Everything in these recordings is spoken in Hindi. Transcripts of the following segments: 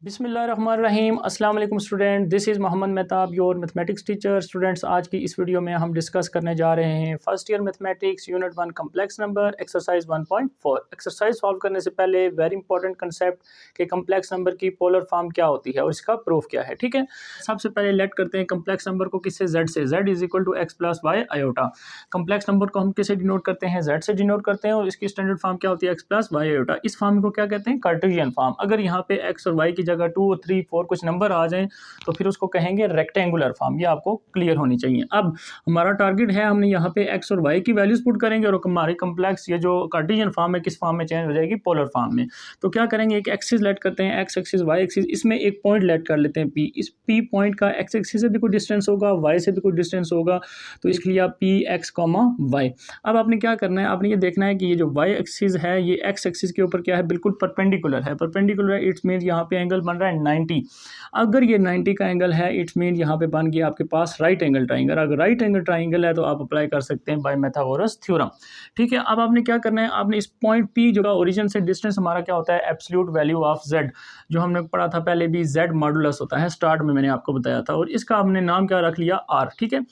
बिस्मिल्लाहिर्रहमानिर्रहीम अस्सलाम वालेकुम student, this is Mohammad Mehtab your mathematics teacher. Students, आज की इस वीडियो में हम डिस्कस करने जा रहे हैं first year mathematics unit 1 complex number exercise 1.4। Exercise solve करने से पहले वेरी इंपॉर्टेंट कंसेप्ट कि कम्प्लेक्स नंबर की पोलर फॉर्म क्या होती है और इसका प्रूफ क्या है। ठीक है, सबसे पहले लेट करते हैं कम्प्लेक्स नंबर को किससे, जेड से। Z is equal to X plus Y iota. Complex number को हम किससे डिनोट करते हैं, जेड से डिनोट करते हैं और इसकी स्टैंडर्ड फॉर्म क्या होती है, एक्स प्लस वाई आयोटा। इस फॉर्म को क्या कहते हैं, कार्टेशियन फॉर्म। अगर यहाँ पे एक्स और वाई की जगह 2 और 3 4 कुछ नंबर आ जाएं तो फिर उसको कहेंगे रेक्टेंगुलर फॉर्म। ये आपको क्लियर होनी चाहिए। अब हमारा टारगेट है, हमने यहाँ पे एक्स और वाई की वैल्यूज पुट करेंगे और हमारी कम्प्लेक्स ये जो कार्टेशियन फॉर्म है किस फॉर्म में चेंज हो जाएगी, पोलर फॉर्म में। तो क्या करेंगे, एक एक्सिस लेट करते हैं, एक्स एक्सिस वाई एक्सिस, इसमें एक पॉइंट लेट कर लेते हैं पी। इस पी पॉइंट का एक्स एक्सिस से भी कोई डिस्टेंस होगा, वाई से भी कोई डिस्टेंस होगा, तो इसके लिए आप पी एक्स कॉमा वाई। अब आपने क्या करना है, आपने ये देखना है कि ये जो वाई एक्सिस है ये एक्स एक्सिस के ऊपर क्या है, बिल्कुल परपेंडिकुलर है। परपेंडिकुलर है, इट्स मीन यहाँ पे एंगल बन रहा है 90। अगर ये 90 का एंगल है, इट्स मीन यहाँ पे बन गया आपके पास राइट एंगल ट्राइंगल। अगर राइट एंगल ट्राइंगल है तो आप अप्लाई कर सकते हैं बाय पाइथागोरस थ्योरम। ठीक है, अब आपने क्या करना है, आपने इस पॉइंट पी जो का ओरिजिन से डिस्टेंस हमारा क्या होता है, एब्सोल्यूट वैल्यू ऑफ जेड, जो हमने पढ़ा था पहले भी, जेड मॉडुलस होता है, स्टार्ट में मैंने आपको बताया था, और इसका हमने नाम क्या रख लिया, आर। ठीक है,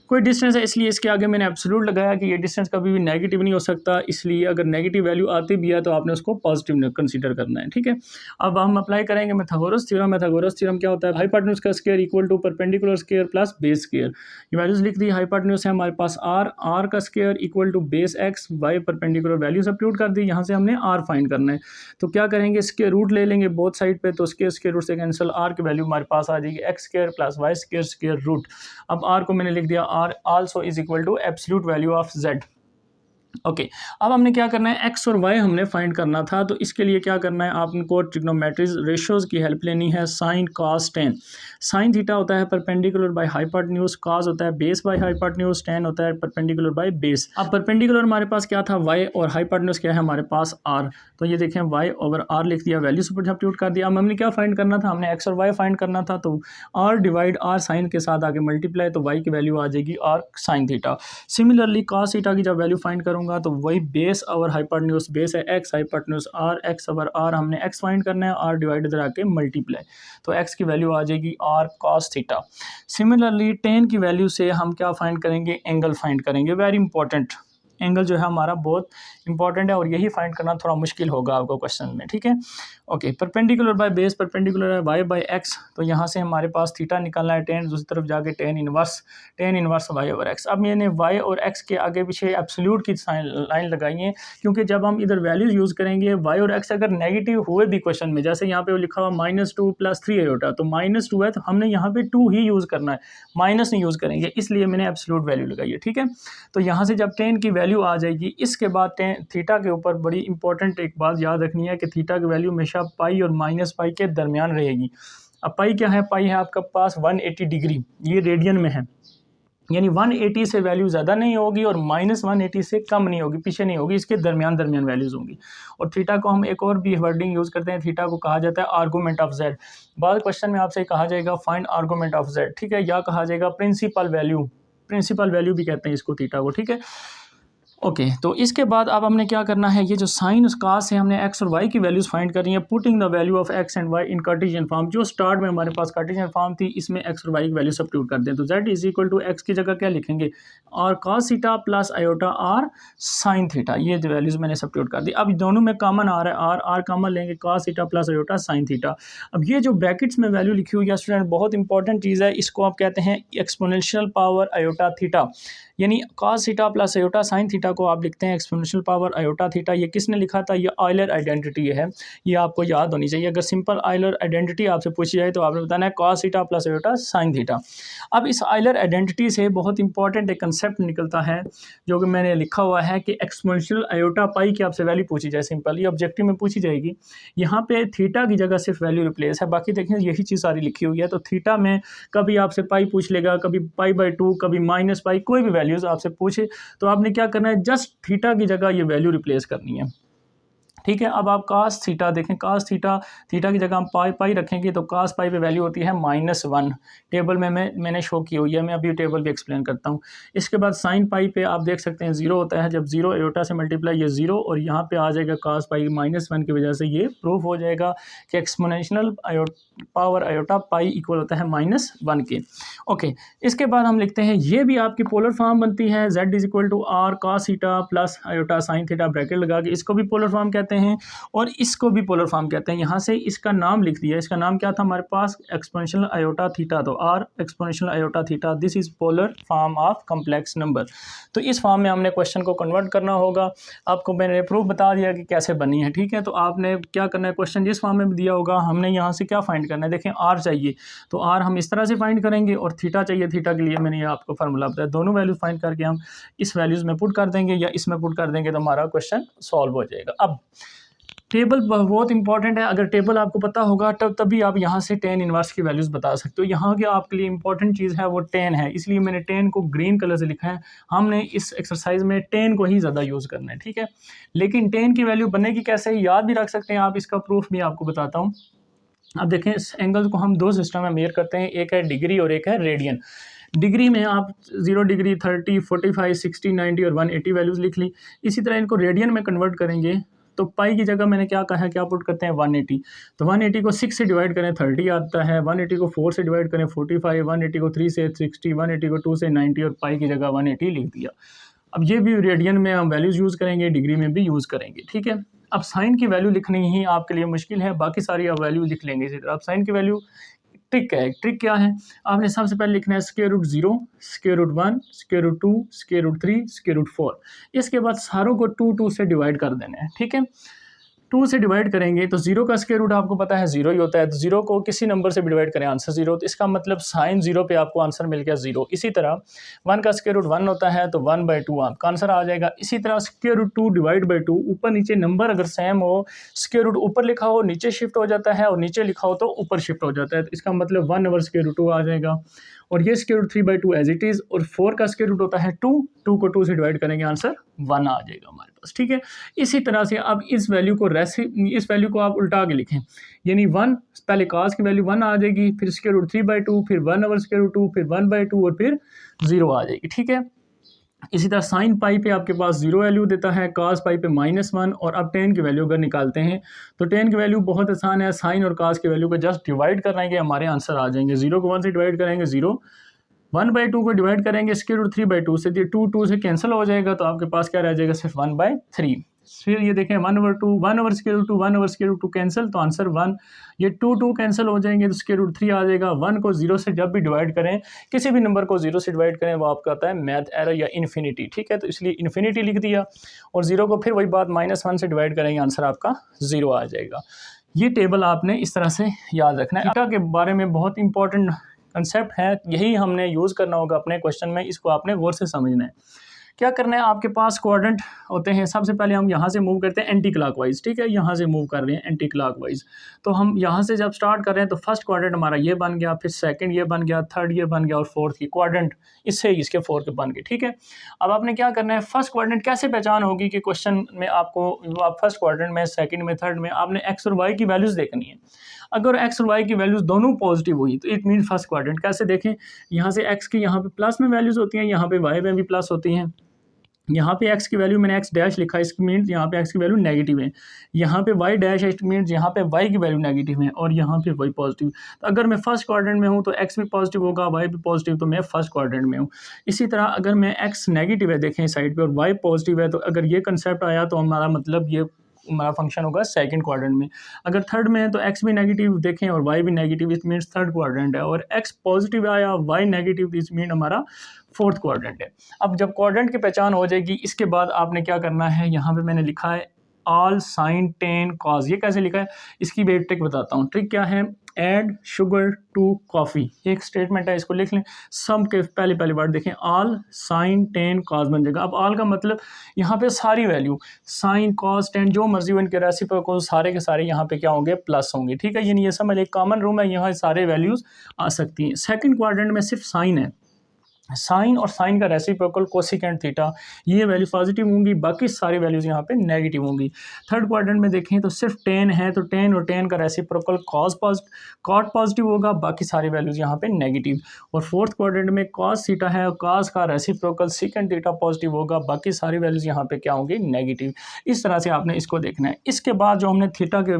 कोई डिस्टेंस है इसलिए इसके आगे मैंने एब्सोल्यूट लगाया कि ये डिस्टेंस कभी भी नेगेटिव नहीं हो सकता, इसलिए अगर नेगेटिव वैल्यू आती भी है तो आपने उसको पॉजिटिव कंसीडर करना है। ठीक है, अब हम अप्लाई करेंगे पाइथागोरस थ्योरम। पाइथागोरस थ्योरम क्या होता है, हाइपोटेन्यूज का square equal to perpendicular square plus base square. ये वैल्यूज लिख दी, हाइपोटेन्यूज है हमारे पास आर, आर का square equal to base X, Y perpendicular value substitute कर दी, यहाँ से हमने आर फाइंड करना है। तो क्या करेंगे, इसके रूट ले लेंगे बोथ साइड पे, तो इसके रूट से कैंसिल, आर की वैल्यू हमारे पास आ जाएगी X square plus Y square square root. अब आर को मैंने लिख दिया, R also is equal to absolute value of Z. Okay, अब हमने क्या करना है, एक्स और वाई हमने फाइंड करना था, तो इसके लिए क्या करना है, आपको ट्रिग्नोमेट्रीज रेशियोज की हेल्प लेनी है। Sine cos tan, sine theta होता है परपेंडिकुलर बाय हाइपोटेन्यूज, कॉस होता है बेस बाय हाइपोटेन्यूज, टेन होता है परपेंडिकुलर बाय बेस। अब परपेंडिकुलर हमारे पास क्या था, वाई, और हाइपोटेन्यूज क्या है हमारे पास आर। तो ये देखें, वाई ओवर आर लिख दिया, वैल्यू सब्स्टिट्यूट कर दिया। अब हमने क्या फाइंड करना था, हमने एक्स और वाई फाइंड करना था, तो आर डिवाइड आर साइन के साथ आगे मल्टीप्लाई, तो वाई की वैल्यू आ जाएगी R sine theta. Similarly cos theta की जब वैल्यू फाइंड करूंगा तो वही बेस ओवर हाइपोटेन्यूज, बेस है X, hypotenuse R, X over R हमने एक्स फाइंड करना है, आर डिवाइड इधर आके मल्टीप्लाई, तो एक्स की वैल्यू आ जाएगी R cos theta. Similarly tan की वैल्यू से हम क्या फाइंड करेंगे, एंगल फाइंड करेंगे। वेरी इंपॉर्टेंट, एंगल जो है हमारा बहुत इंपॉर्टेंट है और यही फाइंड करना थोड़ा मुश्किल होगा आपको क्वेश्चन में। ठीक है, okay, perpendicular by base, perpendicular है वाई बाय एक्स, तो यहाँ से हमारे पास थीटा निकालना है टेन, दूसरी तरफ जाके tan inverse Y over X. अब मैंने वाई और एक्स के आगे पीछे एब्सोल्यूट की लाइन लगाई है, क्योंकि जब हम इधर वैल्यूज यूज़ करेंगे, वाई और एक्स अगर नेगेटिव हुए भी क्वेश्चन में, जैसे यहाँ पे लिखा हुआ -2 + 3 आयोटा, तो -2 है तो हमने यहाँ पे 2 ही यूज़ करना है, माइनस नहीं यूज़ करेंगे, इसलिए मैंने एब्सोल्यूट वैल्यू लगाई है। ठीक है, तो यहाँ से जब टेन की वैल्यू आ जाएगी, इसके बाद थीटा के ऊपर बड़ी इंपॉर्टेंट एक बात याद रखनी है कि थीटा की वैल्यू हमेशा पाई और माइनस पाई के दरमियान रहेगी। अब पाई क्या है, पाई है आपका पास 180 डिग्री, ये रेडियन में है, यानी 180 से वैल्यू ज़्यादा नहीं होगी और -180 से कम नहीं होगी, पीछे नहीं होगी, इसके दरमियान वैल्यूज़ होंगी। और थीटा को हम एक और भी वर्डिंग यूज़ करते हैं, थीटा को कहा जाता है आर्गूमेंट ऑफ जेड। बाद क्वेश्चन में आपसे कहा जाएगा फाइंड आर्गूमेंट ऑफ जेड। ठीक है, या कहा जाएगा प्रिंसिपल वैल्यू भी कहते हैं इसको, थीटा को। ठीक है, ओके, तो इसके बाद अब हमने क्या करना है, ये जो साइन कास है, हमने एक्स और वाई की वैल्यूज फाइंड करनी है, putting the value of x and Y in Cartesian form. जो स्टार्ट में हमारे पास कार्टेशियन फॉर्म थी, इसमें एक्स और वाई की वैल्यू सब्स्टिट्यूट कर दें, तो Z is equal to x की जगह क्या लिखेंगे, और cos theta plus iota r sine theta, ये जो वैल्यूज मैंने सब्स्टिट्यूट कर दी। अब दोनों में कॉमन आ रहा है, आर कॉमन लेंगे, cos theta plus iota sine theta. अब ये जो ब्रैकेट्स में वैल्यू लिखी हुई है स्टूडेंट, बहुत इंपॉर्टेंट चीज़ है, इसको आप कहते हैं एक्सपोनेंशियल पावर आयोटा थीटा, यानी cos theta plus iota sine theta को आप लिखते हैं एक्सपोनेंशियल पावर आयोटा थीटा। ये किसने लिखा था, ये ऑयलर आइडेंटिटी है, ये आपको याद होनी चाहिए। अगर सिंपल ऑयलर आइडेंटिटी आपसे पूछी जाए तो आपने बताना है cos theta plus iota sine theta. अब इस ऑयलर आइडेंटिटी से बहुत इंपॉर्टेंट एक कंसेप्ट निकलता है, जो कि मैंने लिखा हुआ है कि एक्सपोनेंशियल आयोटा पाई की आपसे वैल्यू पूछी जाए, सिंपल, ये ऑब्जेक्टिव में पूछी जाएगी, यहाँ पे थीटा की जगह सिर्फ वैल्यू रिप्लेस है, बाकी देखें यही चीज़ सारी लिखी हुई है। तो थीटा में कभी आपसे पाई पूछ लेगा, कभी पाई/2, कभी -पाई, कोई भी वैल्यूज़ आपसे पूछे तो आपने क्या करना है, जस्ट थीटा की जगह ये वैल्यू रिप्लेस करनी है। ठीक है। अब आप कास थीटा देखें, कास थीटा, थीटा की जगह हम पाई रखेंगे तो कास पाई पे वैल्यू होती है -1। टेबल में मैंने शो की हुई है, मैं अभी टेबल भी एक्सप्लेन करता हूँ। इसके बाद साइन पाई पे आप देख सकते हैं 0 होता है, जब 0 आयोटा से मल्टीप्लाई ये 0 और यहाँ पे आ जाएगा कास पाई -1 की वजह से ये प्रूफ हो जाएगा कि exponential power iota pi equal होता है -1 के। ओके, इसके बाद हम लिखते हैं ये भी आपकी पोलर फॉर्म बनती है, z = r cos theta plus iota sine theta, bracket लगा के इसको भी पोलर फॉर्म कहते हैं और इसको भी पोलर फॉर्म कहते हैं। यहाँ से इसका नाम लिख दिया, इसका नाम क्या था हमारे पास, एक्सपोनेंशियल आयोटा थीटा, तो r exponential iota theta, this is polar form of complex number. तो इस फॉर्म में हमने क्वेश्चन को कन्वर्ट करना होगा। आपको मैंने प्रूफ बता दिया कि कैसे बनी है, ठीक है। तो आपने क्या करना है, क्वेश्चन जिस फॉर्म में दिया होगा हमने यहाँ से क्या फाइंड करना है, देखें r चाहिए तो r हम इस तरह से फाइंड करेंगे और थीटा चाहिए, थीटा के लिए मैंने ये आपको फार्मूला बताया, दोनों वैल्यूज फाइंड करके हम इस वैल्यूज में पुट कर देंगे या इसमें पुट कर देंगे तो हमारा क्वेश्चन सॉल्व हो जाएगा। अब टेबल बहुत इंपॉर्टेंट है, अगर टेबल आपको पता होगा तभी आप यहाँ से tan इनवर्स की वैल्यूज़ बता सकते हो। यहाँ की आपके लिए इंपॉर्टेंट चीज़ है वो tan है, इसलिए मैंने tan को ग्रीन कलर से लिखा है। हमने इस एक्सरसाइज में tan को ही ज़्यादा यूज़ करना है, ठीक है। लेकिन tan की वैल्यू बनेगी कैसे, याद भी रख सकते हैं आप, इसका प्रूफ भी आपको बताता हूँ। अब देखें, इस एंगल को हम दो सिस्टम में मेयर करते हैं, एक है डिग्री और एक है रेडियन। डिग्री में आप 0 डिग्री, 30, 45, 60, 90 और 180 वैल्यूज़ लिख ली। इसी तरह इनको रेडियन में कन्वर्ट करेंगे तो पाई की जगह मैंने क्या कहा है, क्या पुट करते हैं 180। तो 180 को 6 से डिवाइड करें 30 आता है, 180 को 4 से डिवाइड करें 45, 180 को 3 से 60, 180 को 2 से 90 और पाई की जगह 180 लिख दिया। अब ये भी रेडियन में हम वैल्यूज़ यूज़ करेंगे, डिग्री में भी यूज़ करेंगे, ठीक है। अब साइन की वैल्यू लिखनी ही आपके लिए मुश्किल है, बाकी सारी आप वैल्यू लिख लेंगे इसी तरह। अब साइन की वैल्यू ट्रिक है, ट्रिक क्या है, आपने सबसे पहले लिखना है √0, √1, √2, √3, √4। इसके बाद सारों को 2 से डिवाइड कर देना है, ठीक है। 2 से डिवाइड करेंगे तो 0 का स्क्वायर रूट आपको पता है 0 ही होता है, तो 0 को किसी नंबर से भी डिवाइड करें आंसर 0, तो इसका मतलब साइन 0 पे आपको आंसर मिल गया 0। इसी तरह 1 का स्क्वायर रूट 1 होता है तो 1/2 आपका आंसर आ जाएगा। इसी तरह स्क्वायर रूट 2 डिवाइड बाई 2, ऊपर नीचे नंबर अगर सेम हो, स्क्वायर रूट ऊपर लिखा हो नीचे शिफ्ट हो जाता है और नीचे लिखा हो तो ऊपर शिफ्ट हो जाता है, तो इसका मतलब 1 स्क्वायर रूट 2 आ जाएगा। और ये square root 3/2 as it is, और 4 का स्क्वायर रूट होता है 2 को 2 से डिवाइड करेंगे आंसर 1 आ जाएगा हमारे पास, ठीक है। इसी तरह से अब इस वैल्यू को आप उल्टा के लिखें, यानी 1 पहले cos की वैल्यू 1 आ जाएगी, फिर स्क्वायर रूट 3/2, फिर 1 स्क्वायर रूट 2, फिर 1/2 और फिर 0 आ जाएगी, ठीक है। इसी तरह साइन पाई पे आपके पास 0 वैल्यू देता है, cos पाई पे -1, और अब tan की वैल्यू अगर निकालते हैं तो tan की वैल्यू बहुत आसान है, साइन और cos की वैल्यू को जस्ट डिवाइड करेंगे हमारे आंसर आ जाएंगे। 0 को 1 से डिवाइड करेंगे 0, 1/2 को डिवाइड करेंगे स्क्वायर रूट 3/2 से, ये 2 से कैंसिल हो जाएगा, तो आपके पास क्या रह जाएगा, सिर्फ 1/3। फिर ये देखें 1/2, 1 square root 2, 1 square root 2 cancel, तो आंसर 1। ये 2 कैंसिल हो जाएंगे तो स्क्वायर रूट 3 आ जाएगा। 1 को 0 से जब भी डिवाइड करें, किसी भी नंबर को 0 से डिवाइड करें, वो आपका आता है मैथ एरर या इन्फिनिटी, ठीक है। तो इसलिए इन्फिनिटी लिख दिया, और 0 को फिर वही बात -1 से डिवाइड करेंगे, आंसर आपका 0 आ जाएगा। ये टेबल आपने इस तरह से याद रखना है। के बारे में बहुत इंपॉर्टेंट कंसेप्ट है, यही हमने यूज़ करना होगा अपने क्वेश्चन में, इसको आपने गौर से समझना है। क्या करना है, आपके पास क्वाड्रेंट होते हैं, सबसे पहले हम यहाँ से मूव करते हैं एंटी क्लॉकवाइज, ठीक है। यहाँ से मूव कर रहे हैं एंटी क्लॉकवाइज, तो हम यहाँ से जब स्टार्ट कर रहे हैं तो फर्स्ट क्वाड्रेंट हमारा ये बन गया, फिर सेकंड ये बन गया, थर्ड ये बन गया और फोर्थ ये क्वाड्रेंट इससे इसके फोर्थ बन गए, ठीक है। अब आपने क्या करना है, फर्स्ट क्वाड्रेंट कैसे पहचान होगी कि क्वेश्चन में आपको, आप फर्स्ट क्वाड्रेंट में, सेकंड में, थर्ड में आपने एक्स और वाई की वैल्यूज़ देखनी है। अगर एक्स और वाई की वैल्यूज़ दोनों पॉजिटिव हुई तो इट मीन फर्स्ट क्वाड्रेंट। कैसे देखें, यहाँ से एक्स की यहाँ पे प्लस में वैल्यूज़ होती हैं, यहाँ पे वाई में भी प्लस होती हैं। यहाँ पे x की वैल्यू मैंने x डैश लिखा है, इसकी मीन्स यहाँ पे x की वैल्यू नेगेटिव है। यहाँ पे y डैश है, मीन्स यहाँ पे y की वैल्यू नेगेटिव है, और यहाँ पे y पॉजिटिव। तो अगर मैं फर्स्ट क्वाड्रेंट में हूँ तो x भी पॉजिटिव होगा, y भी पॉजिटिव, तो मैं फर्स्ट क्वाड्रेंट में हूँ। इसी तरह अगर मैं x नेगेटिव है, देखें साइड पे, और y पॉजिटिव है, तो अगर ये कंसेप्ट आया तो हमारा मतलब ये हमारा फंक्शन होगा सेकंड क्वाड्रेंट में। अगर थर्ड में है तो x भी नेगेटिव देखें और y भी negative, it means third quadrant है, और x पॉजिटिव आया, y नेगेटिव, इट मीन हमारा फोर्थ क्वाड्रेंट है। अब जब क्वाड्रेंट की पहचान हो जाएगी, इसके बाद आपने क्या करना है, यहाँ पे मैंने लिखा है ऑल साइन टेन कॉज। ये कैसे लिखा है, इसकी भी एक ट्रिक बताता हूँ। ट्रिक क्या है, ऐड शुगर टू कॉफ़ी, एक स्टेटमेंट है, इसको लिख लें। सम के पहले वर्ड देखें, ऑल साइन टेन कॉज बन जाएगा। अब ऑल का मतलब यहाँ पे सारी वैल्यू, साइन कॉज टेन जो मर्जी हो, इनके रेसिप्रोकल सारे के सारे यहाँ पे क्या होंगे, प्लस होंगे, ठीक है। यानी ये समझ एक कॉमन रूम है, यहाँ सारे वैल्यूज़ आ सकती हैं। सेकंड क्वाड्रेंट में सिर्फ साइन है, साइन और साइन का रेसिप्रोकल कोसिकेंट थीटा, ये वैल्यू पॉजिटिव होंगी, बाकी सारी वैल्यूज़ यहाँ पे नेगेटिव होंगी। थर्ड क्वाड्रेंट में देखें तो सिर्फ टेन है, तो टेन और टेन का रेसिप्रोकल कॉट पॉजिटिव होगा, बाकी सारी वैल्यूज़ यहाँ पे नेगेटिव। और फोर्थ क्वाड्रेंट में कॉस थीटा है, कॉस का रेसिप्रोकल सीकेंट थीटा पॉजिटिव होगा, बाकी सारी वैल्यूज़ यहाँ पे क्या होंगी, नेगेटिव। इस तरह से आपने इसको देखना है। इसके बाद जो हमने थीटा के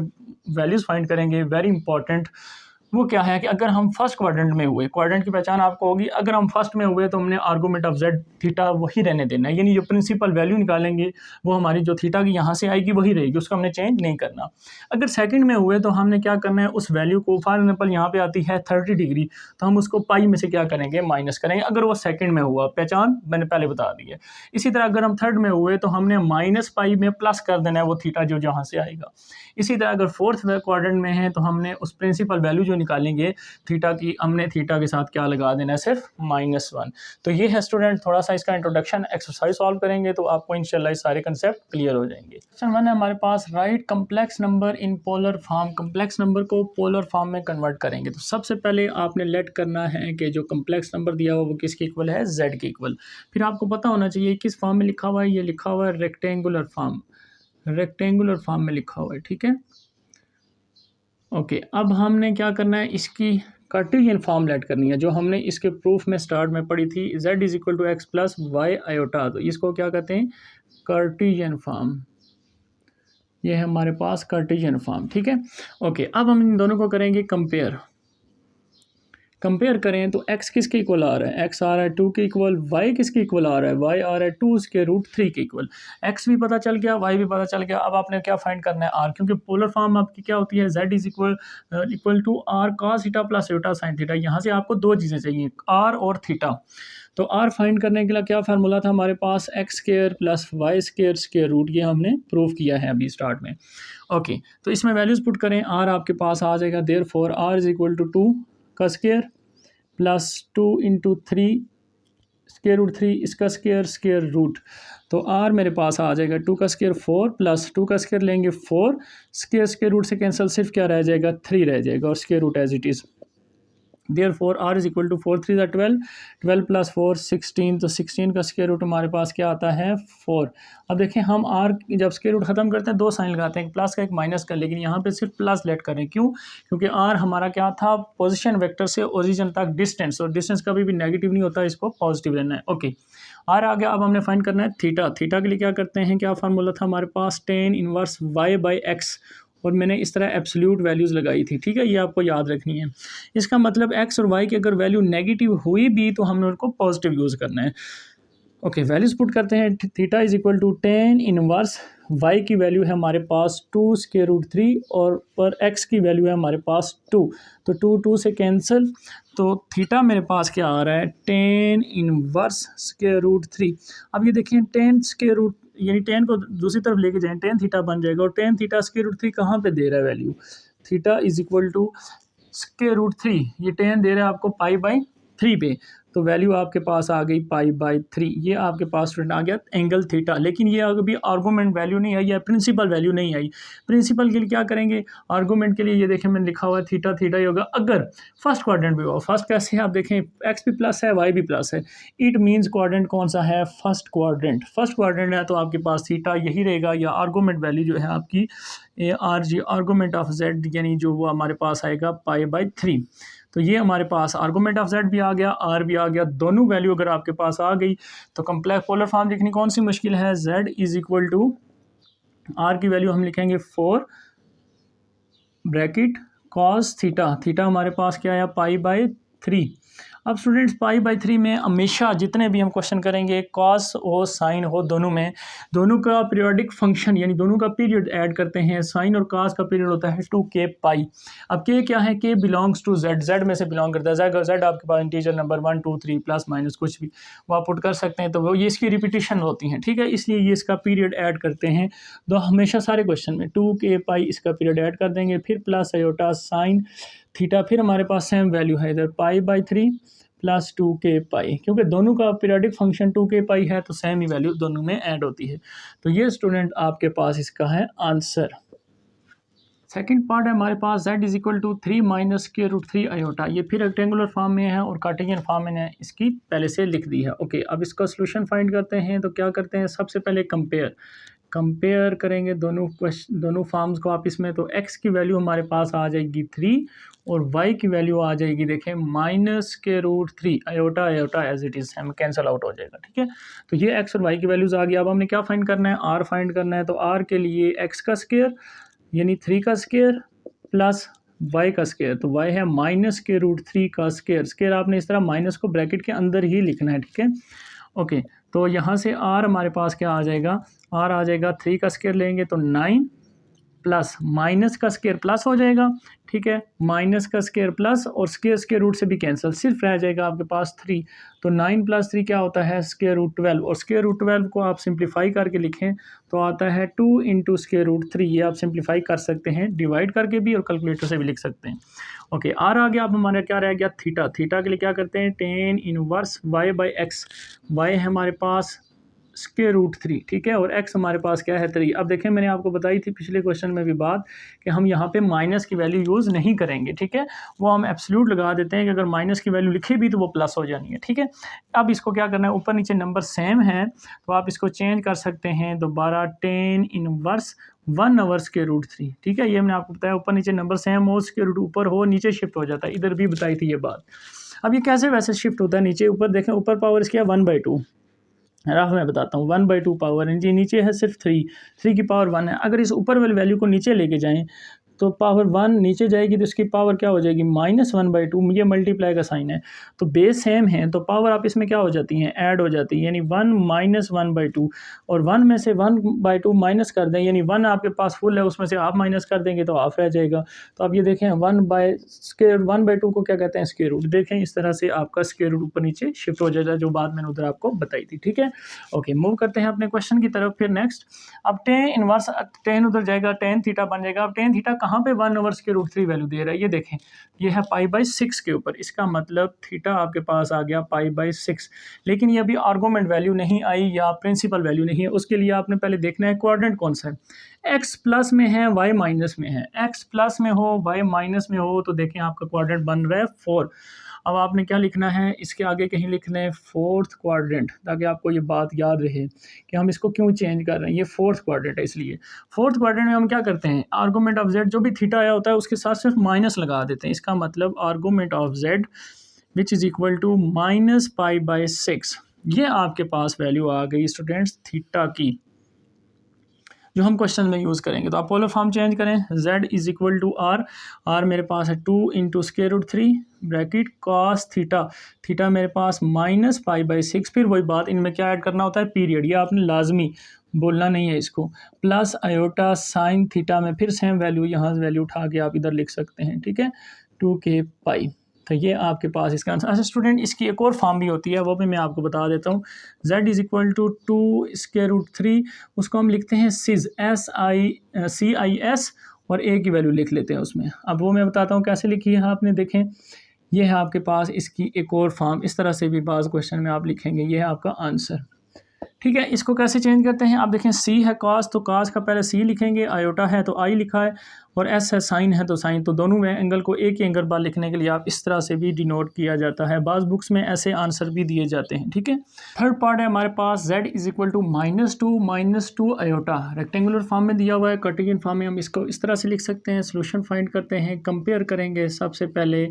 वैल्यूज़ फाइंड करेंगे, वेरी इंपॉर्टेंट, वो क्या है कि अगर हम फर्स्ट क्वाड्रेंट में हुए, क्वाड्रेंट की पहचान आपको होगी, अगर हम फर्स्ट में हुए तो हमने आर्गूमेंट ऑफ जेड थीटा वही रहने देना है, यानी जो प्रिंसिपल वैल्यू निकालेंगे वो हमारी जो थीटा की यहाँ से आएगी वही रहेगी, उसको हमने चेंज नहीं करना। अगर सेकंड में हुए तो हमने क्या करना है, उस वैल्यू को, फॉर एग्जाम्पल यहाँ पे आती है 30 डिग्री, तो हम उसको पाई में से क्या करेंगे, माइनस करेंगे, अगर वो सेकंड में हुआ, पहचान मैंने पहले बता दी है। इसी तरह अगर हम थर्ड में हुए तो हमने माइनस पाई में प्लस कर देना है वो थीटा जो जहाँ से आएगा। इसी तरह अगर फोर्थ क्वाड्रेंट में है तो हमने उस प्रिंसिपल वैल्यू जो निकालेंगे थीटा की, हमने थीटा के साथ क्या लगा देना है, सिर्फ -1। तो ये है स्टूडेंट थोड़ा सा इसका इंट्रोडक्शन, एक्सरसाइज सॉल्व करेंगे तो आपको इंशाल्लाह सारे कंसेप्ट क्लियर हो जाएंगे। क्वेश्चन 1 है हमारे पास, right complex number in polar form. Complex number को पोलर फॉर्म में कन्वर्ट करेंगे तो सबसे पहले आपने लेट करना है कि जो कम्प्लेक्स नंबर दिया हुआ वो किसके इक्वल है, z के इक्वल। फिर आपको पता होना चाहिए किस फॉर्म में लिखा हुआ है, ये लिखा हुआ है रेक्टेंगुलर फॉर्म, रेक्टेंगुलर फॉर्म में लिखा हुआ है, ठीक है। ओके, अब हमने क्या करना है, इसकी कार्टेशियन फॉर्म लेट करनी है, जो हमने इसके प्रूफ में स्टार्ट में पढ़ी थी, z = x + y आयोटा, तो इसको क्या कहते हैं, कार्टेशियन फॉर्म। ये है हमारे पास कार्टेशियन फॉर्म, ठीक है। ओके, अब हम इन दोनों को करेंगे कंपेयर करें तो x किसके इक्वल आ रहा है, x आ रहा है 2 के इक्वल, y किसके इक्वल आ रहा है, y आ रहा है 2√3 के इक्वल। x भी पता चल गया, y भी पता चल गया। अब आपने क्या फाइंड करना है, r, क्योंकि पोलर फॉर्म आपकी क्या होती है, z = r cos theta + theta sin theta. यहाँ से आपको दो चीज़ें चाहिए, r और थीटा। तो r फाइंड करने के लिए क्या फार्मूला था हमारे पास, x² + y² स्क्वायर रूट, ये हमने प्रूव किया है अभी स्टार्ट में। ओके, तो इसमें वैल्यूज़ पुट करें, r आपके पास आ जाएगा, देयरफॉर r = 2 का स्क्वायर प्लस 2 × 3 √3 इसका स्क्वायर रूट, तो r मेरे पास आ जाएगा 2 का स्क्वायर 4 प्लस 2 का स्क्वायर लेंगे 4, स्क्वायर रूट से कैंसिल, सिर्फ क्या रह जाएगा, 3 रह जाएगा, और square root as it is. Therefore r = 4 3 = 12, 12 + 4 16, तो 16 का स्क्वायर रूट हमारे पास क्या आता है, 4। अब देखें हम r जब स्क्वायर रूट ख़त्म करते हैं दो साइन लगाते हैं, एक प्लस का एक माइनस का, लेकिन यहाँ पे सिर्फ प्लस लेट करें, क्यों, क्योंकि r हमारा क्या था, पोजीशन वेक्टर से ओरिजिन तक डिस्टेंस, और डिस्टेंस कभी भी नेगेटिव नहीं होता, इसको पॉजिटिव रहना है। ओके, r आ गया। अब हमने फाइंड करना है थीटा। थीटा के लिए क्या करते हैं, क्या फार्मूला था हमारे पास, tan इनवर्स y/x, और मैंने इस तरह एब्सोल्यूट वैल्यूज़ लगाई थी, ठीक है, ये आपको याद रखनी है। इसका मतलब x और y की अगर वैल्यू नेगेटिव हुई भी तो हमने उनको पॉजिटिव यूज़ करना है। ओके, वैल्यूज़ पुट करते हैं, थीटा = tan इनवर्स y की वैल्यू है हमारे पास 2√3, और पर x की वैल्यू है हमारे पास 2, तो 2 से कैंसिल, तो थीटा मेरे पास क्या आ रहा है, tan इनवर्स √3। अब ये देखें, tan स्क्वायर रूट, यानी tan को दूसरी तरफ लेके जाएं, tan थीटा बन जाएगा, और tan थीटा √3 कहाँ पे दे रहा है वैल्यू, थीटा = √3, ये tan दे रहा है आपको π/3 पे, तो वैल्यू आपके पास आ गई π/3। ये आपके पास स्टूडेंट आ गया एंगल थीटा, लेकिन ये अभी आर्गूमेंट वैल्यू नहीं आई है, प्रिंसिपल वैल्यू नहीं आई। प्रिंसिपल के लिए क्या करेंगे, आर्गूमेंट के लिए ये देखें मैंने लिखा हुआ है थीटा, थीटा ही होगा अगर फर्स्ट क्वाड्रेंट भी हो। फर्स्ट कैसे है, आप देखें x भी प्लस है, y भी प्लस है, इट मीन्स क्वाड्रेंट कौन सा है, फर्स्ट क्वाड्रेंट। फर्स्ट क्वाड्रेंट है तो आपके पास थीटा यही रहेगा, या आर्गूमेंट वैल्यू जो है आपकी आर्गूमेंट ऑफ z, यानी जो वो हमारे पास आएगा π/3। तो ये हमारे पास आर्गूमेंट ऑफ z भी आ गया, r भी आ गया, दोनों वैल्यू अगर आपके पास आ गई तो कम्प्लेक्स पोलर फॉर्म लिखनी कौन सी मुश्किल है, z = r की वैल्यू हम लिखेंगे 4 ब्रैकेट cos थीटा, थीटा हमारे पास क्या आया π/3। अब स्टूडेंट्स π/3 में हमेशा जितने भी हम क्वेश्चन करेंगे, कॉस हो साइन हो, दोनों में दोनों का पीरियोडिक फंक्शन यानी दोनों का पीरियड ऐड करते हैं। साइन और कॉस का पीरियड होता है 2k पाई। अब k क्या है, k belongs to z, z में से बिलोंग करता है। z आपके पास इंटीजर नंबर 1 2 3 प्लस माइनस कुछ भी वो आप पुट कर सकते हैं, तो वो ये इसकी रिपीटिशन होती हैं, ठीक है, इसलिए ये इसका पीरियड ऐड करते हैं। तो हमेशा सारे क्वेश्चन में 2k पाई इसका पीरियड ऐड कर देंगे, फिर प्लस आयोटा साइन थीटा, फिर हमारे पास सेम वैल्यू है इधर π/3 प्लस 2k पाई, क्योंकि दोनों का पीरियोडिक फंक्शन 2k पाई है तो सेम ही वैल्यू दोनों में ऐड होती है। तो ये स्टूडेंट आपके पास इसका है आंसर। सेकंड पार्ट है हमारे पास z is equal to 3 minus square root 3 iota. ये फिर रेक्टेंगुलर फॉर्म में है और कार्टेशियन फॉर्म में है, इसकी पहले से लिख दी है। ओके, अब इसका सोल्यूशन फाइंड करते हैं। तो क्या करते हैं, सबसे पहले कंपेयर करेंगे दोनों फॉर्म्स को आपस में। तो x की वैल्यू हमारे पास आ जाएगी 3 और y की वैल्यू आ जाएगी, देखें, माइनस के root 3 iota as it is, हमें कैंसिल आउट हो जाएगा। ठीक है, तो ये x और y की वैल्यूज़ आ गई। अब हमने क्या फाइंड करना है, r फाइंड करना है। तो r के लिए x का स्क्वायर यानी 3 का स्क्वायर प्लस y का स्क्वायर। तो y है माइनस के रूट 3 का स्क्वायर आपने इस तरह माइनस को ब्रैकेट के अंदर ही लिखना है। ठीक है, ओके, तो यहाँ से r हमारे पास क्या आ जाएगा, r आ जाएगा 3 का स्क्वायर लेंगे तो 9 प्लस माइनस का स्क्वायर प्लस हो जाएगा। ठीक है, माइनस का स्क्वायर प्लस और स्क्वायर रूट से भी कैंसिल, सिर्फ रह जाएगा आपके पास 3। तो 9 प्लस 3 क्या होता है, स्क्वायर रूट 12। और स्क्वायर रूट 12 को आप सिंप्लीफाई करके लिखें तो आता है 2 इंटू स्क्वायर रूट 3। ये आप सिंप्लीफाई कर सकते हैं, डिवाइड करके भी और कैलकुलेटर से भी लिख सकते हैं। ओके, आर आ गया। अब हमारा क्या रह गया, थीटा। थीटा के लिए क्या करते हैं, tan inverse y by x. Y है हमारे पास स्क्वायर रूट 3, ठीक है, और x हमारे पास क्या है 3। अब देखें, मैंने आपको बताई थी पिछले क्वेश्चन में भी बात कि हम यहाँ पे माइनस की वैल्यू यूज़ नहीं करेंगे। ठीक है, वो हम एब्सोल्यूट लगा देते हैं कि अगर माइनस की वैल्यू लिखे भी तो वो प्लस हो जानी है। ठीक है, अब इसको क्या करना है, ऊपर नीचे नंबर सेम है तो आप इसको चेंज कर सकते हैं। दोबारा tan inverse 1 over square root 3। ठीक है, ये मैंने आपको बताया, ऊपर नीचे नंबर सेम हो, स्क्वायर रूट ऊपर हो, नीचे शिफ्ट हो जाता है। इधर भी बताई थी ये बात। अब ये कैसे वैसे शिफ्ट होता है, नीचे ऊपर देखें, ऊपर पावर इसकी 1/2, रफ मैं बताता हूँ, 1/2 पावर, जी नीचे है सिर्फ 3 की पावर 1 है। अगर इस ऊपर वाली वैल्यू को नीचे लेके जाएं तो पावर 1 नीचे जाएगी तो इसकी पावर क्या हो जाएगी, -1/2। ये मल्टीप्लाई का साइन है तो बेस सेम है तो पावर आप इसमें क्या हो जाती हैं, ऐड हो जाती है, यानी 1 - 1/2। और 1 में से 1/2 माइनस कर दें, यानी 1 आपके पास फुल है, उसमें से आप माइनस कर देंगे तो हाफ रह जाएगा। तो अब ये देखें 1/2 को क्या कहते हैं, स्क्वायर रूट। देखें इस तरह से आपका स्क्वायर रूट ऊपर नीचे शिफ्ट हो जाएगा, जो बात मैंने उधर आपको बताई थी। ठीक है, ओके, मूव करते हैं अपने क्वेश्चन की तरफ। फिर नेक्स्ट, अब टेन इनवर्स, टेन उधर जाएगा, टेन थीटा बन जाएगा। अब टेन थीटा कहाँ पे 1 ओवर स्क्वायर रूट 3 वैल्यू दे रहा है, ये देखें, ये है π/6 के ऊपर। इसका मतलब थीटा आपके पास आ गया π/6। लेकिन ये अभी आर्गूमेंट वैल्यू नहीं आई या प्रिंसिपल वैल्यू नहीं है, उसके लिए आपने पहले देखना है क्वाड्रेंट कौन सा है। x प्लस में है, y माइनस में है। x प्लस में हो, y माइनस में हो तो देखें आपका क्वाड्रेंट बन रहा है 4। अब आपने क्या लिखना है, इसके आगे कहीं लिखना है फोर्थ क्वाड्रेंट, ताकि आपको ये बात याद रहे कि हम इसको क्यों चेंज कर रहे हैं। ये फोर्थ क्वाड्रेंट है, इसलिए फोर्थ क्वाड्रेंट में हम क्या करते हैं, आर्गूमेंट ऑफ z जो भी थीटा आया होता है उसके साथ सिर्फ माइनस लगा देते हैं। इसका मतलब argument of z which is equal to -π/6। ये आपके पास वैल्यू आ गई स्टूडेंट्स थीटा की, जो हम क्वेश्चन में यूज़ करेंगे। तो आप पोलर फॉर्म चेंज करें, z is equal to r मेरे पास है 2 into square root 3 bracket cos theta. Theta मेरे पास -π/6। फिर वही बात, इनमें क्या ऐड करना होता है, पीरियड। ये आपने लाजमी बोलना नहीं है इसको, प्लस आयोटा साइन थीटा में फिर सेम वैल्यू, यहाँ से वैल्यू उठा के आप इधर लिख सकते हैं। ठीक है, 2k पाई। तो ये आपके पास इसका आंसर। अच्छा स्टूडेंट, इसकी एक और फॉर्म भी होती है, वो भी मैं आपको बता देता हूँ। z is equal to 2 square root 3, उसको हम लिखते हैं सिज, SICIS, और a की वैल्यू लिख लेते हैं उसमें। अब वो मैं बताता हूँ कैसे लिखी है आपने, देखें ये है आपके पास इसकी एक और फॉर्म। इस तरह से भी बाज़ क्वेश्चन में आप लिखेंगे, ये है आपका आंसर। ठीक है, इसको कैसे चेंज करते हैं, आप देखें c है cos, तो cos का पहले c लिखेंगे, आयोटा है तो i लिखा है, और s है साइन है तो साइन। तो दोनों में एंगल को एक ही एंगल बार लिखने के लिए आप इस तरह से भी डिनोट किया जाता है। बाज़ बुक्स में ऐसे आंसर भी दिए जाते हैं। ठीक है, थर्ड पार्ट है हमारे पास z is equal to -2 iota. Rectangular form में दिया हुआ है, कार्टेशियन फॉर्म में हम इसको इस तरह से लिख सकते हैं। सोल्यूशन फाइंड करते हैं, कंपेयर करेंगे सबसे पहले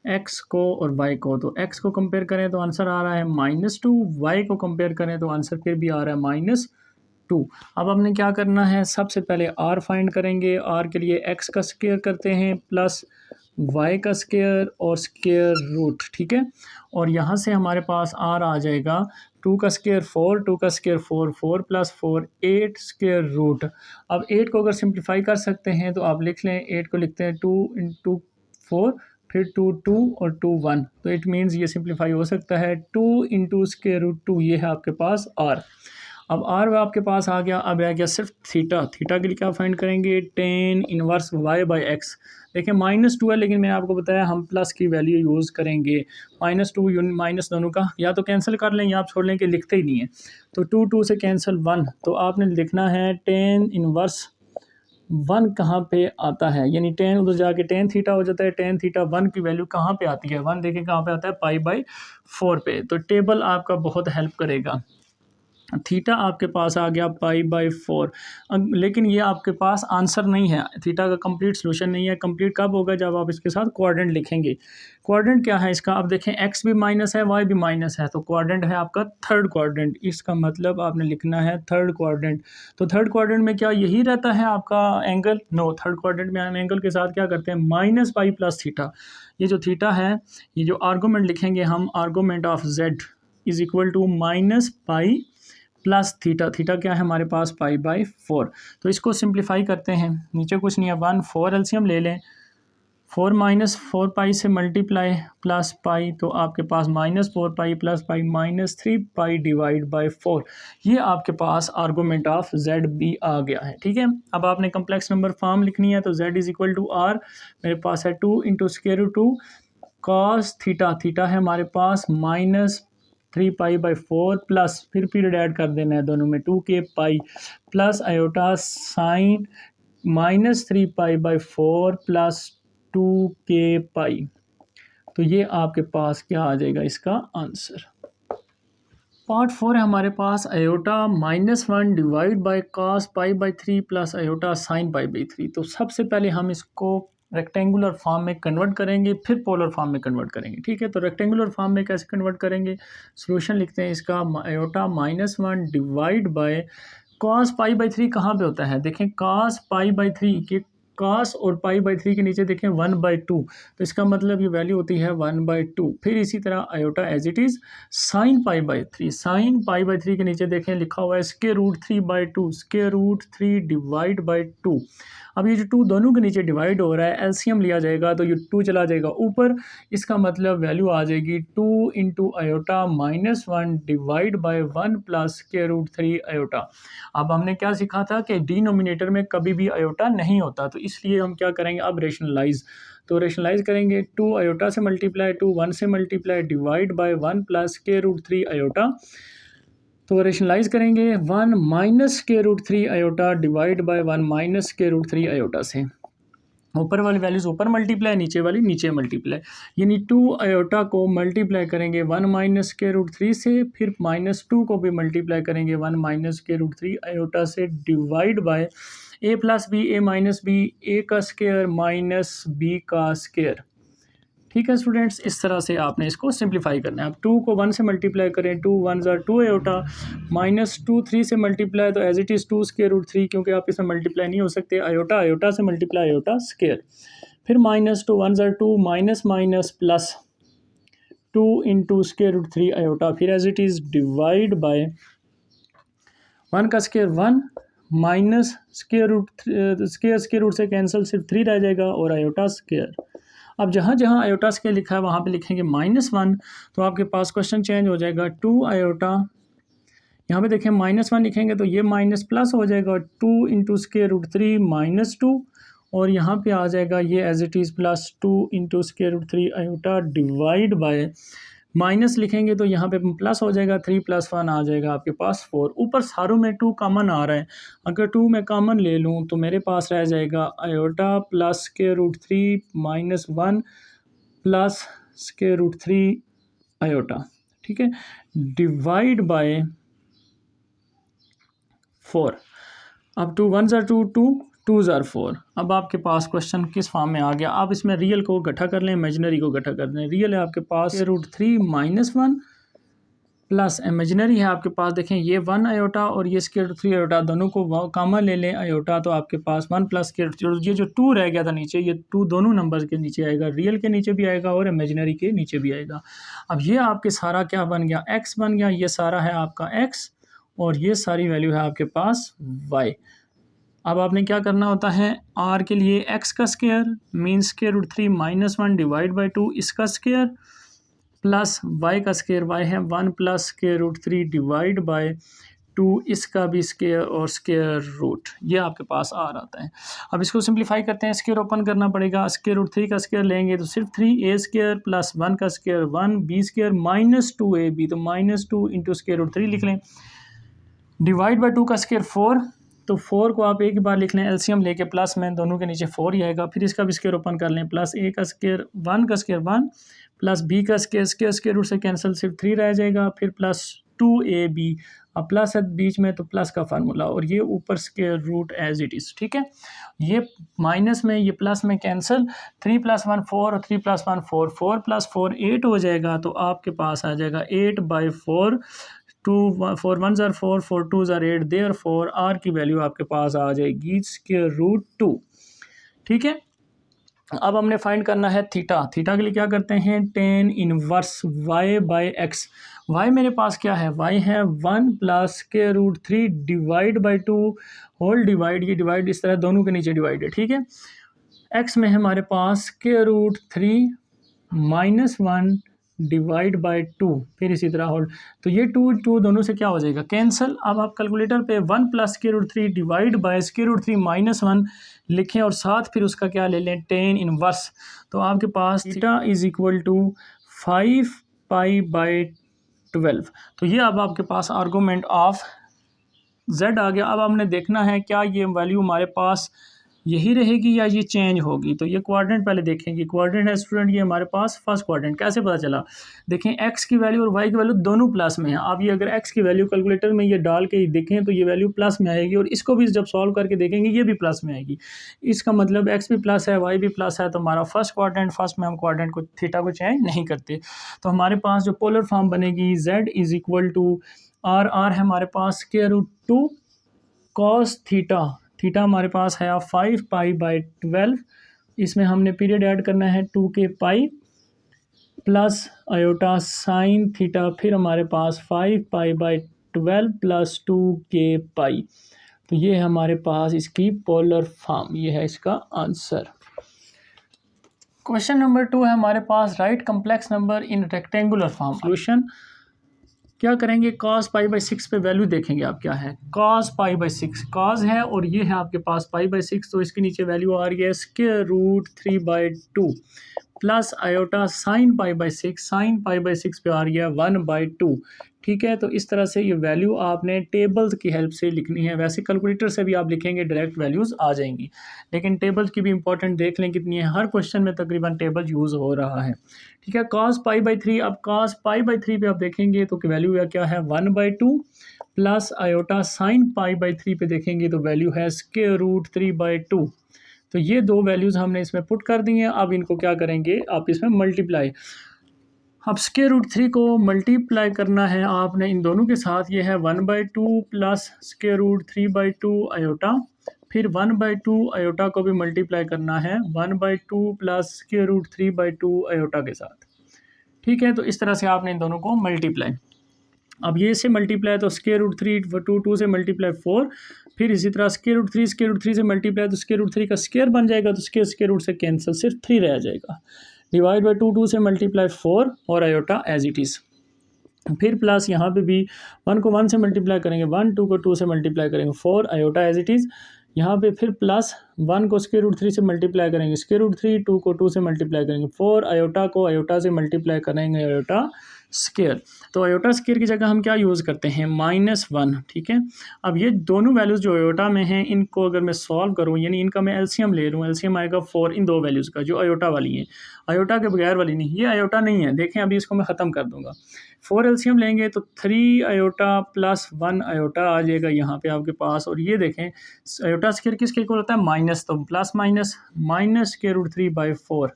x को और y को। तो x को कंपेयर करें तो आंसर आ रहा है -2, y को कंपेयर करें तो आंसर फिर भी आ रहा है -2। अब हमने क्या करना है, सबसे पहले r फाइंड करेंगे। r के लिए x का स्क्वायर करते हैं प्लस y का स्क्वायर और स्क्वायर रूट। ठीक है, और यहाँ से हमारे पास r आ जाएगा 2 का स्क्वायर 4, 2 का स्क्वायर 4, 4 प्लस 4 8 स्क्वायर रूट। अब 8 को अगर सिंप्लीफाई कर सकते हैं तो आप लिख लें, 8 को लिखते हैं 2 इंटू 4, फिर 2 और 2 1, तो इट मीन्स ये सिंप्लीफाई हो सकता है 2 इंटू स्क्वायर रूट 2। ये है आपके पास r। अब r आपके पास आ गया। अब रह गया सिर्फ थीटा। थीटा के लिए क्या फाइंड करेंगे, टेन इनवर्स y/x। देखिए -2 है, लेकिन मैंने आपको बताया हम प्लस की वैल्यू यूज़ करेंगे। -2 माइनस दोनों का या तो कैंसिल कर लें या आप छोड़ लें कि लिखते ही नहीं है। तो 2 से कैंसिल 1, तो आपने लिखना है टेन इनवर्स वन कहाँ पे आता है, यानी टेन उधर जाके टेन थीटा हो जाता है, टेन थीटा वन की वैल्यू कहाँ पे आती है, वन देखें कहाँ पे आता है, पाई/4 पे। तो टेबल आपका बहुत हेल्प करेगा। थीटा आपके पास आ गया पाई/4, लेकिन ये आपके पास आंसर नहीं है, थीटा का कंप्लीट सॉल्यूशन नहीं है। कंप्लीट कब होगा, जब आप इसके साथ क्वाड्रेंट लिखेंगे। क्वाड्रेंट क्या है इसका, आप देखें एक्स भी माइनस है, वाई भी माइनस है, तो क्वाड्रेंट है आपका थर्ड क्वाड्रेंट, इसका मतलब आपने लिखना है थर्ड क्वाड्रेंट। तो थर्ड क्वाड्रेंट में क्या यही रहता है आपका एंगल, नो, थर्ड क्वाड्रेंट में हम एंगल के साथ क्या करते हैं, माइनस पाई प्लस थीटा। ये जो थीटा है, ये जो आर्गूमेंट लिखेंगे हम, argument of z is equal to minus pi plus theta. Theta क्या है हमारे पास, पाई/4। तो इसको सिंप्लीफाई करते हैं, नीचे कुछ नहीं है, 1 4 एलसीएम ले लें, 4 माइनस 4 पाई से मल्टीप्लाई प्लस पाई, तो आपके पास -4 pi plus pi -3 pi divide by 4। ये आपके पास आर्गूमेंट ऑफ जेड भी आ गया है। ठीक है, अब आपने कम्प्लेक्स नंबर फॉर्म लिखनी है, तो Z is equal to R, मेरे पास है 2 into square root 2 cos theta, theta है हमारे पास -3 पाई/4 प्लस, फिर पीरियड ऐड कर देना है दोनों में, 2k pi plus iota sine -3 पाई/4 प्लस 2k पाई। तो ये आपके पास क्या आ जाएगा इसका आंसर। पार्ट 4 है हमारे पास, आयोटा -1 डिवाइड बाय कॉस पाई/3 प्लस आयोटा साइन पाई/3। तो सबसे पहले हम इसको रेक्टेंगुलर फॉर्म में कन्वर्ट करेंगे, फिर पोलर फॉर्म में कन्वर्ट करेंगे। ठीक है, तो रेक्टेंगुलर फॉर्म में कैसे कन्वर्ट करेंगे, सॉल्यूशन लिखते हैं इसका, आयोटा -1 डिवाइड बाय कॉस पाई/3 कहाँ पे होता है, देखें कॉस पाई/3 के, कॉस और पाई/3 के नीचे देखें 1/2, तो इसका मतलब ये वैल्यू होती है 1/2। फिर इसी तरह iota as it is sine पाई/3, साइन पाई/3 के नीचे देखें लिखा हुआ है √3/2, √3 डिवाइड बाई 2। अब ये जो 2 दोनों के नीचे डिवाइड हो रहा है, एलसीएम लिया जाएगा तो ये 2 चला जाएगा ऊपर, इसका मतलब वैल्यू आ जाएगी 2 into iota -1 divide by 1 plus √3 iota. अब हमने क्या सीखा था कि डिनोमिनेटर में कभी भी आयोटा नहीं होता, तो इसलिए हम क्या करेंगे अब रेशनलाइज, तो रेशनलाइज करेंगे, 2 आयोटा से मल्टीप्लाई, 2 1 से multiply divide by 1 plus √3 iota. तो रेशनलाइज करेंगे 1 minus √3 iota divide by 1 minus √3 iota से, ऊपर वाली वैल्यूज ऊपर मल्टीप्लाई, नीचे वाली नीचे मल्टीप्लाई, यानी 2 आयोटा को मल्टीप्लाई करेंगे 1 माइनस √3 से, फिर -2 को भी मल्टीप्लाई करेंगे 1 माइनस √3 आयोटा से, divide by a plus b, a minus b, a का स्क्वायर माइनस b का स्क्वायर। ठीक है स्टूडेंट्स, इस तरह से आपने इसको सिंप्लीफाई करना है। अब 2 को 1 से मल्टीप्लाई करें, 2 1 ज़ा 2 आयोटा, -2 3 से मल्टीप्लाई, तो एज इट इज़ 2 √3, क्योंकि आप इसमें मल्टीप्लाई नहीं हो सकते, आयोटा आयोटा से मल्टीप्लाई आयोटा स्क्वायर, फिर -2 1 ज़ा 2 minus minus plus 2 into √3 iota, फिर as it is divide by 1 का स्क्वायर 1 माइनस स्क्वायर रूट से कैंसिल, सिर्फ 3 रह जाएगा, और आयोटा स्क्वायर। अब जहाँ जहाँ आयोटा स्क्वायर लिखा है वहाँ पे लिखेंगे -1, तो आपके पास क्वेश्चन चेंज हो जाएगा, 2 आयोटा, यहाँ पे देखें -1 लिखेंगे तो ये माइनस प्लस हो जाएगा, 2 इंटू √3 -2, और यहाँ पे आ जाएगा ये as it is plus 2 into √3 iota divide by, minus लिखेंगे तो यहाँ पे प्लस हो जाएगा, 3 + 1 आ जाएगा आपके पास 4। ऊपर सारों में 2 कॉमन आ रहा है, अगर 2 मैं कॉमन ले लूँ तो मेरे पास रह जाएगा आयोटा प्लस √3 -1 प्लस √3 आयोटा। ठीक है, डिवाइड बाय 4। अब 2 1 ज़ा 2 2 2 ज़ा 4। अब आपके पास क्वेश्चन किस फॉर्म में आ गया, आप इसमें रियल को इकट्ठा कर लें, इमेजिनरी को इकट्ठा कर दें। रियल है आपके पास √3 -1 प्लस इमेजिनरी है आपके पास, देखें ये 1 आयोटा और ये √3 आयोटा, दोनों को कॉमन ले लें आयोटा, तो आपके पास 1 प्लस ये जो 2 रह गया था नीचे, ये 2 दोनों नंबर के नीचे आएगा, रियल के नीचे भी आएगा और इमेजिनरी के नीचे भी आएगा। अब ये आपके सारा क्या बन गया, x बन गया, ये सारा है आपका x, और ये सारी वैल्यू है आपके पास y। अब आपने क्या करना होता है, r के लिए x का स्क्वायर मीन्स √3 -1 डिवाइड बाई 2 इसका स्क्वायर, प्लस y का स्क्वायर, y है 1 प्लस √3 डिवाइड बाय 2 इसका भी स्क्वायर और स्क्वायर रूट, ये आपके पास r आता है। अब इसको सिंप्लीफाई करते हैं, स्क्वायर ओपन करना पड़ेगा, √3 का स्क्वायर लेंगे तो सिर्फ 3a² प्लस 1 का स्क्वायर 1b² माइनस 2ab, तो -2 इंटू √3 लिख लें, डिवाइड बाई 2 का स्क्वायर 4 तो 4 को आप एक ही बार लिख लें, एलसीएम लेके प्लस में दोनों के नीचे 4 ही आएगा। फिर इसका भी स्क्वायर ओपन कर लें, प्लस ए का स्क्वायर 1 का स्क्वायर 1 प्लस बी का स्क्वायर रूट से कैंसिल सिर्फ 3 रह जाएगा। फिर प्लस 2ab, अब प्लस है बीच में तो प्लस का फार्मूला, और ये ऊपर square root as it is. ठीक है, ये माइनस में ये प्लस में कैंसिल, 3 + 1 4 और 3 + 1 4, 4 + 4 8 हो जाएगा। तो आपके पास आ जाएगा 8/4, 4 1 ज़ार 4, 4 2 ज़ार 8, देयरफॉर आर की वैल्यू आपके पास आ जाएगी √2। ठीक है, अब हमने फाइंड करना है थीटा। थीटा के लिए क्या करते हैं, tan इनवर्स y/x। y मेरे पास क्या है, y है 1 + √3 डिवाइड बाई 2 होल डिवाइड, ये डिवाइड इस तरह दोनों के नीचे डिवाइड है। ठीक है, x में है हमारे पास √3 - 1 डिवाइड बाई 2, फिर इसी तरह होल, तो ये 2 दोनों से क्या हो जाएगा, कैंसिल। अब आप कैलकुलेटर पे 1 + √3 डिवाइड बाई √3 - 1 लिखें और साथ फिर उसका क्या ले लें, tan इनवर्स। तो आपके पास थीटा इज इक्वल टू 5π/12। तो ये अब आपके पास आर्गूमेंट ऑफ z आ गया। अब हमने देखना है क्या ये वैल्यू हमारे पास यही रहेगी या ये चेंज होगी। तो ये क्वाड्रेंट पहले देखेंगे, क्वाड्रेंट है स्टूडेंट ये हमारे पास फर्स्ट क्वाड्रेंट। कैसे पता चला, देखें x की वैल्यू और y की वैल्यू दोनों प्लस में है। आप ये अगर x की वैल्यू कैलकुलेटर में ये डाल के देखें तो ये वैल्यू प्लस में आएगी, और इसको भी जब सॉल्व करके देखेंगे ये भी प्लस में आएगी। इसका मतलब x भी प्लस है, y भी प्लस है, तो हमारा फर्स्ट क्वाड्रेंट, फर्स्ट में हम क्वाड्रेंट को थीटा को चेंज नहीं करते। तो हमारे पास जो पोलर फॉर्म बनेगी z is equal to r है हमारे पास √2 cos थीटा। थीटा हमारे पास है 5π/12, इसमें हमने पीरियड ऐड करना है 2k pi plus iota sine theta, फिर हमारे पास 5π/12 प्लस 2k पाई। तो ये है हमारे पास इसकी पोलर फॉर्म, ये है इसका आंसर। क्वेश्चन नंबर 2 है हमारे पास, right complex number in rectangular form. Solution क्या करेंगे, cos π/6 पे वैल्यू देखेंगे आप क्या है, cos π/6 cos है और ये है आपके पास π/6, तो इसके नीचे वैल्यू आ रही है √3/2 प्लस आयोटा साइन π/6, साइन π/6 पे आ रही है 1/2। ठीक है, तो इस तरह से ये वैल्यू आपने टेबल्स की हेल्प से लिखनी है। वैसे कैलकुलेटर से भी आप लिखेंगे डायरेक्ट वैल्यूज़ आ जाएंगी, लेकिन टेबल्स की भी इंपॉर्टेंट देख लें कितनी है, हर क्वेश्चन में तकरीबन टेबल यूज़ हो रहा है। ठीक है, cos π/3, अब cos π/3 पे आप देखेंगे तो वैल्यू क्या है 1/2 प्लस आयोटा साइन π/3 पे देखेंगे तो वैल्यू है √3/2। तो ये दो वैल्यूज़ हमने इसमें पुट कर दी हैं। अब इनको क्या करेंगे, आप इसमें मल्टीप्लाई, अब √3 को मल्टीप्लाई करना है आपने इन दोनों के साथ, ये है 1/2 प्लस √3/2 आयोटा, फिर 1/2 आयोटा को भी मल्टीप्लाई करना है 1/2 प्लस √3/2 आयोटा के साथ। ठीक है, तो इस तरह से आपने इन दोनों को मल्टीप्लाई, अब ये से मल्टीप्लाई तो √3 2 से मल्टीप्लाई 4, फिर इसी तरह √3 से मल्टीप्लाई तो √3 का स्क्वायर बन जाएगा, तो स्क्वायर रूट से कैंसिल, सिर्फ 3 रह जाएगा। डिवाइड बाई 2 से मल्टीप्लाई 4 और आयोटा एज इट इज़। फिर प्लस यहाँ पे भी 1 को 1 से मल्टीप्लाई करेंगे 1, 2 को 2 से मल्टीप्लाई करेंगे 4 आयोटा एज इट इज़। यहाँ पे फिर प्लस 1 को √3 से मल्टीप्लाई करेंगे √3, 2 को 2 से मल्टीप्लाई करेंगे 4, आयोटा को आयोटा से मल्टीप्लाई करेंगे आयोटा स्क्वायर। तो आयोटा स्क्वायर की जगह हम क्या यूज़ करते हैं, -1। ठीक है, अब ये दोनों वैल्यूज़ जो आयोटा में हैं इनको अगर मैं सॉल्व करूँ, यानी इनका मैं एलसीएम ले लूँ, एलसीएम आएगा 4 इन दो वैल्यूज़ का जो आयोटा वाली हैं, आयोटा के बगैर वाली नहीं, ये आयोटा नहीं है। देखें अभी इसको मैं ख़त्म कर दूँगा, 4 एलसीएम लेंगे तो 3 आयोटा प्लस 1 आयोटा आ जाएगा यहाँ पे आपके पास। और ये देखें आयोटा स्क्वायर किसके इक्वल होता है, माइनस, तो प्लस माइनस -√3/4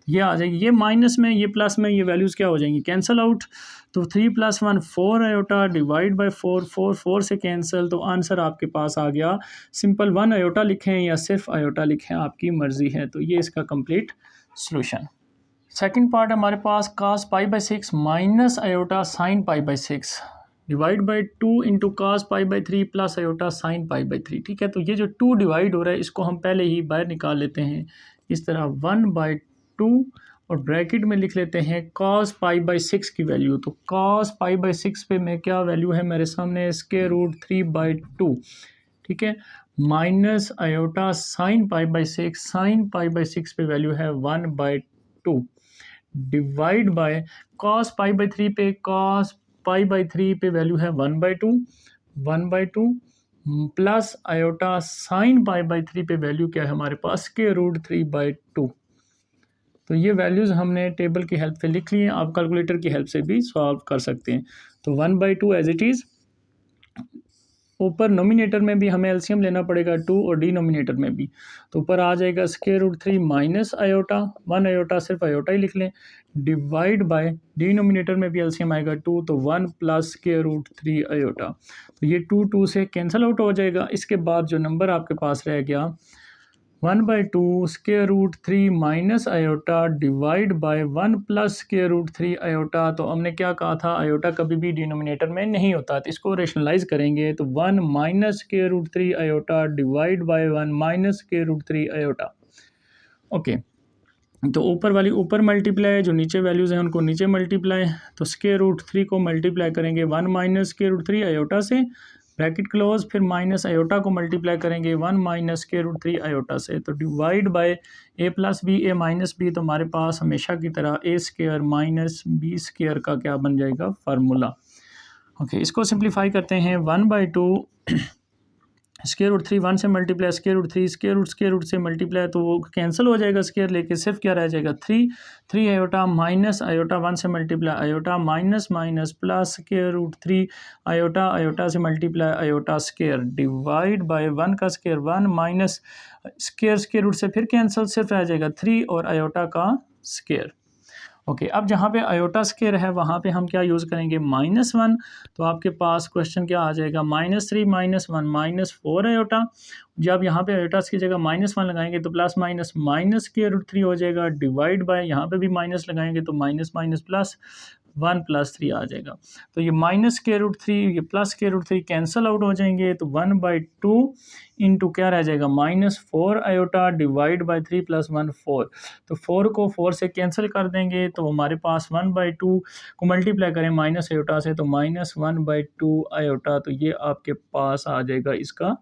ये आ जाएगी। ये माइनस में ये प्लस में ये वैल्यूज़ क्या हो जाएंगी, कैंसिल आउट। तो 3 + 1 4 आयोटा डिवाइड बाई 4, 4 से कैंसिल, तो आंसर आपके पास आ गया। सिंपल 1 आयोटा लिखें या सिर्फ आयोटा लिखें, आपकी मर्ज़ी है। तो ये इसका कंप्लीट सॉल्यूशन। सेकंड पार्ट हमारे पास cos π/6 minus iota sine π/6 divide by 2 into cos π/3 plus iota sine π/3। ठीक है, तो ये जो 2 डिवाइड हो रहा है इसको हम पहले ही बाहर निकाल लेते हैं, इस तरह 1/2 और ब्रैकेट में लिख लेते हैं cos π/6 की वैल्यू। तो cos π/6 पे मैं क्या वैल्यू है मेरे सामने, √3/2। ठीक है, माइनस आयोटा साइन π/6 पे वैल्यू है 1/2 डिवाइड बाय cos π/3 पे वैल्यू है 1/2 plus iota sine pi by 3 पे वैल्यू क्या है हमारे पास, स्क्वायर रूट 3/2। तो ये वैल्यूज़ हमने टेबल की हेल्प से लिख ली हैं, आप कैलकुलेटर की हेल्प से भी सॉल्व कर सकते हैं। तो 1/2 एज इट इज़, ऊपर नोमिनेटर में भी हमें एलसीएम लेना पड़ेगा 2 और डिनोमिनेटर में भी, तो ऊपर आ जाएगा square root 3 minus iota, 1 iota सिर्फ आयोटा ही लिख लें, डिवाइड बाय डिनोमिनेटर में भी एलसीएम आएगा 2, तो 1 प्लस स्क्वायर रूट 3 आयोटा। तो ये 2 से कैंसिल आउट हो जाएगा। इसके बाद जो नंबर आपके पास रह गया 1/2 square root 3 minus iota divide by 1 plus square root 3 iota. तो हमने क्या कहा था, आयोटा कभी भी डिनोमिनेटर में नहीं होता, तो इसको रेशनलाइज करेंगे तो 1 minus square root 3 iota divide by 1 minus square root 3 iota. Okay, तो ऊपर वाली ऊपर मल्टीप्लाई, जो नीचे वैल्यूज़ हैं उनको नीचे मल्टीप्लाई। तो स्क्वायर रूट 3 को मल्टीप्लाई करेंगे 1 माइनस स्क्वायर रूट 3 आयोटा से, ब्रैकेट क्लोज, फिर माइनस आयोटा को मल्टीप्लाई करेंगे 1 माइनस स्क्वायर रूट 3 आयोटा से, तो divide by a plus b a minus b. तो हमारे पास हमेशा की तरह a square minus b square का क्या बन जाएगा, फार्मूला। ओके, इसको सिंप्लीफाई करते हैं। 1/2 स्क्वायर रूट 3 1 से मल्टीप्लाई, स्क्वायर रूट से मल्टीप्लाई, तो वो कैंसिल हो जाएगा स्क्वायर लेके, सिर्फ क्या रह जाएगा 3 आयोटा माइनस आयोटा 1 से multiply iota minus minus plus square root 3 iota, iota से multiply iota square divide by 1 का स्क्वायर 1 माइनस स्क्वायर रूट से फिर कैंसिल, सिर्फ रह जाएगा 3 और आयोटा का स्क्वायर। ओके, अब जहाँ पे आयोटा स्क्वायर है वहाँ पे हम क्या यूज़ करेंगे, -1। तो आपके पास क्वेश्चन क्या आ जाएगा, -3 -1 -4 आयोटा। जब यहाँ पे आयोटा की जगह -1 लगाएंगे तो plus minus minus square root 3 हो जाएगा, डिवाइड बाय यहाँ पे भी माइनस लगाएंगे तो माइनस माइनस प्लस 1 + 3 आ जाएगा। तो ये माइनस स्क्वायर रूट 3 ये plus square root 3 cancel out हो जाएंगे, तो 1/2 इंटू क्या रह जाएगा, -4 आयोटा डिवाइड बाय 3 + 1 4। तो 4 को 4 से कैंसिल कर देंगे, तो हमारे पास 1/2 को मल्टीप्लाई करें माइनस आयोटा से, तो -1/2 आयोटा। तो ये आपके पास आ जाएगा इसका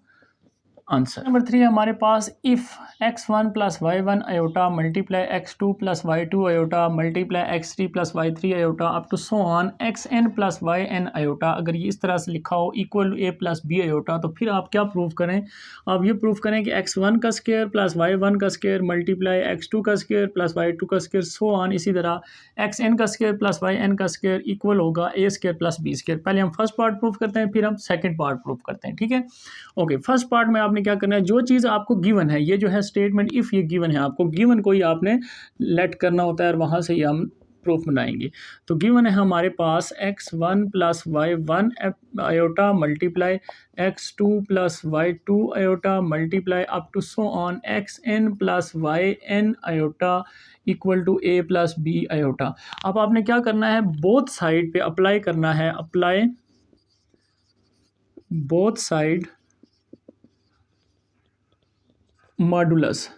आंसर। नंबर 3 हमारे पास, if x1 + y1 iota multiply x2 + y2 iota multiply x3 + y3 iota up to so on xn + yn iota, अगर ये इस तरह से लिखा हो इक्वल a + b आयोटा, तो फिर आप क्या प्रूव करें, आप ये प्रूव करें कि x1 का स्क्वायर + y1 का स्क्वायर मल्टीप्लाई x2 का स्क्वायर + y2 का स्क्वायर सो ऑन, इसी तरह xn का स्क्वायर + yn का स्क्वायर इक्वल होगा a स्क्वायर + b स्क्वायर। पहले हम फर्स्ट पार्ट प्रूव करते हैं, फिर हम सेकेंड पार्ट प्रूव करते हैं, ठीक है। ओके, फर्स्ट पार्ट में आपने क्या करना है, जो चीज़ आपको गिवन है, ये जो है स्टेटमेंट इफ़ ये गिवन है, आपको गिवन को ही आपने लेट करना होता है और वहाँ से ही हम प्रूफ बनाएंगे। तो गिवन है हमारे पास x1 + y1 iota multiply x2 + y2 iota multiply up to so on xn + yn iota equal to a + b iota. अब आपने क्या करना है, बोथ साइड पे अप्लाई करना है, apply both side modulus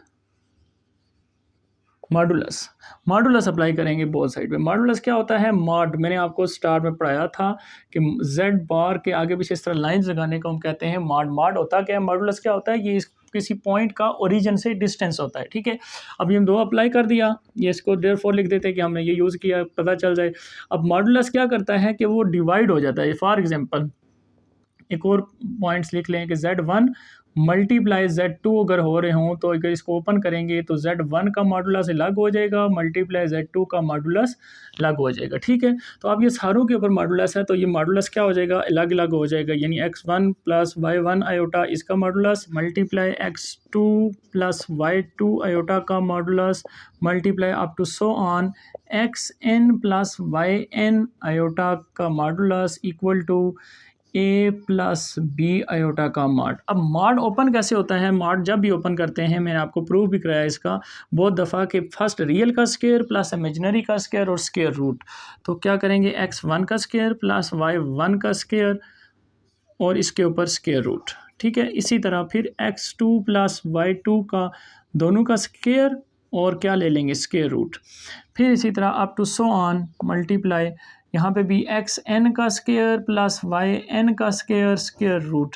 apply करेंगे बोथ साइड पे। मॉडुलस क्या होता है, मॉड, मैंने आपको स्टार्ट में पढ़ाया था कि z बार के आगे पीछे इस तरह लाइंस लगाने को हम कहते हैं मॉड। मॉड होता क्या है, मॉडुलस क्या होता है, ये किसी पॉइंट का ओरिजिन से डिस्टेंस होता है, ठीक है। अब ये हम 2 अप्लाई कर दिया, ये इसको देयरफॉर लिख देते हैं कि हमने ये यूज़ किया, पता चल जाए। अब मॉडुलस क्या करता है कि वो डिवाइड हो जाता है। फॉर एग्जाम्पल एक और पॉइंट्स लिख लें कि Z1 मल्टीप्लाई Z2 अगर हो रहे हों, तो अगर इसको ओपन करेंगे तो Z1 का मॉडुलस अलग हो जाएगा, मल्टीप्लाई Z2 का मॉडुलस अलग हो जाएगा, ठीक है। तो अब ये सारों के ऊपर मॉडुलस है, तो ये मॉडुलस क्या हो जाएगा, अलग अलग हो जाएगा, यानी x1 + y1 आयोटा इसका modulus multiply x2 + y2 iota का modulus multiply up to so on xn + yn iota का modulus equal to a + b iota का मॉड। अब मॉड ओपन कैसे होता है, मॉड जब भी ओपन करते हैं, मैंने आपको प्रूफ भी कराया इसका बहुत दफ़ा कि फर्स्ट रियल का स्क्वायर प्लस इमेजिनरी का स्क्वायर और स्क्वायर रूट। तो क्या करेंगे, x1 का स्क्वायर प्लस y1 का स्क्वायर और इसके ऊपर स्क्वायर रूट, ठीक है। इसी तरह फिर x2 + y2 का दोनों का स्क्वायर और क्या ले लेंगे, स्क्वायर रूट। फिर इसी तरह up to so on multiply, यहाँ पे भी xn का स्क्वायर प्लस yn का square square root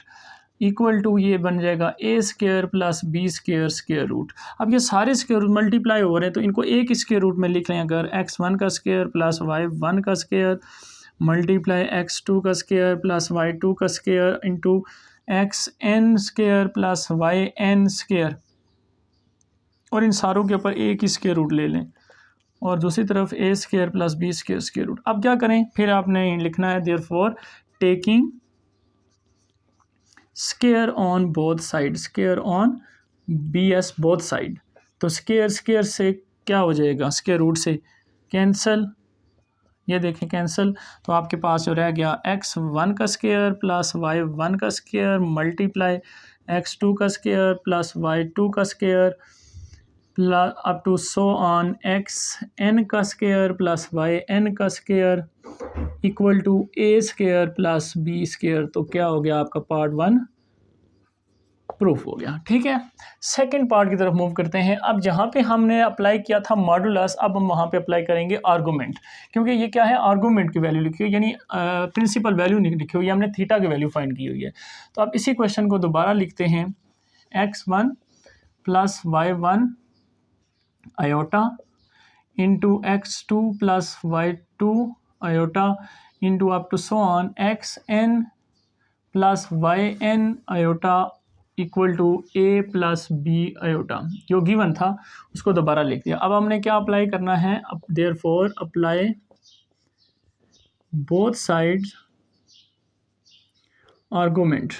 equal to ये बन जाएगा a square plus b square square root. अब ये सारे स्क्वायर रूट मल्टीप्लाई हो रहे हैं, तो इनको एक स्क्वायर रूट में लिख लें। अगर x1 का स्क्वायर प्लस y1 का स्क्वायर मल्टीप्लाई x2 का स्क्वायर प्लस y2 का square into x n square plus y n square, और इन सारों के ऊपर एक ही स्क्वायर रूट ले लें, और दूसरी तरफ A square plus B square square root. अब क्या करें, फिर आपने लिखना है therefore taking square on both side, square on B S both side. तो स्क्वायर स्क्वायर से क्या हो जाएगा, स्क्वायर रूट से कैंसल, ये देखें कैंसल। तो आपके पास जो रह गया x1 का स्क्वायर प्लस y1 का स्क्वायर मल्टीप्लाई x2 का स्क्वायर प्लस y2 का square plus up to so on xn का स्क्वायर प्लस yn का square equal to a square plus b square. तो क्या हो गया आपका पार्ट 1 प्रूफ हो गया। ठीक है, सेकंड पार्ट की तरफ मूव करते हैं। अब जहाँ पे हमने अप्लाई किया था मॉडुलस, अब हम वहाँ पे अप्लाई करेंगे आर्गूमेंट, क्योंकि ये क्या है, आर्गूमेंट की वैल्यू लिखी हुई, यानी प्रिंसिपल वैल्यू नहीं लिखी हुई, हमने थीटा की वैल्यू फाइंड की हुई है। तो अब इसी क्वेश्चन को दोबारा लिखते हैं, x1 plus y1 iota into x2 plus y2 iota into up to so on xn plus yn iota equal to a plus b iota. जो गिवन था उसको दोबारा लिख दिया। अब हमने क्या अप्लाई करना है, therefore apply both sides argument,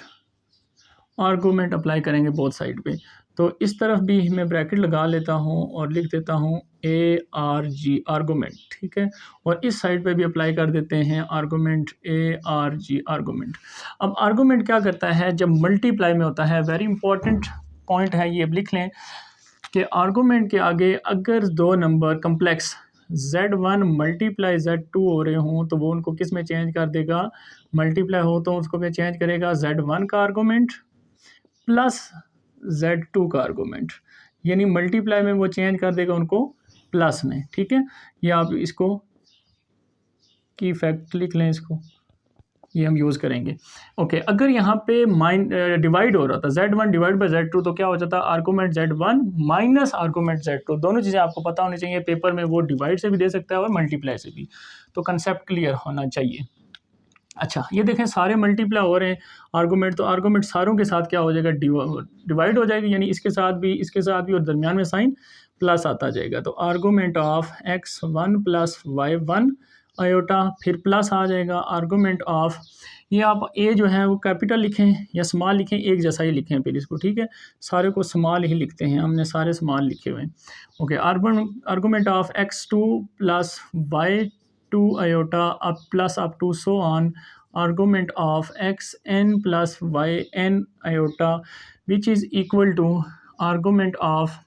argument apply करेंगे बोथ साइड पे। तो इस तरफ भी मैं ब्रैकेट लगा लेता हूँ और लिख देता हूँ ए आर जी आर्गूमेंट, ठीक है। और इस साइड पे भी अप्लाई कर देते हैं argument A R G argument. अब आर्गूमेंट क्या करता है, जब मल्टीप्लाई में होता है, वेरी इंपॉर्टेंट पॉइंट है ये, लिख लें कि आर्गूमेंट के आगे अगर दो number complex z1 multiply z2 हो रहे हों तो वो उनको किस में चेंज कर देगा, मल्टीप्लाई हो तो उसको भी चेंज करेगा z1 का आर्गूमेंट प्लस z2 का आर्गूमेंट, यानी मल्टीप्लाई में वो चेंज कर देगा उनको प्लस में। ठीक है, ये आप इसको की फैक्ट लिख लें, इसको ये हम यूज़ करेंगे। ओके, अगर यहाँ पे डिवाइड हो रहा था z1 डिवाइड बाई z2 तो क्या हो जाता है, argument z1 minus argument z2। दोनों चीज़ें आपको पता होनी चाहिए, पेपर में वो डिवाइड से भी दे सकता है और मल्टीप्लाई से भी, तो कंसेप्ट क्लियर होना चाहिए। अच्छा, ये देखें सारे मल्टीप्लाई हो रहे हैं आर्गूमेंट, तो आर्गूमेंट सारों के साथ क्या हो जाएगा, डिवाइड हो जाएगी, यानी इसके साथ भी इसके साथ भी, और दरमियान में साइन प्लस आता जाएगा। तो argument of x1 plus y1 iota, फिर प्लस आ जाएगा आर्गूमेंट ऑफ, ये आप ए जो है वो कैपिटल लिखें या स्मॉल लिखें, एक जैसा ही लिखें फिर इसको, ठीक है। सारे को स्मॉल ही लिखते हैं, हमने सारे स्मॉल लिखे हुए हैं। Okay, argument of x2 plus y2 iota up plus up to so on argument of xn plus yn iota which is equal to argument of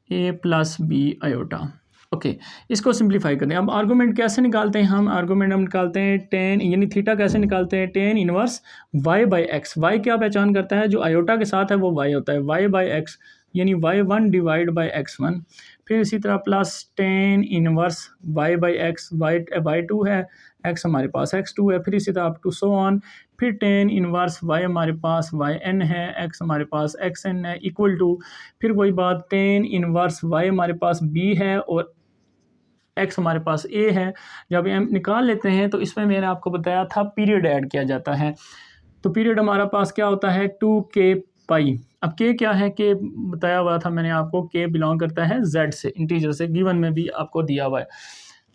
a plus b iota. Okay, इसको सिंप्लीफाई करें। अब आर्गूमेंट कैसे निकालते हैं हम, आर्गूमेंट हम निकालते हैं टेन, यानी थीटा कैसे निकालते हैं, tan inverse y by x. Y क्या पहचान करता है, जो आयोटा के साथ है वो y होता है, y बाई एक्स, यानी y1 डिवाइड बाई x1। फिर इसी तरह plus tan inverse y by x, y2 है, x हमारे पास x2 है, फिर इसी तरह अप टू सो ऑन, फिर टेन इनवर्स y हमारे पास yn है, x हमारे पास xn है, इक्वल टू, फिर वही बात टेन इनवर्स y हमारे पास b है और x हमारे पास a है। जब हम निकाल लेते हैं तो इसमें मैंने आपको बताया था पीरियड ऐड किया जाता है, तो पीरियड हमारा पास क्या होता है 2k पाई। अब k क्या है, k बताया हुआ था मैंने आपको, k बिलोंग करता है z से, इंटीजर से, गिवन में भी आपको दिया हुआ है,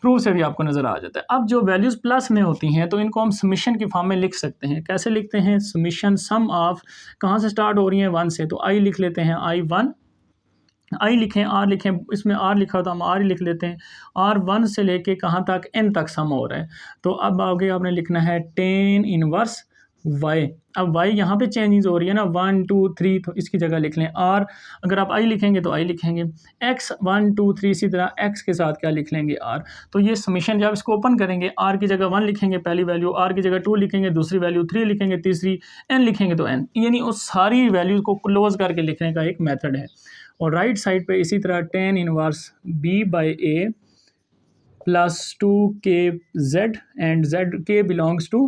प्रूफ से भी आपको नज़र आ जाता है। अब जो वैल्यूज़ प्लस में होती हैं तो इनको हम समीशन की फॉर्म में लिख सकते हैं। कैसे लिखते हैं, समीशन सम ऑफ, कहाँ से स्टार्ट हो रही है 1 से, तो i लिख लेते हैं, i1 आई लिखें, आर लिखें, इसमें आर लिखा था हम आर ही लिख लेते हैं, आर 1 से लेके कहाँ तक, एन तक सम हो रहा है। तो अब आगे आपने लिखना है टेन इनवर्स वाई। अब वाई यहाँ पे चेंजेस हो रही है ना, 1 2 3, तो इसकी जगह लिख लें आर। अगर आप आई लिखेंगे तो आई लिखेंगे, एक्स 1 2 3, इसी तरह एक्स के साथ क्या लिख लेंगे, आर। तो ये समीशन जब इसको ओपन करेंगे, आर की जगह 1 लिखेंगे पहली वैल्यू, आर की जगह 2 लिखेंगे दूसरी वैल्यू, 3 लिखेंगे तीसरी, एन लिखेंगे तो एन, यानी उस सारी वैल्यूज़ को क्लोज करके लिखने का एक मेथड है। और राइट साइड पे इसी तरह tan inverse b by a plus 2k z, and z k belongs to,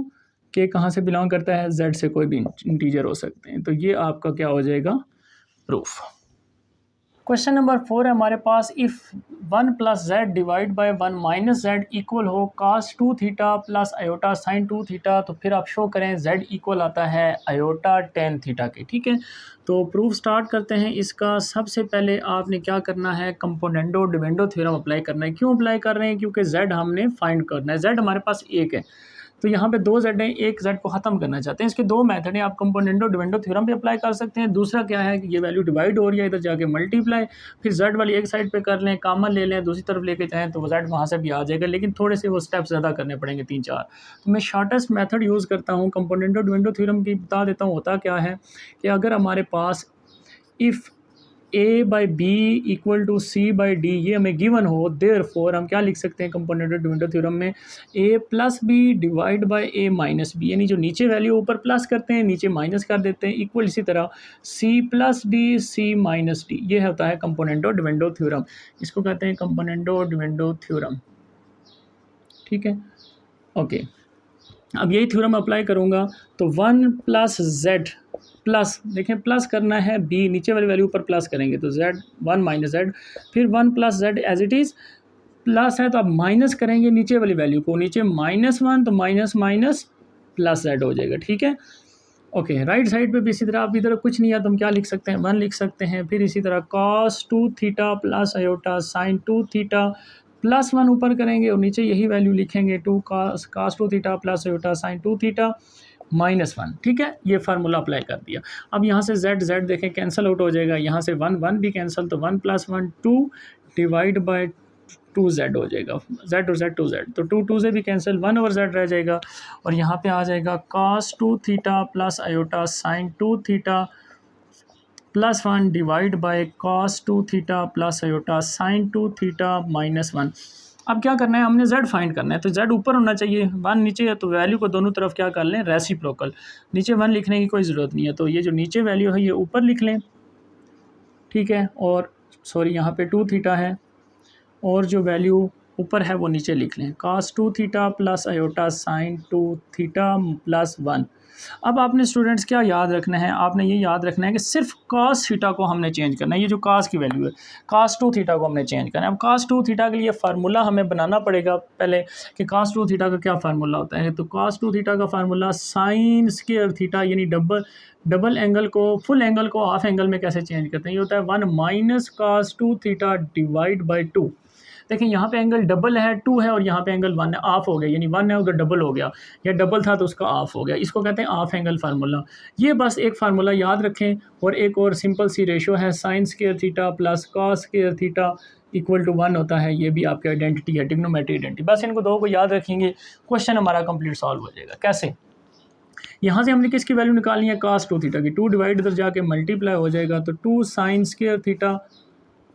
k कहाँ से बिलोंग करता है, z से, कोई भी इंटीजर हो सकते हैं। तो ये आपका क्या हो जाएगा, प्रूफ। क्वेश्चन नंबर 4 है हमारे पास, if 1 plus Z divide by 1 minus Z equal हो cos 2 theta plus iota sine 2 theta, तो फिर आप शो करें z इक्वल आता है आयोटा tan थीटा के। ठीक है, तो प्रूफ स्टार्ट करते हैं इसका। सबसे पहले आपने क्या करना है, कंपोनेंडो डिविडेंडो थ्योरम अप्लाई करना है। क्यों अप्लाई कर रहे हैं, क्योंकि z हमने फाइंड करना है। z हमारे पास एक है, तो यहाँ पे 2 जेड है, एक जेड को ख़त्म करना चाहते हैं। इसके दो मेथड हैं, आप कंपोनेंडो डिविडेंडो थ्योरम पे अप्लाई कर सकते हैं। दूसरा क्या है कि ये वैल्यू डिवाइड हो रही है, इधर जाके मल्टीप्लाई, फिर जेड वाली एक साइड पे कर लें, कॉमन ले लें, दूसरी तरफ लेके जाएँ तो वो जेड वहाँ से भी आ जाएगा, लेकिन थोड़े से वो स्टेप्स ज़्यादा करने पड़ेंगे, 3-4। तो मैं शॉर्टेस्ट मेथड यूज़ करता हूँ कंपोनेंडो डिविडेंडो थ्योरम की, बता देता हूँ होता क्या है कि अगर हमारे पास if a by B equal to C by D ये हमें गिवन हो, देयरफॉर हम क्या लिख सकते हैं कंपोनेंडो डिविडेंडो थ्योरम में, a plus b divide by a minus b, यानी जो नीचे वैल्यू ऊपर प्लस करते हैं नीचे माइनस कर देते हैं, इक्वल इसी तरह c plus d c minus d, ये होता है कंपोनेंडो डिविडेंडो थ्योरम। इसको कहते हैं कंपोनेंडो डिविडेंडो थ्योरम। ठीक है, ओके। अब यही थ्योरम अप्लाई करूँगा तो 1 प्लस जेड प्लस, देखें प्लस करना है b, नीचे वाली वैल्यू ऊपर प्लस करेंगे तो z 1 माइनस जेड, फिर 1 plus z as it is, plus है तो अब माइनस करेंगे नीचे वाली वैल्यू को, नीचे -1 तो माइनस माइनस प्लस जेड हो जाएगा। ठीक है, ओके। राइट साइड पे भी इसी तरह, आप इधर कुछ नहीं है तो हम क्या लिख सकते हैं, 1 लिख सकते हैं। फिर इसी तरह cos 2 theta plus iota sine 2 theta, plus 1 ऊपर करेंगे और नीचे यही वैल्यू लिखेंगे, 2 cos 2 theta plus iota sine 2 theta -1। ठीक है, ये फार्मूला अप्लाई कर दिया। अब यहाँ से z देखें कैंसिल आउट हो जाएगा, यहाँ से 1 भी कैंसिल, तो 1 प्लस 1 2 डिवाइड बाई 2z हो जाएगा, z और z 2z, तो 2 से भी कैंसिल, 1 ओवर z रह जाएगा, और यहाँ पे आ जाएगा cos 2 theta plus iota sine 2 theta plus 1 divide by cos 2 theta plus iota sine 2 theta -1। अब क्या करना है, हमने z फाइंड करना है, तो z ऊपर होना चाहिए, 1 नीचे है, तो वैल्यू को दोनों तरफ क्या कर लें, रेसिप्रोकल, नीचे 1 लिखने की कोई ज़रूरत नहीं है, तो ये जो नीचे वैल्यू है ये ऊपर लिख लें। ठीक है, और सॉरी यहाँ पे 2 थीटा है, और जो वैल्यू ऊपर है वो नीचे लिख लें, cos 2 theta plus iota sine 2 theta plus 1। अब आपने स्टूडेंट्स क्या याद रखना है, आपने ये याद रखना है कि सिर्फ cos थीटा को हमने चेंज करना है, ये जो cos की वैल्यू है, cos 2 थीटा को हमने चेंज करना है। अब cos 2 थीटा के लिए फार्मूला हमें बनाना पड़ेगा पहले कि cos 2 थीटा का क्या फार्मूला होता है, तो cos 2 थीटा का फार्मूला साइन स्क्वायर थीटा, यानी डबल एंगल को फुल एंगल को हाफ एंगल में कैसे चेंज करते हैं, ये होता है 1 minus cos 2 theta divide by 2। देखिए यहाँ पे एंगल डबल है, 2 है, और यहाँ पे एंगल 1 है, ऑफ हो गया, यानी 1 है उधर डबल हो गया, या डबल था तो उसका ऑफ हो गया, इसको कहते हैं ऑफ एंगल फार्मूला। ये बस एक फार्मूला याद रखें, और एक और सिंपल सी रेशो है sine square theta plus cos square theta equal to 1 होता है, ये भी आपकी आइडेंटिटी है, ट्रिग्नोमेट्रिक आइडेंटिटी। बस इनको दो को याद रखेंगे, क्वेश्चन हमारा कंप्लीट सॉल्व हो जाएगा। कैसे, यहाँ से हमने किसकी वैल्यू निकालनी है, cos 2 थीटा की, 2 डिवाइड इधर जाके मल्टीप्लाई हो जाएगा, तो 2 sine square theta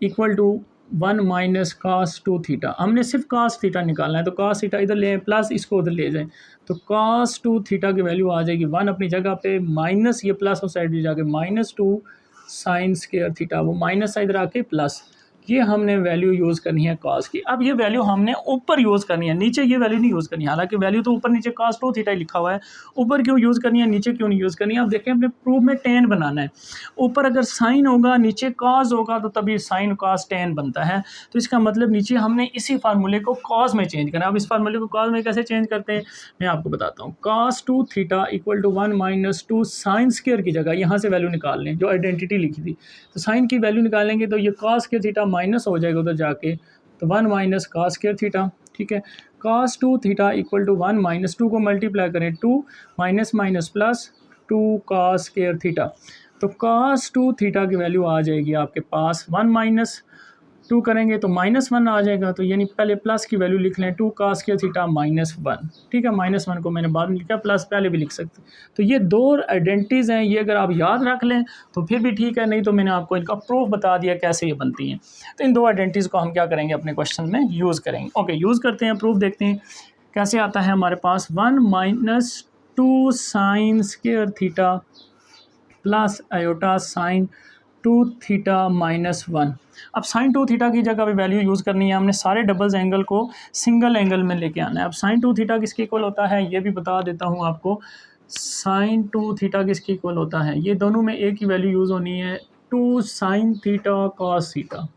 equal to 1 minus cos 2 theta. हमने सिर्फ cos थीटा निकालना है, तो cos थीटा इधर ले आए, प्लस इसको उधर ले जाएं, तो cos 2 थीटा की वैल्यू आ जाएगी 1 अपनी जगह पे, माइनस ये प्लस उस साइड भी जाके -2 साइन स्क्वायर थीटा, वो माइनस इधर आके प्लस, ये हमने वैल्यू यूज़ करनी है cos की। अब ये वैल्यू हमने ऊपर यूज़ करनी है, नीचे ये वैल्यू नहीं यूज़ करनी है, हालांकि वैल्यू तो ऊपर नीचे cos 2 थीटा लिखा हुआ है, ऊपर क्यों यूज़ करनी है, नीचे क्यों नहीं यूज़ करनी है। अब देखें अपने प्रूफ में tan बनाना है, ऊपर अगर साइन होगा नीचे cos होगा तो तभी साइन cos tan बनता है, तो इसका मतलब नीचे हमने इसी फार्मूले को cos में चेंज करना है। अब इस फार्मूले को cos में कैसे चेंज करते हैं, मैं आपको बताता हूँ। cos 2 theta equal to 1 minus 2 sine square की जगह यहाँ से वैल्यू निकाल लें, जो आइडेंटिटी लिखी थी, तो साइन की वैल्यू निकालेंगे तो ये cos स्क्वायर थीटा माइनस हो जाएगा उधर जाके, तो 1 माइनस cos स्क्वायर थीटा। ठीक है, cos 2 theta equal to 1 minus 2 को मल्टीप्लाई करें, 2 minus minus plus 2 cos square theta, तो cos 2 थीटा की वैल्यू आ जाएगी आपके पास 1 माइनस 2 करेंगे तो -1 आ जाएगा, तो यानी पहले प्लस की वैल्यू लिख लें, 2 cos स्क्वायर थीटा -1। ठीक है, -1 को मैंने बाद में लिखा, प्लस पहले भी लिख सकते। तो ये दो आइडेंटिटीज़ हैं, ये अगर आप याद रख लें तो फिर भी ठीक है, नहीं तो मैंने आपको इनका प्रूफ बता दिया कैसे ये बनती हैं। तो इन दो आइडेंटिटीज़ को हम क्या करेंगे, अपने क्वेश्चन में यूज़ करेंगे। ओके, यूज़ करते हैं, प्रूफ देखते हैं कैसे आता है हमारे पास। 1 minus 2 sine square theta plus iota sine 2 theta -1। अब साइन 2 थीटा की जगह पे वैल्यू यूज़ करनी है, हमने सारे डबल्स एंगल को सिंगल एंगल में लेके आना है। अब साइन 2 थीटा किसके इक्वल होता है, ये भी बता देता हूँ आपको। साइन 2 थीटा किसके इक्वल होता है, ये दोनों में एक ही वैल्यू यूज़ होनी है, 2 साइन थीटा कॉस थीटा।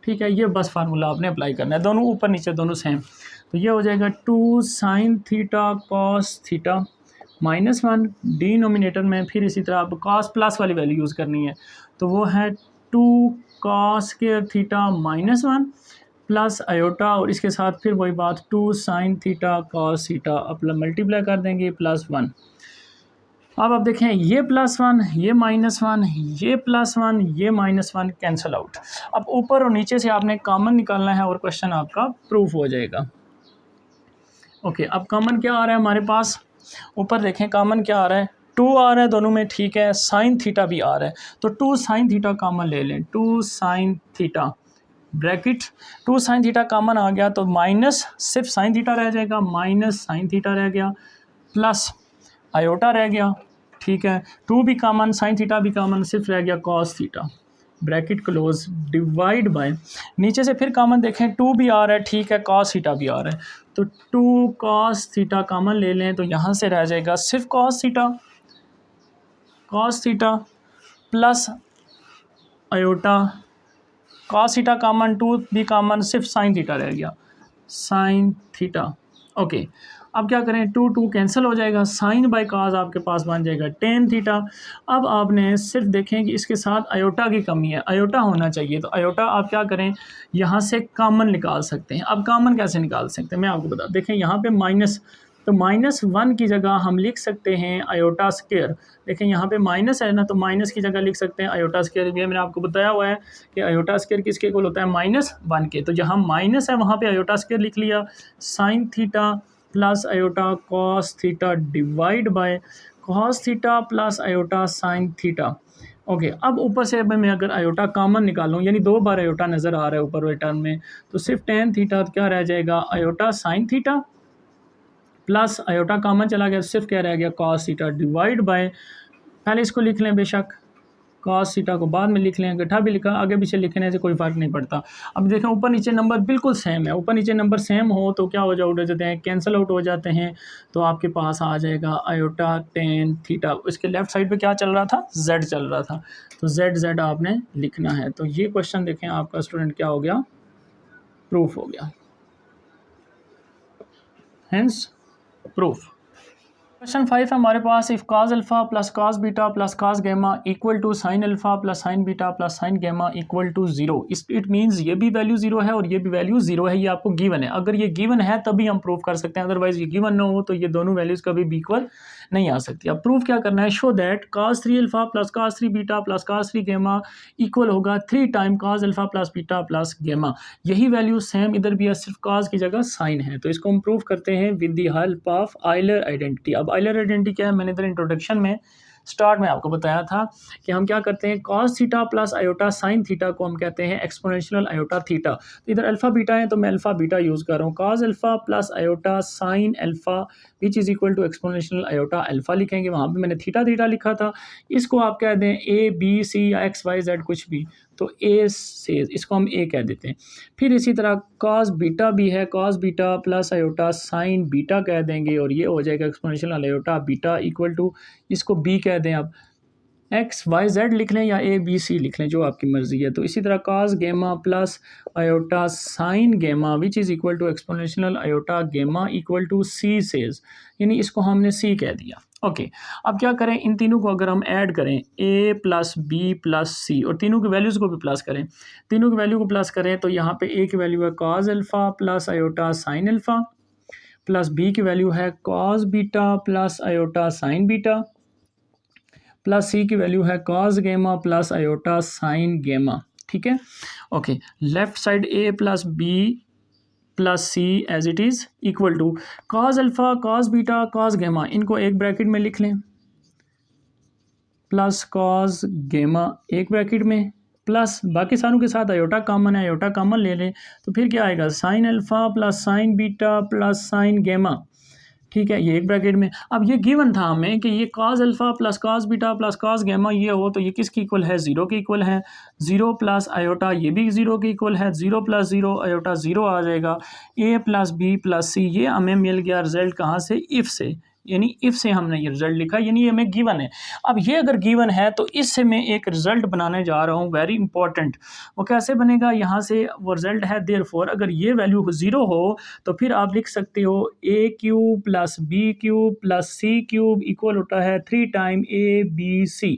ठीक है, ये बस फार्मूला आपने अप्लाई करना है, दोनों ऊपर नीचे दोनों सेम। तो ये हो जाएगा 2 sin theta cos theta -1 denominator में, फिर इसी तरह आपको कॉस प्लस वाली वैल्यू यूज़ करनी है, तो वो है 2 cos square theta -1 plus iota, और इसके साथ फिर वही बात 2 sin थीटा कॉस थीटा अपना मल्टीप्लाई कर देंगे +1। अब देखें ये +1 ये -1 ये +1 ये -1 कैंसिल आउट। अब ऊपर और नीचे से आपने कॉमन निकालना है और क्वेश्चन आपका प्रूफ हो जाएगा। ओके, अब कॉमन क्या आ रहा है हमारे पास, ऊपर देखें कॉमन क्या आ रहा है, 2 आ रहा है दोनों में, ठीक है, साइन थीटा भी आ रहा है, तो 2 sin थीटा कॉमन ले लें, 2 sin theta bracket 2 sin theta common आ गया तो माइनस सिर्फ साइन थीटा रह जाएगा, माइनस साइन थीटा रह गया, प्लस आयोटा रह गया, ठीक है, 2 भी कॉमन साइन थीटा भी कॉमन, सिर्फ रह गया cos theta bracket close divide by, नीचे से फिर कॉमन देखें 2 भी आ रहा है, ठीक है, कॉस थीटा भी आ रहा है, तो 2 cos थीटा कॉमन ले लें तो यहाँ से रह जाएगा सिर्फ cos theta plus iota, cos theta common, 2 भी कॉमन, सिर्फ साइन थीटा रह गया, साइन थीटा। ओके, अब क्या करें, 2 2 कैंसिल हो जाएगा, साइन बाय cos आपके पास बन जाएगा टेन थीटा। अब आपने सिर्फ देखें कि इसके साथ आयोटा की कमी है, आयोटा होना चाहिए, तो आयोटा आप क्या करें, यहाँ से कॉमन निकाल सकते हैं। अब कॉमन कैसे निकाल सकते हैं मैं आपको बता, देखें यहाँ पे माइनस, तो -1 की जगह हम लिख सकते हैं आयोटा स्क्वायर। देखें यहाँ पे माइनस है ना, तो माइनस की जगह लिख सकते हैं आयोटा स्क्वायर। ये मैंने आपको बताया हुआ है कि आयोटा स्क्वायर किसके इक्वल होता है, -1 के, तो जहाँ माइनस है वहाँ पे आयोटा स्क्वायर लिख लिया, sine theta plus iota cos theta divide by cos theta plus iota sine theta. Okay, अब ऊपर से मैं अगर आयोटा कॉमन निकालूं, यानी 2 बार आयोटा नज़र आ रहा है ऊपर वाले टर्म में, तो सिर्फ टेन थीटा क्या रह जाएगा, iota sine theta plus iota common चला गया, सिर्फ क्या रह गया कॉस थीटा डिवाइड बाय, पहले इसको लिख लें बेशक, कॉस थीटा को बाद में लिख लें, इकट्ठा भी लिखा आगे पीछे लिखने से कोई फ़र्क नहीं पड़ता। अब देखें ऊपर नीचे नंबर बिल्कुल सेम है, ऊपर नीचे नंबर सेम हो तो क्या हो जाते हैं, कैंसिल आउट हो जाते हैं, तो आपके पास आ जाएगा आयोटा टेन थीटा। इसके लेफ़्ट साइड पे क्या चल रहा था, z चल रहा था, तो z आपने लिखना है। तो ये क्वेश्चन देखें आपका स्टूडेंट क्या हो गया, प्रूफ हो गया, हेंस प्रूफ। क्वेश्चन 5 है हमारे पास, if cos alpha plus cos beta plus cos gamma equal to sine alpha plus sine beta plus sine gamma equal to 0, it means ये भी वैल्यू 0 है और ये भी वैल्यू 0 है, ये आपको गिवन है। अगर ये गिवन है तभी हम प्रूव कर सकते हैं, अदरवाइज ये गिवन ना हो तो ये दोनों वैल्यूज़ कभी भी इक्वल नहीं आ सकती। अब प्रूफ क्या करना है, show that cos 3 alpha plus cos 3 beta plus cos 3 gamma equal होगा 3 time cos alpha plus beta plus gamma. यही वैल्यू सेम इधर भी है, सिर्फ cos की जगह साइन है, तो इसको हम प्रूव करते हैं with the help of Euler identity. अब आयलर आइडेंटिटी क्या है, मैंने इधर इंट्रोडक्शन में स्टार्ट में आपको बताया था कि हम क्या करते हैं, cos theta plus iota sine theta को हम कहते हैं एक्सपोनेंशियल आयोटा थीटा। तो इधर अल्फ़ा बीटा है तो मैं अल्फ़ा बीटा यूज़ कर रहा हूँ, cos alpha plus iota sine alpha which is equal to exponential iota alpha लिखेंगे, वहाँ पे मैंने थीटा थीटा लिखा था, इसको आप कह दें ए बी सी या एक्स वाई जेड कुछ भी, तो ए से इसको हम ए कह देते हैं। फिर इसी तरह cos बीटा भी है, cos beta plus iota sine beta कह देंगे और ये हो जाएगा exponential iota beta equal to, इसको बी कह दें, आप एक्स वाई जेड लिख लें या ए बी सी लिख लें, जो आपकी मर्ज़ी है। तो इसी तरह cos gamma plus iota sine gamma which is equal to exponential iota gamma equal to c says, यानी इसको हमने सी कह दिया। ओके, अब क्या करें, इन तीनों को अगर हम ऐड करें a प्लस बी प्लस सी और तीनों की वैल्यूज़ को भी प्लस करें, तीनों की वैल्यू को प्लस करें तो यहाँ पे a की वैल्यू है cos alpha plus iota sine alpha plus b की वैल्यू है cos beta plus iota sine beta plus c की वैल्यू है cos gamma plus iota sine gamma, ठीक है। Okay, left side a plus b plus c as it is equal to cos alpha cos beta cos gamma, इनको एक ब्रैकेट में लिख लें, प्लस cos गेमा एक ब्रैकेट में, प्लस बाकी सारों के साथ आयोटा कॉमन है, आयोटा कॉमन ले लें, तो फिर क्या आएगा, sign alpha plus sine beta plus sign gamma, ठीक है, ये एक ब्रैकेट में। अब ये गिवन था हमें कि ये cos alpha plus cos beta plus cos गेमा ये हो तो ये किसकी इक्वल है, 0 के इक्वल है, 0 प्लस आयोटा ये भी 0 के इक्वल है, 0 प्लस 0 आयोटा 0 आ जाएगा, a प्लस बी प्लस सी, ये हमें मिल गया रिजल्ट कहाँ से, इफ़ से, यानी इफ़ से हमने ये रिज़ल्ट लिखा, यानी ये हमें गिवन है। अब ये अगर गिवन है तो इससे मैं एक रिज़ल्ट बनाने जा रहा हूँ, वेरी इंपॉर्टेंट। वो कैसे बनेगा, यहाँ से वो रिज़ल्ट है देयरफॉर अगर ये वैल्यू 0 हो तो फिर आप लिख सकते हो a cube plus b cube plus c cube equal होता है 3 टाइम abc।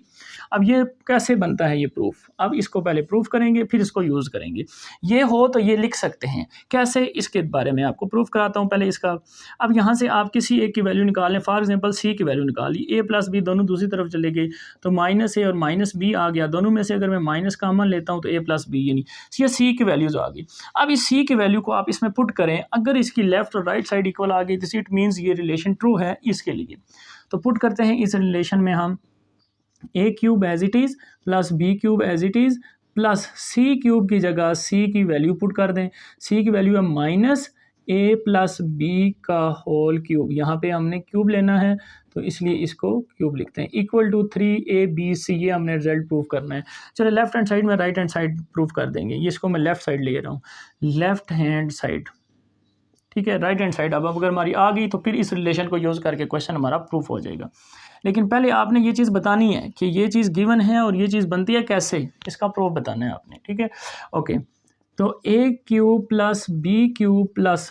अब ये कैसे बनता है ये प्रूफ, अब इसको पहले प्रूफ करेंगे फिर इसको यूज़ करेंगे। ये हो तो ये लिख सकते हैं कैसे, इसके बारे में आपको प्रूफ कराता हूँ पहले इसका। अब यहाँ से आप किसी एक की वैल्यू निकालें, फॉर एग्जांपल c की वैल्यू निकाली, a प्लस b दोनों दूसरी तरफ चले गए तो माइनस a और माइनस b आ गया, दोनों में से अगर मैं माइनस कॉमन लेता हूँ तो a प्लस b, यानी ये c की वैल्यूज आ गई। अब इस c की वैल्यू को आप इसमें पुट करें, अगर इसकी लेफ्ट और राइट साइड इक्वल आ गई तो इट मीन्स ये रिलेशन ट्रू है इसके लिए। तो पुट करते हैं इस रिलेशन में हम a cube as it is plus b cube as it is plus c cube की जगह c की वैल्यू पुट कर दें। c की वैल्यू है माइनस a प्लस b का होल क्यूब, यहाँ पे हमने क्यूब लेना है तो इसलिए इसको क्यूब लिखते हैं, इक्वल टू 3abc। ये हमने रिजल्ट प्रूव करना है। चलो लेफ्ट हैंड साइड में राइट हैंड साइड प्रूव कर देंगे, ये इसको मैं लेफ्ट साइड ले रहा हूँ, लेफ्ट हैंड साइड, ठीक है, राइट हैंड साइड। अब अगर हमारी आ गई तो फिर इस रिलेशन को यूज़ करके क्वेश्चन हमारा प्रूफ हो जाएगा। लेकिन पहले आपने ये चीज़ बतानी है कि ये चीज़ गिवन है और ये चीज़ बनती है कैसे, इसका प्रूफ बताना है आपने, ठीक है। ओके, तो a cube plus b cube plus,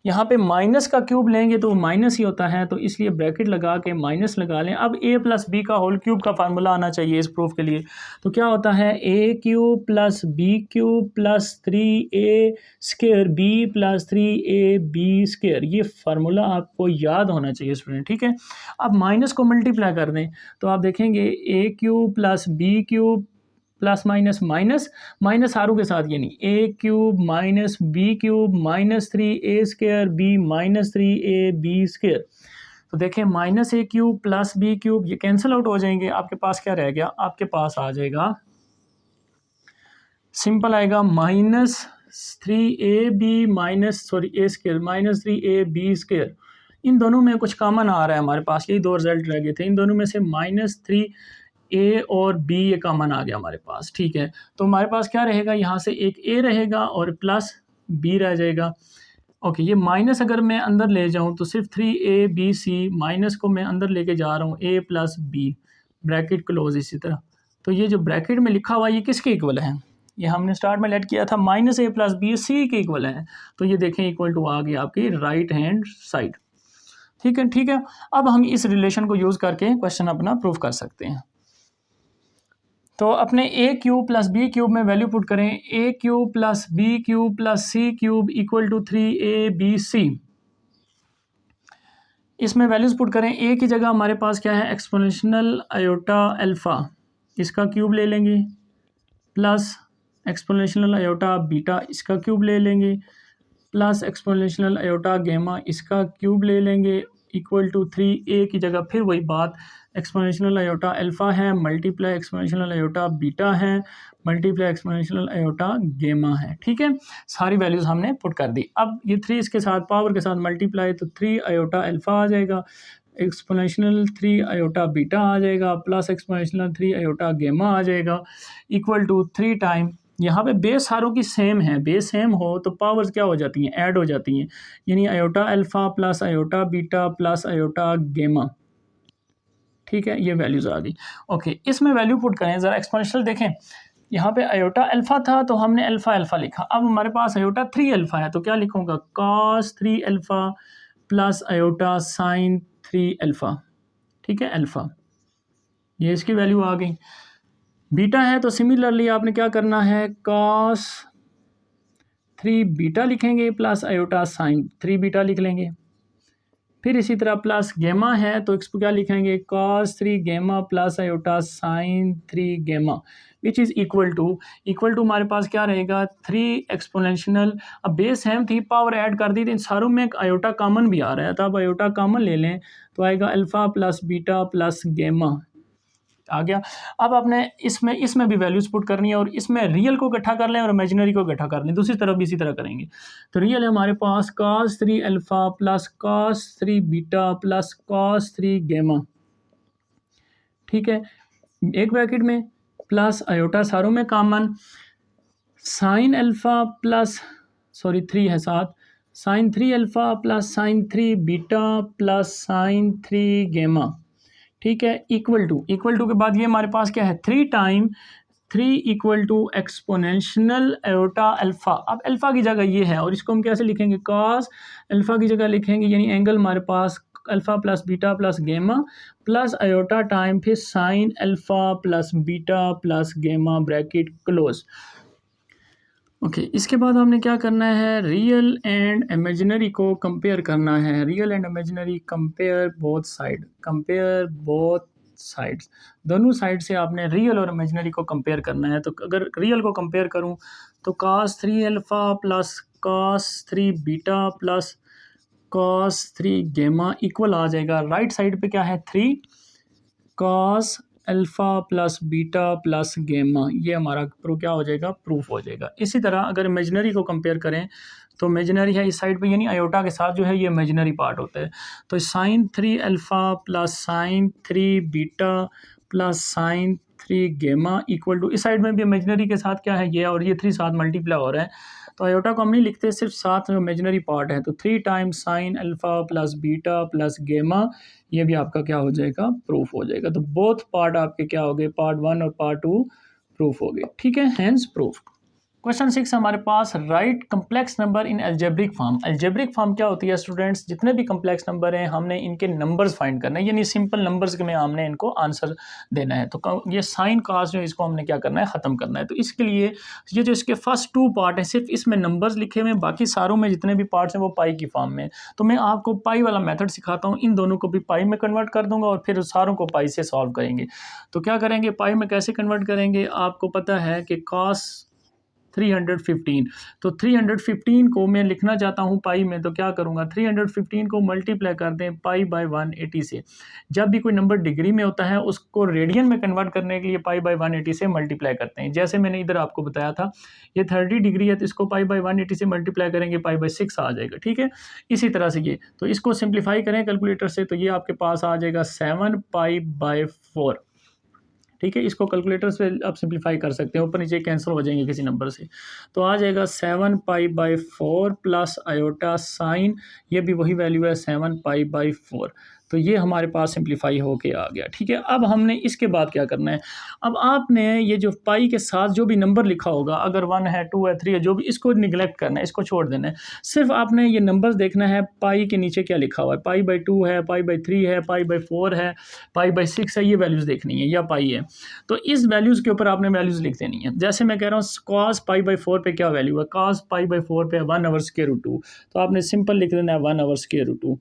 यहाँ पे माइनस का क्यूब लेंगे तो माइनस ही होता है तो इसलिए ब्रैकेट लगा के माइनस लगा लें। अब a प्लस बी का होल क्यूब का फार्मूला आना चाहिए इस प्रूफ के लिए, तो क्या होता है a cube plus b cube plus 3a square b plus 3ab square. ये फार्मूला आपको याद होना चाहिए स्टूडेंट, ठीक है। अब माइनस को मल्टीप्लाई कर दें तो आप देखेंगे a cube plus b cube plus minus minus minus आरों के साथ, यानी a cube minus B cube minus 3a square b minus 3ab square. तो देखें minus a cube plus b cube ये कैंसिल आउट हो जाएंगे, आपके पास क्या रह गया, आपके पास आ जाएगा सिंपल आएगा minus 3ab minus a square minus 3ab square. इन दोनों में कुछ कॉमन आ रहा है हमारे पास, यही दो रिजल्ट रह गए थे, इन दोनों में से माइनस 3a और b ये कॉमन आ गया हमारे पास, ठीक है। तो हमारे पास क्या रहेगा, यहाँ से एक a रहेगा और प्लस b रह जाएगा। ओके, ये माइनस अगर मैं अंदर ले जाऊँ तो सिर्फ 3abc माइनस को मैं अंदर लेके जा रहा हूँ a plus b, bracket close इसी तरह। तो ये जो ब्रैकेट में लिखा हुआ ये किसके इक्वल है, ये हमने स्टार्ट में लेट किया था minus a plus b c के इक्वल है, तो ये देखें इक्वल टू आ गया आपकी राइट हैंड साइड, ठीक है, ठीक है। अब हम इस रिलेशन को यूज़ करके क्वेश्चन अपना प्रूव कर सकते हैं। तो अपने a cube plus b cube में वैल्यू पुट करें, a cube plus b cube plus c cube equal to 3abc। इसमें वैल्यूज़ पुट करें, a की जगह हमारे पास क्या है, एक्सपोनेंशियल आयोटा अल्फ़ा, इसका क्यूब ले लेंगे, प्लस एक्सपोनेंशियल आयोटा बीटा, इसका क्यूब ले लेंगे, प्लस एक्सपोनेंशियल आयोटा गेमा, इसका क्यूब ले लेंगे, इक्वल टू 3a की जगह फिर वही बात, एक्सपोनेंशियल आयोटा अल्फ़ा है मल्टीप्लाई एक्सपोनेंशियल आयोटा बीटा है मल्टीप्लाई एक्सपोनेंशियल आयोटा गेमा है, ठीक है। सारी वैल्यूज़ हमने पुट कर दी। अब ये 3 इसके साथ पावर के साथ मल्टीप्लाई तो 3 आयोटा अल्फ़ा आ जाएगा, एक्सपोनेंशियल 3 आयोटा बीटा आ जाएगा, प्लस एक्सपोनेंशियल 3 आयोटा गेमा आ जाएगा, इक्वल टू 3 टाइम, यहाँ पे बेस सारों की सेम है, बेस सेम हो तो पावर्स क्या हो जाती हैं, ऐड हो जाती हैं, यानी iota alpha plus iota beta plus iota गेमा, ठीक है। ये वैल्यूज़ आ गई। ओके, इसमें वैल्यू पुट करें ज़रा, एक्सपोनेंशियल देखें, यहाँ पे आयोटा अल्फ़ा था तो हमने अल्फ़ा अल्फ़ा लिखा, अब हमारे पास आयोटा 3 अल्फ़ा है तो क्या लिखूँगा, cos 3 alpha plus iota sine 3 alpha, ठीक है, अल्फ़ा, ये इसकी वैल्यू आ गई। बीटा है तो सिमिलरली आपने क्या करना है, कॉस 3 बीटा लिखेंगे प्लस आयोटा साइन 3 बीटा लिख लेंगे, फिर इसी तरह प्लस गेमा है तो इसको क्या लिखेंगे, कॉस 3 गेमा प्लस आयोटा साइन 3 गेमा, विच इज़ इक्वल टू हमारे पास क्या रहेगा, 3 एक्सपोनेंशियल, अब बेस सेम थी पावर ऐड कर दी तो इन सारों में एक आयोटा कॉमन भी आ रहा है, तो अब आयोटा कॉमन ले लें तो आएगा अल्फ़ा प्लस बीटा प्लस गेमा आ गया। अब आपने इसमें भी वैल्यूज पुट करनी है और इसमें रियल को इकट्ठा कर लें और इमेजिनरी को इकट्ठा कर लें, दूसरी तरफ भी इसी तरह करेंगे। तो रियल है हमारे पास cos 3 alpha plus cos 3 beta plus cos 3 gamma, ठीक है, एक ब्रैकेट में प्लस आयोटा सारों में कॉमन, साइन अल्फ़ा प्लस 3 है साथ sine 3 alpha plus sine 3 beta plus sine 3 gamma, ठीक है, इक्वल टू के बाद ये हमारे पास क्या है 3 time 3 equal to exponential iota alpha. अब अल्फ़ा की जगह ये है और इसको हम कैसे लिखेंगे, कॉस अल्फ़ा की जगह लिखेंगे, यानी एंगल हमारे पास अल्फ़ा प्लस बीटा प्लस गेमा प्लस अयोटा टाइम फिर sign alpha plus beta plus गेमा ब्रैकेट क्लोज। ओके इसके बाद हमने क्या करना है, रियल एंड इमेजिनरी को कंपेयर करना है। Real and imaginary compare both sides, दोनों साइड से आपने रियल और इमेजिनरी को कंपेयर करना है। तो अगर रियल को कंपेयर करूं तो cos 3 alpha plus cos 3 beta plus cos 3 gamma equal आ जाएगा, राइट साइड पे क्या है 3 cos alpha plus beta plus गेमा, ये हमारा क्या हो जाएगा, प्रूफ हो जाएगा। इसी तरह अगर इमेजिनरी को कंपेयर करें तो इमेजिनरी है इस साइड पे, यानी आयोटा के साथ जो है ये इमेजिनरी पार्ट होता है। तो sine 3 alpha plus sine 3 beta plus sine 3 gamma equal to, इस साइड में भी इमेजिनरी के साथ क्या है ये, और ये 3 साथ मल्टीप्लाई हो रहा है, तो आयोटा को हम नहीं लिखते, सिर्फ साथ में इमेजिनरी पार्ट है। तो 3 times sign alpha plus beta plus गेमा, ये भी आपका क्या हो जाएगा, प्रूफ हो जाएगा। तो बोथ पार्ट आपके क्या हो गए, पार्ट 1 और पार्ट 2 प्रूफ हो गए, ठीक है, हैंस प्रूफ। क्वेश्चन 6 हमारे पास, right complex number in algebraic form. Algebraic form क्या होती है स्टूडेंट्स, जितने भी कम्प्लेक्स नंबर हैं हमने इनके नंबर्स फाइंड करना है, यानी सिंपल नंबर्स के में हमने इनको आंसर देना है। तो ये साइन कास जो इसको हमने क्या करना है, ख़त्म करना है। तो इसके लिए ये जो इसके फर्स्ट 2 पार्ट हैं सिर्फ इसमें नंबर्स लिखे हुए हैं, बाकी सारों में जितने भी पार्ट्स हैं वो पाई की फॉर्म में। तो मैं आपको पाई वाला मेथड सिखाता हूँ, इन दोनों को भी पाई में कन्वर्ट कर दूंगा और फिर सारों को पाई से सॉल्व करेंगे। तो क्या करेंगे, पाई में कैसे कन्वर्ट करेंगे, आपको पता है कि कॉस 315, तो 315 को मैं लिखना चाहता हूँ पाई में, तो क्या करूँगा, 315 को मल्टीप्लाई कर दें पाई बाय 180 से। जब भी कोई नंबर डिग्री में होता है उसको रेडियन में कन्वर्ट करने के लिए पाई बाय 180 से मल्टीप्लाई करते हैं। जैसे मैंने इधर आपको बताया था ये 30 डिग्री है, तो इसको पाई बाय 180 से मल्टीप्लाई करेंगे, पाई बाय 6 आ जाएगा, ठीक है। इसी तरह से ये, तो इसको सिंप्लीफाई करें कैलकुलेटर से, तो ये आपके पास आ जाएगा 7 पाई बाय 4, ठीक है। इसको कैलकुलेटर से आप सिंप्लीफाई कर सकते हैं, ऊपर नीचे कैंसिल हो जाएंगे किसी नंबर से, तो आ जाएगा 7 पाई बाई 4 प्लस आयोटा साइन, ये भी वही वैल्यू है 7 पाई बाई 4। तो ये हमारे पास सिंप्लीफाई होके आ गया, ठीक है। अब हमने इसके बाद क्या करना है, अब आपने ये जो पाई के साथ जो भी नंबर लिखा होगा, अगर 1 है 2 है 3 है जो भी, इसको निगलेक्ट करना है, इसको छोड़ देना है। सिर्फ आपने ये नंबर्स देखना है पाई के नीचे क्या लिखा हुआ है, पाई बाई 2 है, पाई बाई 3 है, पाई बाई 4 है, पाई बाई 6 है, ये वैल्यूज़ देखनी है या पाई है। तो इस वैल्यूज़ के ऊपर आपने वैल्यूज़ लिख देनी है। जैसे मैं कह रहा हूँ कॉस पाई बाई 4 पे क्या वैल्यू है, कॉस पाई बाई 4 पे 1 ओवर स्क्वायर रूट 2, तो आपने सिंपल लिख देना है 1 ओवर स्क्वायर रूट 2।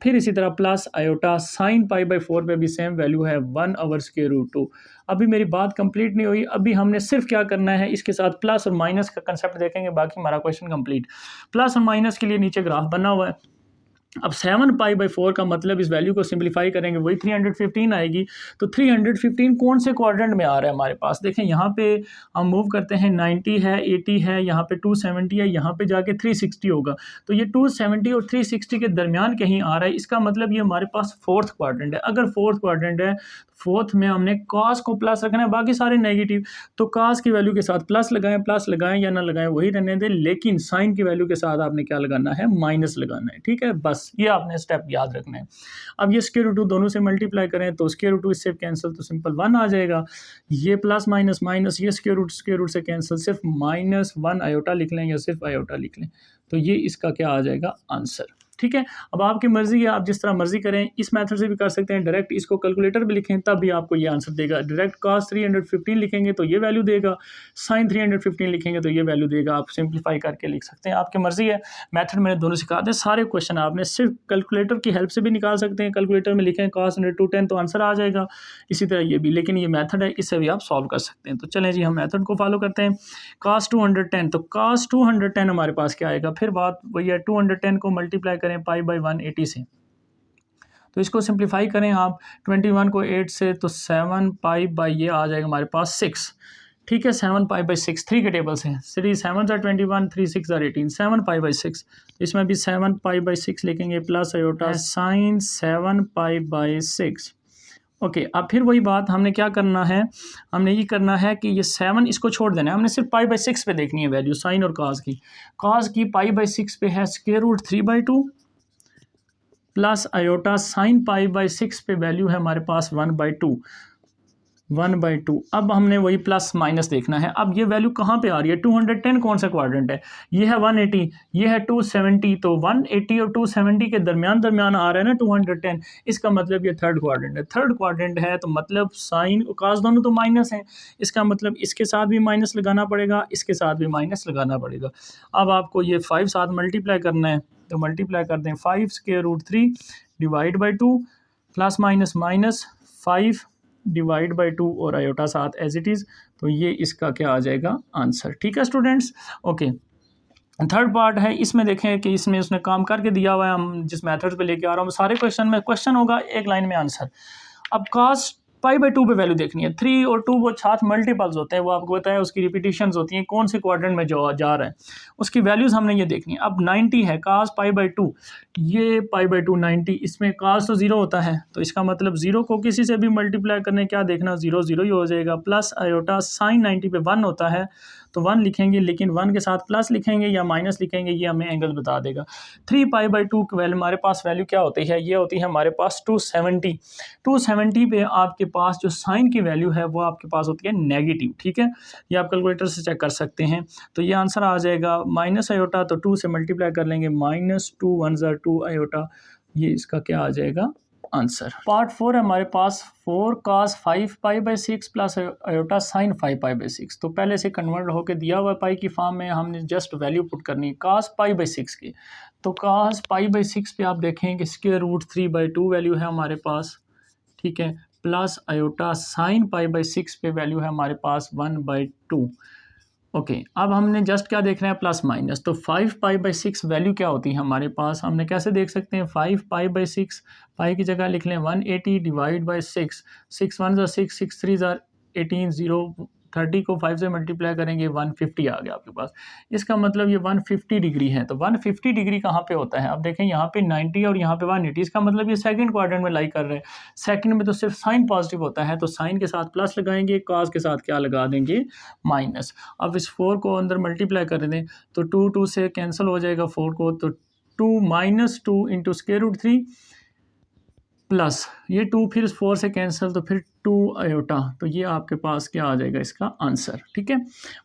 फिर इसी तरह plus iota sine pi by 4 पे भी सेम वैल्यू है 1 ओवर स्क्वायर रूट 2। अभी मेरी बात कंप्लीट नहीं हुई, अभी हमने सिर्फ क्या करना है, इसके साथ प्लस और माइनस का कंसेप्ट देखेंगे, बाकी हमारा क्वेश्चन कंप्लीट। प्लस और माइनस के लिए नीचे ग्राफ बना हुआ है। अब 7 पाई बाई 4 का मतलब इस वैल्यू को सिंप्लीफाई करेंगे वही 315 आएगी। तो 315 कौन से क्वाड्रेंट में आ रहा है हमारे पास, देखें यहाँ पे हम मूव करते हैं, 90 है, 80 है, यहाँ पे 270 है, यहाँ पे जाके 360 होगा। तो ये 270 और 360 के दरमियान कहीं आ रहा है, इसका मतलब ये हमारे पास फोर्थ क्वाड्रेंट है। अगर फोर्थ क्वाड्रेंट है, फोर्थ में हमने कॉस को प्लस रखना है, बाकी सारे नेगेटिव, तो कॉस की वैल्यू के साथ प्लस लगाएं या ना लगाएं वही रहने दें, लेकिन साइन की वैल्यू के साथ आपने क्या लगाना है, माइनस लगाना है, ठीक है। बस ये आपने स्टेप याद रखना है। अब ये स्क्वायर रूट 2 दोनों से मल्टीप्लाई करें तो स्क्वायर रूट 2 इससे कैंसिल, तो सिंपल 1 आ जाएगा। ये प्लस माइनस माइनस, ये स्क्वायर रूट से कैंसिल, सिर्फ -1 आयोटा लिख लें या सिर्फ आयोटा लिख लें, तो ये इसका क्या आ जाएगा, आंसर, ठीक है। अब आपकी मर्जी है, आप जिस तरह मर्जी करें, इस मेथड से भी कर सकते हैं, डायरेक्ट इसको कैलकुलेटर भी लिखें तब भी आपको ये आंसर देगा। डायरेक्ट cos 315 लिखेंगे तो ये वैल्यू देगा, साइन 315 लिखेंगे तो ये वैल्यू देगा। आप सिंप्लीफाई करके लिख सकते हैं, आपकी मर्जी है। मेथड मैंने दोनों सिखा दें, सारे क्वेश्चन आपने सिर्फ कैलकुलेटर की हेल्प से भी निकाल सकते हैं। कैलकुलेटर में लिखें cos 10210 तो आंसर आ जाएगा, इसी तरह ये भी, लेकिन ये मेथड है, इससे भी आप सॉल्व कर सकते हैं। तो चलें जी, हम मेथड को फॉलो करते हैं। cos 210, तो cos 210 हमारे पास क्या आएगा, फिर बात वही है, 210 को मल्टीप्लाई करें पाई बाई 180 से, तो इसको सिंप्लीफाई करें आप, 21 को 8 से, तो 7 पाई बाई ये आ जाएगा हमारे पास 6, ठीक है। 7 पाई बाई 6 3 के टेबल से, 3 7 are 21, 3 6 are 18, 7 पाई बाई 6, इसमें भी 7 पाई बाई 6 लिखेंगे, plus iota sign 7 pi by 6। Okay, अब फिर वही बात हमने क्या करना है, हमने ये करना है कि ये 7 इसको छोड़ देना है, हमने सिर्फ पाई/6 पे देखनी है वैल्यू साइन और काज की पाई/6 पे है square root 3/2 plus iota sine पाई/6 पे वैल्यू है हमारे पास 1/2। अब हमने वही प्लस माइनस देखना है। अब ये वैल्यू कहाँ पे आ रही है, 210 कौन सा क्वाड्रेंट है, ये है 180, ये है 270, तो 180 और 270 के दरमियान आ रहा है ना 210, इसका मतलब ये थर्ड क्वाड्रेंट है। थर्ड क्वाड्रेंट है तो मतलब साइन और कास दोनों तो माइनस हैं, इसका मतलब इसके साथ भी माइनस लगाना पड़ेगा, इसके साथ भी माइनस लगाना पड़ेगा। अब आपको ये 5 साथ मल्टीप्लाई करना है, तो मल्टीप्लाई कर दें 5 square root 3 divide by 2 plus minus minus 5 divide by 2 और आयोटा साथ एज इट इज़, तो ये इसका क्या आ जाएगा आंसर। ठीक है स्टूडेंट्स, ओके। थर्ड पार्ट है, इसमें देखें कि इसमें उसने काम करके दिया हुआ है, हम जिस मेथड पे लेके आ रहा हूँ सारे क्वेश्चन में क्वेश्चन होगा एक लाइन में आंसर। अब कास पाई/2 पे वैल्यू देखनी है, 3 और 2 वो साथ मल्टीपल्स होते हैं, वो आपको बताया उसकी रिपीटिशंस होती हैं, कौन से क्वाड्रेंट में जो जा रहा है उसकी वैल्यूज़ हमने ये देखनी है। अब 90 है कास पाई/2, ये पाई/2 90, इसमें कास तो 0 होता है, तो इसका मतलब 0 को किसी से भी मल्टीप्लाई करने क्या देखना, 0 0 ही हो जाएगा। प्लस आयोटा साइन 90 पे 1 होता है, तो 1 लिखेंगे, लेकिन 1 के साथ प्लस लिखेंगे या माइनस लिखेंगे ये हमें एंगल बता देगा। 3 पाई/2 की वैल्यू हमारे पास वैल्यू क्या होती है, ये होती है हमारे पास 270। 270 पे आपके पास जो साइन की वैल्यू है वो आपके पास होती है नेगेटिव। ठीक है, ये आप कैलकुलेटर से चेक कर सकते हैं। तो ये आंसर आ जाएगा माइनस आयोटा, तो 2 से मल्टीप्लाई कर लेंगे, -2 1 ज़ा 2 आयोटा, ये इसका क्या आ जाएगा आंसर। पार्ट 4 है हमारे पास, 4 cos 5 पाई/6 प्लस आयोटा साइन 5 पाई/6। तो पहले से कन्वर्ट होकर दिया हुआ पाई की फॉर्म में हमने जस्ट वैल्यू पुट करनी है cos पाई/6 की। तो cos पाई/6 पे आप देखें कि स्क्वायर रूट 3/2 वैल्यू है हमारे पास, ठीक है, प्लस आयोटा साइन पाई/6 पे वैल्यू है हमारे पास 1/2। ओके, अब हमने जस्ट क्या देखना है, प्लस माइनस। तो 5 पाई/6 वैल्यू क्या होती है हमारे पास, हमने कैसे देख सकते हैं, 5 पाई/6, पाई की जगह लिख लें 180 डिवाइड बाई 6, 6 1 ज़ा 6, 6 3 ज़ा 18, 0 30 को 5 से मल्टीप्लाई करेंगे 150 आ गया आपके पास। इसका मतलब ये 150 डिग्री है। तो 150 डिग्री कहाँ पे होता है, अब देखें यहाँ पे 90 और यहाँ पे 180, इसका मतलब ये सेकंड क्वाड्रेंट में लाई कर रहे हैं। सेकंड में तो सिर्फ साइन पॉजिटिव होता है, तो साइन के साथ प्लस लगाएंगे, कॉस के साथ क्या लगा देंगे, माइनस। अब इस 4 को अंदर मल्टीप्लाई कर दें तो 2 2 से कैंसिल हो जाएगा 4 को, तो 2 -2 इंटू स्क्वायर रूट 3 प्लस ये 2 फिर 4 से कैंसिल, तो फिर 2 आयोटा, तो ये आपके पास क्या आ जाएगा इसका आंसर। ठीक है,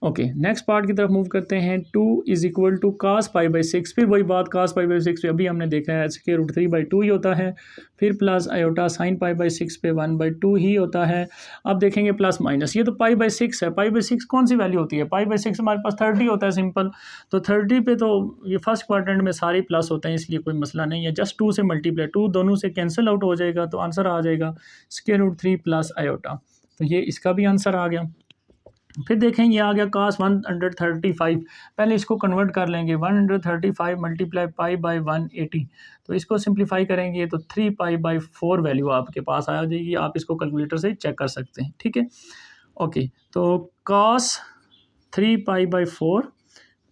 ओके, नेक्स्ट पार्ट की तरफ मूव करते हैं। 2 = cos पाई/6, फिर वही बात cos पाई/6 पे अभी हमने देखा है स्क्वायर रूट 3/2 ही होता है, फिर प्लस आयोटा साइन पाई/6 पे 1/2 ही होता है। अब देखेंगे प्लस माइनस, ये तो पाई/6 है, पाई/6 कौन सी वैल्यू होती है, पाई/6 हमारे पास 30 होता है सिंपल, तो 30 पे तो ये फर्स्ट क्वाड्रेंट में सारे प्लस होते हैं, इसलिए कोई मसला नहीं है। जस्ट 2 से मल्टीप्लाई, 2 दोनों से कैंसिल आउट हो जाएगा, तो आंसर आ जाएगा स्क्वायर रूट 3 प्लस आयोटा, तो ये इसका भी आंसर आ गया। फिर देखें ये आ गया cos 135, पहले इसको कन्वर्ट कर लेंगे, 135 मल्टीप्लाई पाई बाई 180, तो इसको सिंप्लीफाई करेंगे तो 3 पाई/4 वैल्यू आपके पास आ जाएगी, आप इसको कैलकुलेटर से चेक कर सकते हैं। ठीक है, ओके, तो cos 3 पाई/4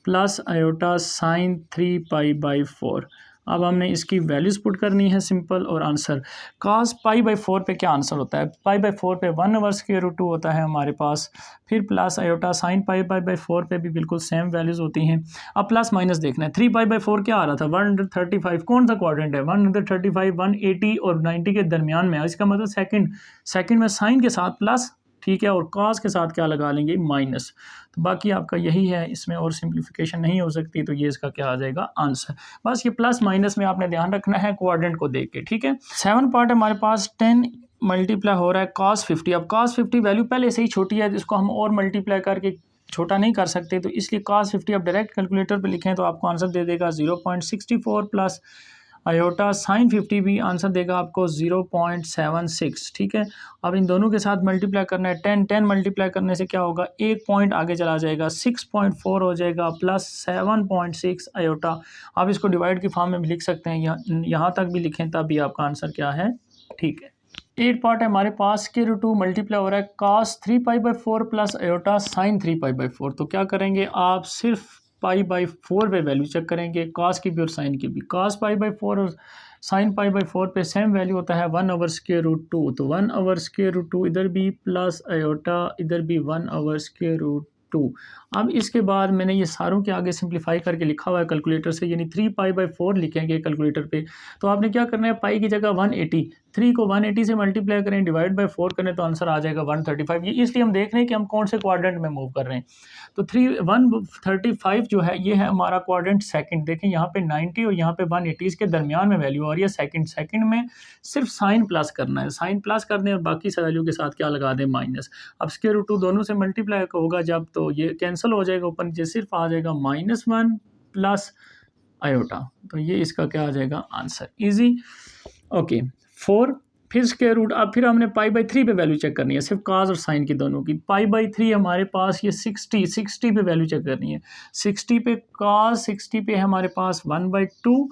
प्लस आयोटा साइन 3 पाई/4। अब हमने इसकी वैल्यूज़ पुट करनी है सिंपल, और आंसर cos पाई/4 पे क्या आंसर होता है, पाई/4 पे 1/√2 होता है हमारे पास, फिर प्लस आयोटा साइन पाई/4 पे भी बिल्कुल सेम वैल्यूज़ होती हैं। अब प्लस माइनस देखना है, 3 पाई/4 क्या आ रहा था, 135, कौन सा क्वाड्रेंट है, 135 180 और 90 के दरमियान में है, इसका मतलब सेकंड में साइन के साथ प्लस, ठीक है, और cos के साथ क्या लगा लेंगे, माइनस। तो बाकी आपका यही है, इसमें और सिंप्लीफिकेशन नहीं हो सकती, तो ये इसका क्या आ जाएगा आंसर। बस ये प्लस माइनस में आपने ध्यान रखना है क्वाड्रेंट को देख के। ठीक है, 7 पार्ट है हमारे पास, 10 मल्टीप्लाई हो रहा है cos 50। अब cos 50 वैल्यू पहले से ही छोटी है, तो इसको हम और मल्टीप्लाई करके छोटा नहीं कर सकते, तो इसलिए cos 50 आप डायरेक्ट कैलकुलेटर पर लिखें तो आपको आंसर दे देगा 0.64 प्लस आयोटा साइन 50 भी आंसर देगा आपको 0.76। ठीक है, अब इन दोनों के साथ मल्टीप्लाई करना है, 10 मल्टीप्लाई करने से क्या होगा, 1 पॉइंट आगे चला जाएगा, 6.4 हो जाएगा, प्लस 7.6 आयोटा। आप इसको डिवाइड की फॉर्म में भी लिख सकते हैं, यहाँ तक भी लिखें तब भी आपका आंसर क्या है, ठीक है। 8 पार्ट है हमारे पास, के रूट 2 मल्टीप्लाई हो रहा है cos 3 पाई/4 प्लस आयोटा साइन 3 पाई/4। तो क्या करेंगे आप, सिर्फ पाई बाई 4 पे वैल्यू चेक करेंगे, कॉस की भी और साइन की भी। कॉस पाई बाई 4 और साइन पाई बाई 4 पे सेम वैल्यू होता है 1/√2, तो 1/√2 इधर भी प्लस आयोटा इधर भी 1/√2। अब इसके बाद मैंने ये सारों के आगे सिंप्लीफाई करके लिखा हुआ है कैलकुलेटर से, यानी 3 पाई बाई 4 लिखेंगे कैलकुलेटर पे। तो आपने क्या करना है, पाई की जगह 180, 3 को 180 से मल्टीप्लाई करें, डिवाइड बाई 4 करें तो आंसर आ जाएगा 135। ये इसलिए हम देख रहे हैं कि हम कौन से क्वाड्रेंट में मूव कर रहे हैं। तो 135 जो है ये है हमारा क्वाड्रेंट सेकंड। देखें यहाँ पे 90 और यहाँ पे 180 इसके दरमियान में वैल्यू और ये सेकंड में सिर्फ साइन प्लस करना है, साइन प्लस कर दें और बाकी से वैल्यू के साथ क्या लगा दें, माइनस। अब स्क्वायर-रूट 2 दोनों से मल्टीप्लाई होगा जब, तो ये कैंसिल हो जाएगा, ऊपर नीचे सिर्फ आ जाएगा -1 प्लस आयोटा। तो ये इसका क्या आ जाएगा आंसर, इजी। ओके 4 फिर स्क्वायर रूट। अब फिर हमने पाई बाई 3 पे वैल्यू चेक करनी है, सिर्फ काज और साइन की दोनों की। पाई बाई 3 हमारे पास ये 60 पे वैल्यू चेक करनी है। 60 पे काज 60 पे है हमारे पास 1/2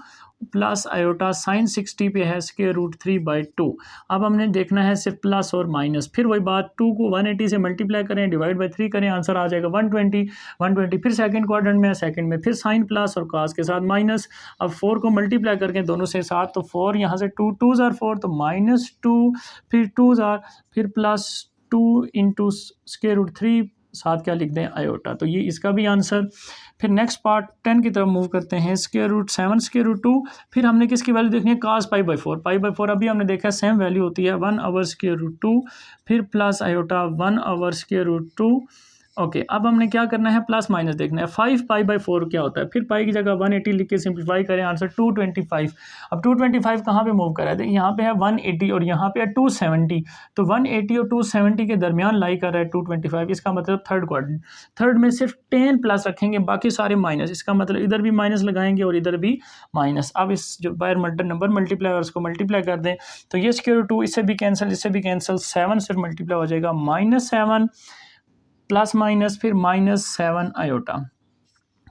प्लस आयोटा साइन 60 पे है √3/2। अब हमने देखना है सिर्फ प्लस और माइनस। फिर वही बात, 2 को 180 से मल्टीप्लाई करें, डिवाइड बाई 3 करें, आंसर आ जाएगा 120। फिर सेकंड क्वाड्रेंट में है, सेकंड में फिर साइन प्लस और काज के साथ माइनस। अब 4 को मल्टीप्लाई करके दोनों से साथ, तो 4 यहाँ से 2 2 ज़ार 4 तो -2, फिर 2 ज़ार, फिर +2 इंटू √3 साथ क्या लिख दें, आयोटा। तो ये इसका भी आंसर। फिर नेक्स्ट पार्ट 10 की तरफ मूव करते हैं, √7 √2। फिर हमने किसकी वैल्यू देखनी है, काज पाई बाई 4। पाई बाई 4 अभी हमने देखा है सेम वैल्यू होती है 1/√2, फिर प्लस आयोटा 1/√2। ओके अब हमने क्या करना है, प्लस माइनस देखना है। 5 पाई बाई 4 क्या होता है, फिर पाई की जगह 180 लिख के सिंप्लीफाई करें, आंसर 225। अब 225 कहाँ पे मूव कर रहा है, देखिए यहाँ पे है 180 और यहाँ पे है 270, तो 180 और 270 के दरमियान लाई कर रहा है 225। इसका मतलब थर्ड क्वाड्रेंट। थर्ड में सिर्फ 10 प्लस रखेंगे, बाकी सारे माइनस। इसका मतलब इधर भी माइनस लगाएंगे और इधर भी माइनस। अब इस जो बायर नंबर मल्टीप्लाई और उसको मल्टीप्लाई कर दें, तो ये √2 इससे भी कैंसिल, इससे भी कैंसिल, 7 सिर्फ मल्टीप्लाई हो जाएगा, -7 प्लस माइनस फिर -7 आयोटा।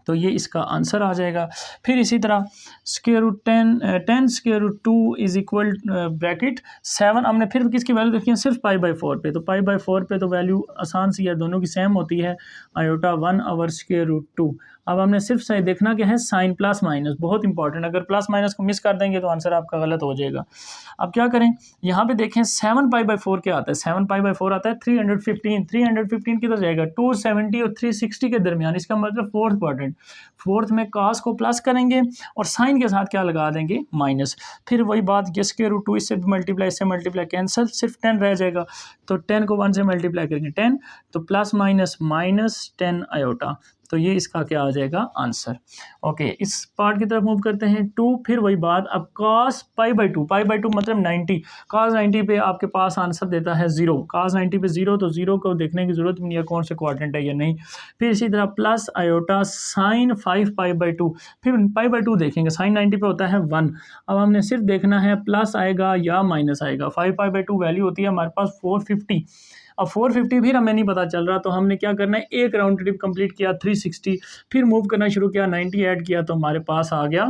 तो ये इसका आंसर आ जाएगा। फिर इसी तरह √10 √2 इज इक्वल ब्रैकेट 7। हमने फिर किसकी वैल्यू देखी है, सिर्फ पाई बाई 4 पे। तो पाई बाई 4 पे तो वैल्यू आसान सी है, दोनों की सेम होती है, आयोटा 1/√2। अब हमने सिर्फ सही देखना क्या है, साइन प्लस माइनस, बहुत इंपॉर्टेंट। अगर प्लस माइनस को मिस कर देंगे तो आंसर आपका गलत हो जाएगा। अब क्या करें, यहाँ पे देखें 7 पाई बाई 4 क्या आता है, 7 पाई बाई 4 आता है 315। 315 किधर जाएगा, 270 और 360 के दरमियान। इसका मतलब फोर्थ क्वाड्रेंट। फोर्थ में कास को प्लस करेंगे और साइन के साथ क्या लगा देंगे, माइनस। फिर वही बात, ये √2 इससे मल्टीप्लाई, इससे मल्टीप्लाई कैंसिल, सिर्फ 10 रह जाएगा। तो 10 को 1 से मल्टीप्लाई करेंगे 10, तो प्लस माइनस -10 आयोटा। तो ये इसका क्या आ जाएगा आंसर। ओके इस पार्ट की तरफ मूव करते हैं 2। फिर वही बात, अब cos pi by 2, pi by 2 मतलब 90, cos 90 पे आपके पास आंसर देता है 0, cos 90 पे 0, तो 0 को देखने की जरूरत नहीं है कौन से क्वाड्रेंट है या नहीं। फिर इसी तरह plus iota sign 5 pi by 2, फिर पाई बाई 2 देखेंगे, साइन 90 पे होता है 1। अब हमने सिर्फ देखना है प्लस आएगा या माइनस आएगा। 5 पाई बाई 2 वैल्यू होती है हमारे पास 450। अब 450 फिर हमें नहीं पता चल रहा, तो हमने क्या करना है, एक राउंड ट्रिप कंप्लीट किया 360, फिर मूव करना शुरू किया, 90 ऐड किया, तो हमारे पास आ गया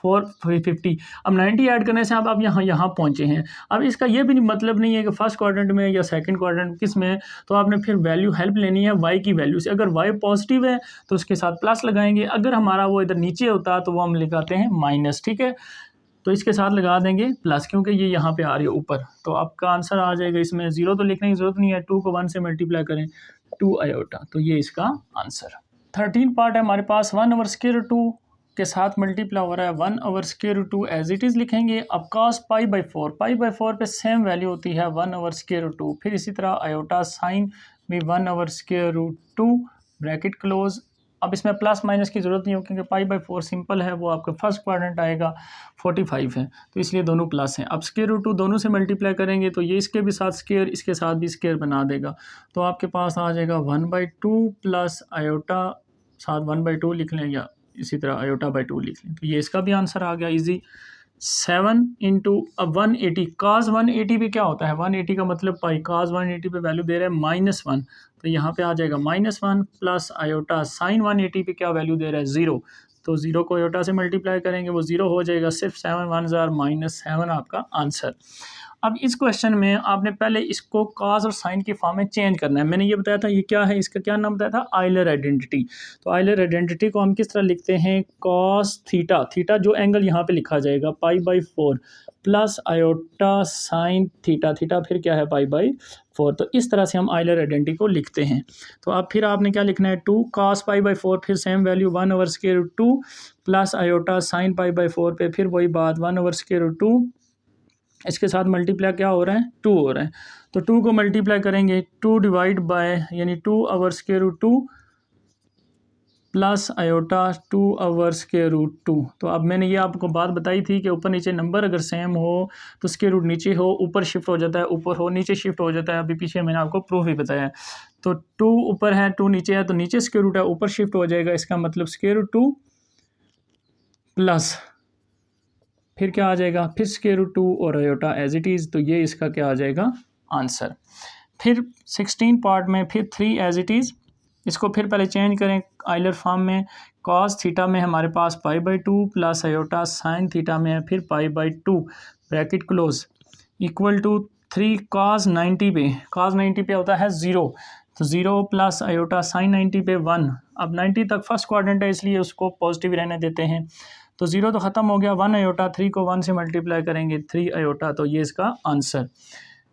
450। अब 90 ऐड करने से आप यहाँ पहुँचे हैं। अब इसका ये भी मतलब नहीं है कि फर्स्ट क्वाड्रेंट में या सेकंड क्वाड्रेंट किस में, तो आपने फिर वैल्यू हेल्प लेनी है y की वैल्यू से। अगर y पॉजिटिव है तो उसके साथ प्लस लगाएंगे, अगर हमारा वो इधर नीचे होता तो वो हम लगाते हैं माइनस, ठीक है। तो इसके साथ लगा देंगे प्लस, क्योंकि ये यहाँ पे आ रही है ऊपर, तो आपका आंसर आ जाएगा। इसमें 0 तो लिखने की जरूरत नहीं है, 2 को 1 से मल्टीप्लाई करें 2 आयोटा, तो ये इसका आंसर। 13 पार्ट है हमारे पास, 1/√2 के साथ मल्टीप्लाई हो रहा है 1/√2 एज इट इज़ लिखेंगे। अब cos pi by 4, pi by 4 पे सेम वैल्यू होती है 1/√2। फिर इसी तरह आयोटा साइन भी 1/√2 ब्रैकेट क्लोज। अब इसमें प्लस माइनस की ज़रूरत नहीं हो, क्योंकि पाई बाई 4 सिंपल है, वो आपका फर्स्ट क्वाड्रेंट आएगा 45 है, तो इसलिए दोनों प्लस हैं। अब √2 दोनों से मल्टीप्लाई करेंगे तो ये इसके भी साथ स्क्वायर, इसके साथ भी स्क्वायर बना देगा, तो आपके पास आ जाएगा 1/2 प्लस आयोटा, साथ 1/2 लिख लें या इसी तरह आयोटा बाई 2 लिख लें, तो ये इसका भी आंसर आ गया ईजी। 7 इंटू अब 180, cos 180 पे क्या होता है, 180 का मतलब पाई, cos 180 पे वैल्यू दे रहा है -1, तो यहाँ पे आ जाएगा -1 प्लस आयोटा साइन 180 पे क्या वैल्यू दे रहा है 0, तो 0 को आयोटा से मल्टीप्लाई करेंगे वो 0 हो जाएगा, सिर्फ 7 1 जार -7 आपका आंसर। अब इस क्वेश्चन में आपने पहले इसको कॉस और साइन की फॉर्म में चेंज करना है। मैंने ये बताया था ये क्या है, इसका क्या नाम बताया था, आइलर आइडेंटिटी। तो आइलर आइडेंटिटी को हम किस तरह लिखते हैं, कॉस थीटा, थीटा जो एंगल यहाँ पे लिखा जाएगा π/4 plus iota sine theta, theta फिर क्या है π/4। तो इस तरह से हम आइलर आइडेंटिटी को लिखते हैं। तो अब फिर आपने क्या लिखना है, 2 cos π/4 फिर same value 1/√2 plus iota sine π/4 पे फिर वही बात 1/√2, इसके साथ मल्टीप्लाई क्या हो रहा है, 2 हो रहा है। तो 2 को मल्टीप्लाई करेंगे 2 डिवाइड बाय यानी 2/√2 प्लस आयोटा 2/√2। तो अब मैंने ये आपको बात बताई थी कि ऊपर नीचे नंबर अगर सेम हो तो स्क्वायर रूट नीचे हो ऊपर शिफ्ट हो जाता है, ऊपर हो नीचे शिफ्ट हो जाता है। अभी पीछे मैंने आपको प्रूफ भी बताया है। तो 2 ऊपर है 2 नीचे है, तो नीचे स्क्वायर रूट है ऊपर शिफ्ट हो जाएगा, इसका मतलब स्क्वायर रूट 2 प्लस फिर क्या आ जाएगा, फिर स्क्वायर रूट 2 और आयोटा एज इट इज़। तो ये इसका क्या आ जाएगा आंसर। फिर 16 पार्ट में फिर 3 एज इट इज़, इसको फिर पहले चेंज करें आइलर फॉर्म में। कॉस थीटा में हमारे पास π/2 प्लस आयोटा साइन थीटा में है फिर π/2 bracket close equal to 3 cos 90 पे, cos 90 पे होता है 0, तो 0 प्लस आयोटा साइन 90 पे 1। अब 90 तक फर्स्ट क्वाड्रेंट है इसलिए उसको पॉजिटिव रहने देते हैं। तो 0 तो ख़त्म हो गया, 1 आयोटा, 3 को 1 से मल्टीप्लाई करेंगे 3 आयोटा, तो ये इसका आंसर।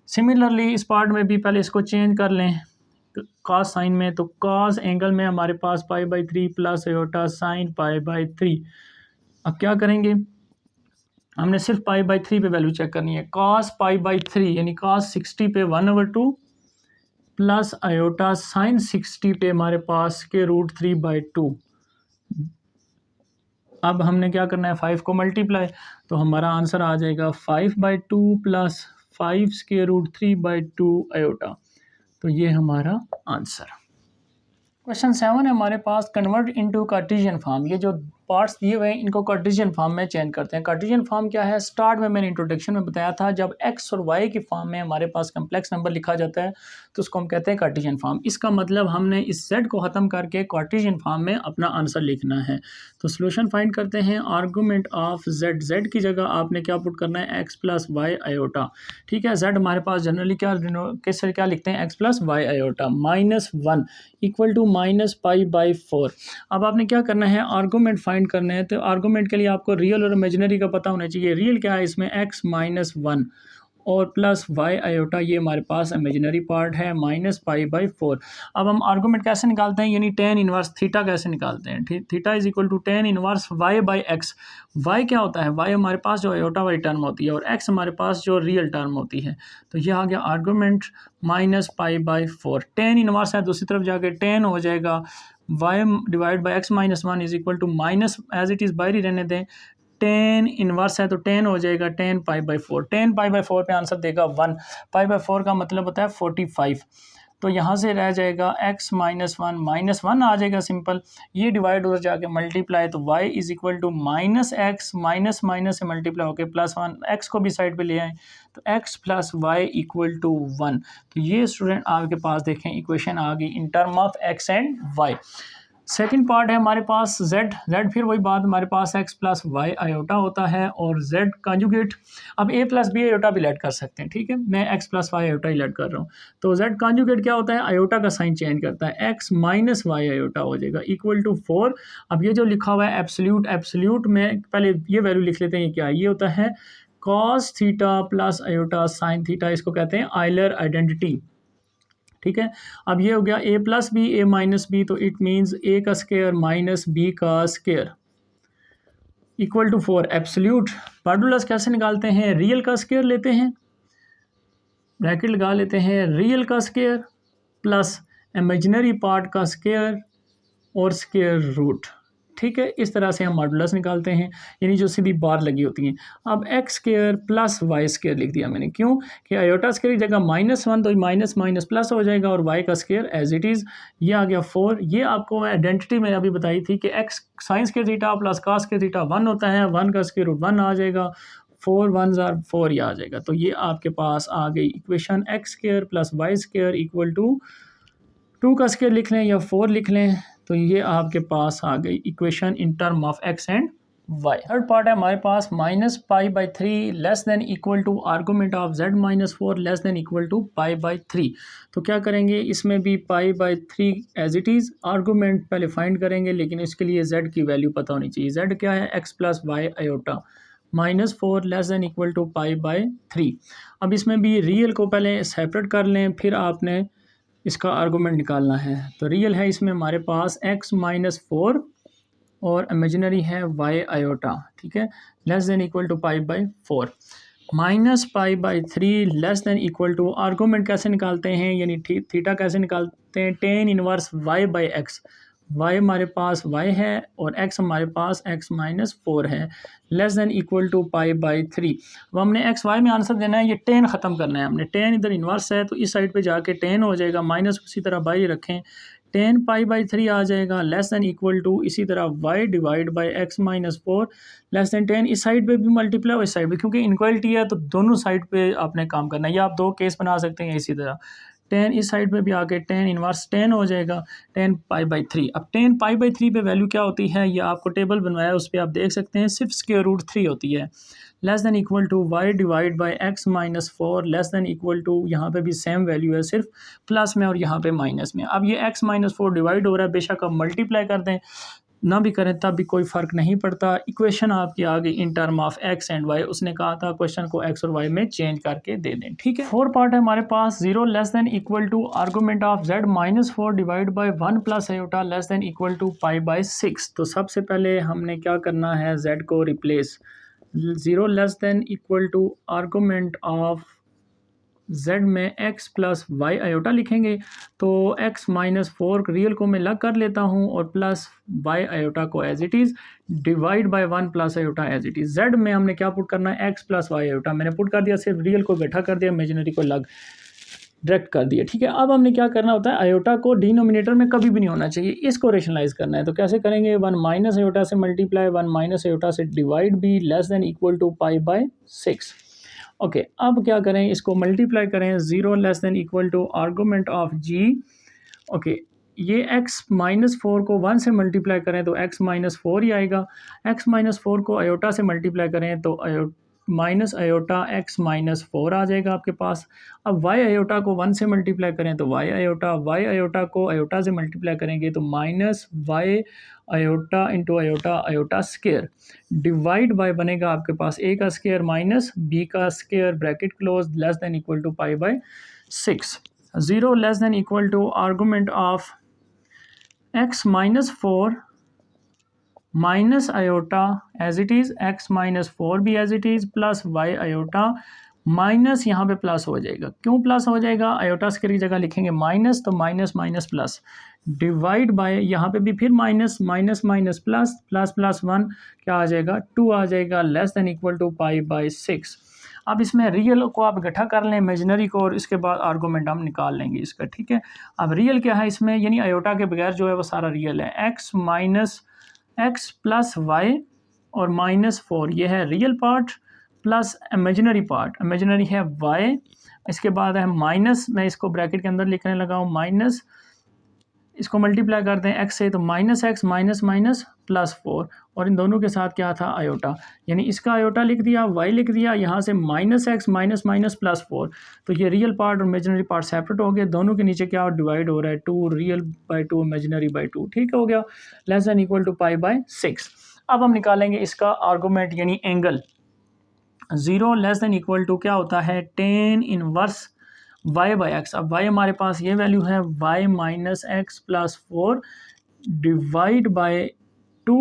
सिमिलरली इस पार्ट में भी पहले इसको चेंज कर लें कॉस साइन में। तो कॉस एंगल में हमारे पास π/3 प्लस आयोटा साइन π/3। अब क्या करेंगे, हमने सिर्फ π/3 पे वैल्यू चेक करनी है। कॉस π/3 यानी कॉस 60 पे 1/2 प्लस आयोटा साइन 60 पे हमारे पास के √3/2। अब हमने क्या करना है, 5 को मल्टीप्लाई, तो हमारा आंसर आ जाएगा 5/2 प्लस 5√3/2 आयोटा। तो ये हमारा आंसर। क्वेश्चन 7 है हमारे पास, कन्वर्ट इनटू कार्टेशियन फॉर्म। ये जो पार्ट्स दिए हुए हैं इनको कार्टेशियन फॉर्म में चेंज करते हैं। कार्टेशियन फॉर्म क्या है, स्टार्ट में मैंने इंट्रोडक्शन में बताया था, जब एक्स और वाई की फॉर्म में हमारे पास कम्प्लेक्स नंबर लिखा जाता है तो उसको हम कहते हैं कार्टेशियन फॉर्म। इसका मतलब हमने इस जेड को ख़त्म करके कार्टेशियन फॉर्म में अपना आंसर लिखना है। तो सोल्यूशन फाइंड करते हैं। आर्गूमेंट ऑफ जेड, जेड की जगह आपने क्या पुट करना है, एक्स प्लस वाई आयोटा। ठीक है, जेड हमारे पास जनरली कैसे क्या लिखते हैं, X plus Y iota -1 equal to -π/4। अब आपने क्या करना है, आर्गूमेंट फाइंड करना है। तो आर्गूमेंट के लिए आपको रियल और इमेजिनरी का पता होना चाहिए। रियल क्या है इसमें, x-1 और प्लस वाई आयोटा, ये हमारे पास इमेजिनरी पार्ट है -π/4। अब हम आर्गूमेंट कैसे निकालते हैं, यानी tan इनवर्स थीटा कैसे निकालते हैं। Theta is equal to tan inverse y/x। y क्या होता है, y हमारे पास जो आयोटा वाली टर्म होती है और x हमारे पास जो रियल टर्म होती है। तो ये आ गया आर्गूमेंट -π/4। tan इनवर्स है, दूसरी तरफ जाके tan हो जाएगा y divide by x-1 is equal to minus, as it is बाहर ही रहने दें। tan इनवर्स है तो tan हो जाएगा tan π/4। tan π/4 पे आंसर देगा 1। π/4 का मतलब होता है 45। तो यहाँ से रह जाएगा x-1 -1 आ जाएगा सिंपल। ये डिवाइड उधर जाके मल्टीप्लाई, तो y is equal to -x minus से मल्टीप्लाई होकर +1, x को भी साइड पे ले आए तो x plus y equal to 1। तो ये स्टूडेंट आपके पास देखें इक्वेशन आ गई इन term of x and y। Second part है हमारे पास z फिर वही बात, हमारे पास x प्लस वाई आयोटा होता है और z कॉन्जुगेट। अब a प्लस बी आयोटा भी लेट कर सकते हैं, ठीक है, मैं x प्लस वाई आयोटा ही लेट कर रहा हूँ। तो z कॉन्जुगेट क्या होता है, आयोटा का साइन चेंज करता है, x माइनस वाई आयोटा हो जाएगा इक्वल टू 4। अब ये जो लिखा हुआ है एब्सोल्यूट, एब्सोल्यूट में पहले ये वैल्यू लिख लेते हैं, ये क्या है, ये होता है cos theta plus iota sine theta, इसको कहते हैं आइलर आइडेंटिटी। ठीक है, अब ये हो गया a plus b a minus b, तो इट मीन्स a का स्क्वायर माइनस b का square equal to 4। Absolute modulus कैसे निकालते हैं, रियल का स्क्वायर लेते हैं, ब्रैकेट लगा लेते हैं, रियल का स्क्वायर प्लस इमेजिनरी पार्ट का स्क्वायर और स्क्वायर रूट। ठीक है, इस तरह से हम मॉडुलस निकालते हैं, यानी जो सीधी बार लगी होती हैं। अब x square plus Y square लिख दिया मैंने, क्यों कि आयोटा स्क्वायर की जगह -1 तो माइनस माइनस प्लस हो जाएगा और वाई का स्क्वायर एज इट इज़, ये आ गया 4। ये आपको आइडेंटिटी मैंने अभी बताई थी कि x sign square theta plus cos square theta 1 होता है, 1 का स्क्वायर रूट 1 आ जाएगा, 4 1 जार 4 ये आ जाएगा। तो ये आपके पास आ गई equation x square plus Y square equal to 2 का स्क्वायर लिख लें या 4 लिख लें तो ये आपके पास आ गई equation in term of x and y. Third part है हमारे पास -π/3 less than equal to argument of z-4 less than equal to π/3। तो क्या करेंगे, इसमें भी π/3 एज इट इज़, आर्गूमेंट पहले फाइंड करेंगे, लेकिन इसके लिए z की वैल्यू पता होनी चाहिए। z क्या है, x plus Y iota -4 less than equal to π/3। अब इसमें भी रियल को पहले सेपरेट कर लें, फिर आपने इसका आर्गूमेंट निकालना है। तो रियल है इसमें हमारे पास x-4 और इमेजिनरी है y आयोटा, ठीक है, less than equal to π/4। -π/3 less than equal to, argument कैसे निकालते हैं, यानी थीटा कैसे निकालते हैं, tan इनवर्स y/x। y हमारे पास y है और x हमारे पास x-4 है, लेस देन इक्वल टू π/3। अब हमने x y में आंसर देना है, ये tan ख़त्म करना है हमने। tan इधर इन्वर्स है तो इस साइड पे जाके tan हो जाएगा, माइनस उसी तरह बाई रखें, tan π/3 आ जाएगा, लेस देन इक्वल टू इसी तरह y divide by x-4 less then tan। इस साइड पे भी मल्टीप्लाई और इस साइड पे, क्योंकि इनक्वलिटी है तो दोनों साइड पे आपने काम करना है। या आप दो केस बना सकते हैं इसी तरह, tan इस साइड पे भी आके tan इनवर्स tan हो जाएगा, tan π/3। अब tan π/3 पे वैल्यू क्या होती है, ये आपको टेबल बनवाया है, उस पर आप देख सकते हैं, सिर्फ √3 होती है, less than equal to y divide by x-4 less than equal to, यहाँ पे भी सेम वैल्यू है, सिर्फ प्लस में और यहाँ पे माइनस में। अब ये x-4 डिवाइड हो रहा है, बेशक आप मल्टीप्लाई कर दें ना भी करें तब भी कोई फ़र्क नहीं पड़ता। इक्वेशन आपकी आ गई इन term of x and y। उसने कहा था क्वेश्चन को x और y में चेंज करके दे दें, ठीक है। फोर्थ पार्ट है हमारे पास 0 less than equal to argument of z-4 divide by 1 plus iota less than equal to π/6। तो सबसे पहले हमने क्या करना है, z को replace, 0 less than equal to argument of z में x प्लस वाई आयोटा लिखेंगे, तो x-4 रियल को मैं लग कर लेता हूँ और प्लस y आयोटा को as it is divide by 1 plus iota as it is. z में हमने क्या पुट करना है, x प्लस वाई आयोटा मैंने पुट कर दिया, सिर्फ रियल को बैठा कर दिया, इमेजिनरी को लग डायरेक्ट कर दिया, ठीक है। अब हमने क्या करना होता है, आयोटा को डिनोमिनेटर में कभी भी नहीं होना चाहिए, इसको रेशनलाइज करना है। तो कैसे करेंगे, 1 माइनस आयोटा से मल्टीप्लाई, 1 माइनस आयोटा से डिवाइड भी less than equal to π/6। Okay, अब क्या करें, इसको मल्टीप्लाई करें, 0 less than equal to argument of g। Okay, ये x-4 को 1 से मल्टीप्लाई करें तो x-4 ही आएगा, x-4 को आयोटा से मल्टीप्लाई करें तो माइनस आयोटा x-4 आ जाएगा आपके पास। अब y आयोटा को 1 से मल्टीप्लाई करें तो y आयोटा को आयोटा से मल्टीप्लाई करेंगे तो minus y iota into iota, iota square divide by बनेगा आपके पास a का स्क्वायर माइनस b का square, bracket close, less than equal to π/6। 0 less than equal to argument of x-4 minus iota as it is, x-4 भी as it is, plus y iota minus, यहाँ पे प्लस हो जाएगा, क्यों प्लस हो जाएगा, आयोटा स्क्वायर की जगह लिखेंगे माइनस, तो minus minus plus divide by, यहाँ पे भी फिर minus minus minus plus, plus plus 1 क्या आ जाएगा, 2 आ जाएगा, लेस देन इक्वल टू π/6। अब इसमें रियल को आप इकट्ठा कर लें, इमेजिनरी को, और इसके बाद आर्गूमेंट हम निकाल लेंगे इसका, ठीक है। अब रियल क्या है इसमें, यानी आयोटा के बगैर जो है वो सारा रियल है, x प्लस वाई और -4 ये है real part, plus imaginary part, imaginary है y, इसके बाद है माइनस, मैं इसको ब्रैकेट के अंदर लिखने लगा हूँ, माइनस, इसको मल्टीप्लाई कर दें x से तो minus x minus minus plus 4, और इन दोनों के साथ क्या था, आयोटा, यानी इसका आयोटा लिख दिया, y लिख दिया, यहाँ से minus x minus minus plus 4, तो ये रियल पार्ट और इमेजिनरी पार्ट सेपरेट हो गए, दोनों के नीचे क्या डिवाइड हो रहा है, 2 रियल बाई 2 इमेजिनरी बाई 2, ठीक हो गया, लेस देन इक्वल टू π/6। अब हम निकालेंगे इसका आर्गूमेंट यानी angle, 0 less than equal to क्या होता है, tan इनवर्स y/x। अब y हमारे पास ये वैल्यू है, y minus x plus 4 divide by 2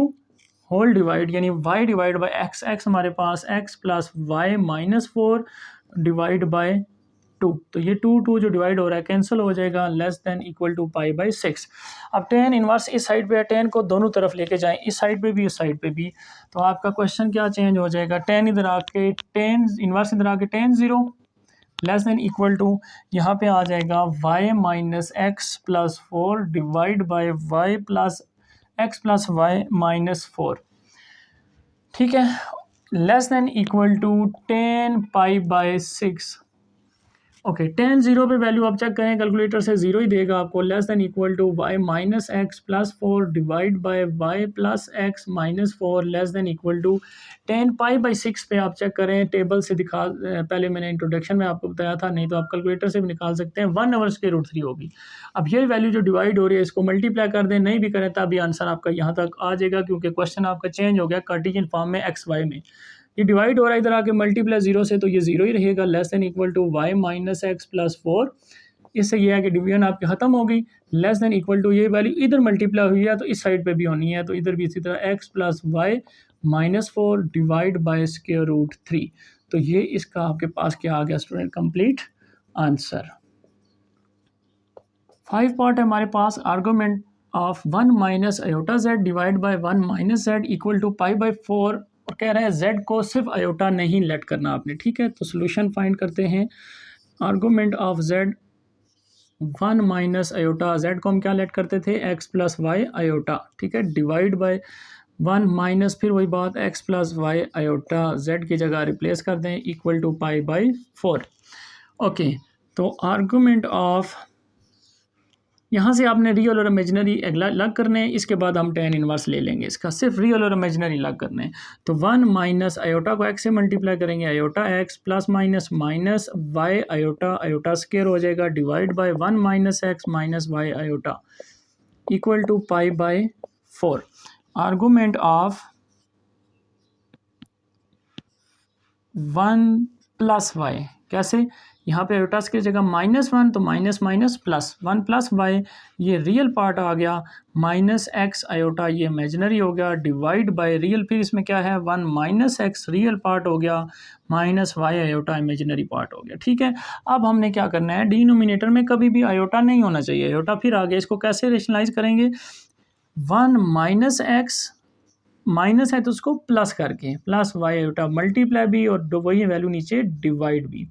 whole divide, यानी y divide by x, x हमारे पास x plus y minus 4 divide by 2, तो ये 2 जो डिवाइड हो रहा है कैंसिल हो जाएगा, लेस देन इक्वल टू π/6। अब tan इनवर्स इस साइड पे है, tan को दोनों तरफ लेके जाएं, इस साइड पे भी इस साइड पे भी, तो आपका क्वेश्चन क्या चेंज हो जाएगा, tan इधर आके, tan इनवर्स इधर आके tan 0 less than equal to, यहाँ पे आ जाएगा y minus x plus 4 divide by y plus x plus y minus 4, ठीक है, less than equal to tan π/6। Okay, tan zero पे वैल्यू आप चेक करें, कैलकुलेटर से जीरो ही देगा आपको। Less than equal to y minus x plus four divide by y plus x minus four less than equal to tan pi by six पे आप चेक करें, टेबल से दिखा, पहले मैंने इंट्रोडक्शन में आपको बताया था, नहीं तो आप कैलकुलेटर से भी निकाल सकते हैं। 1/√3 होगी। अब ये वैल्यू जो डिवाइड हो रही है इसको मल्टीप्लाई कर दें, नहीं भी करें तभी आंसर आपका यहाँ तक आ जाएगा, क्योंकि क्वेश्चन आपका चेंज हो गया कार्टेशियन फॉर्म में एक्स वाई में। ये डिवाइड हो रहा है इधर आके मल्टीप्लाई जीरो से, तो ये जीरो ही रहेगा। Less than equal to y minus x plus four, इससे ये है कि डिवीजन आपकी खत्म हो गई। लेस देन इक्वल टू ये वैल्यू इधर मल्टीप्लाई हुई है तो इस साइड पे भी होनी है, तो इधर भी इसी तरह x plus y minus four divide by square root 3। तो ये इसका आपके पास क्या आ गया स्टूडेंट, कंप्लीट आंसर। 5 पार्ट है हमारे पास। Argument of 1 minus iota z divide by 1 minus Z equal to pi by 4, और कह रहे हैं जेड को सिर्फ आयोटा नहीं लेट करना आपने, ठीक है। तो सोल्यूशन फाइंड करते हैं। Argument of Z 1 minus iota, Z को हम क्या लेट करते थे, एक्स प्लस वाई आयोटा, ठीक है, डिवाइड बाय 1 माइनस, फिर वही बात x plus Y iota, z की जगह रिप्लेस कर दें, equal to pi by 4। Okay, तो आर्गूमेंट ऑफ, यहाँ से आपने रियल और इमेजिनरी अलग करने हैं, इसके बाद हम टेन इनवर्स ले लेंगे इसका, सिर्फ रियल और इमेजिनरी अलग करने हैं। तो 1 माइनस आयोटा को एक्स से मल्टीप्लाई करेंगे, iota x plus minus minus y iota, iota square हो जाएगा, divide by 1 minus x minus y iota equal to pi by 4। Argument of 1 plus y, कैसे, यहाँ पे आयोटा की जगह -1, तो minus minus plus 1 plus y, ये रियल पार्ट आ गया, माइनस एक्स आयोटा ये इमेजिनरी हो गया, डिवाइड बाय रियल, फिर इसमें क्या है 1 माइनस एक्स रियल पार्ट हो गया, minus y iota imaginary part हो गया, ठीक है। अब हमने क्या करना है, डिनोमिनेटर में कभी भी आयोटा नहीं होना चाहिए, आयोटा फिर आ गया, इसको कैसे रेशनलाइज करेंगे, 1 माइनस एक्स माइनस है तो उसको प्लस करके, प्लस वाई आयोटा मल्टीप्लाई भी, और वही वैल्यू नीचे डिवाइड भी,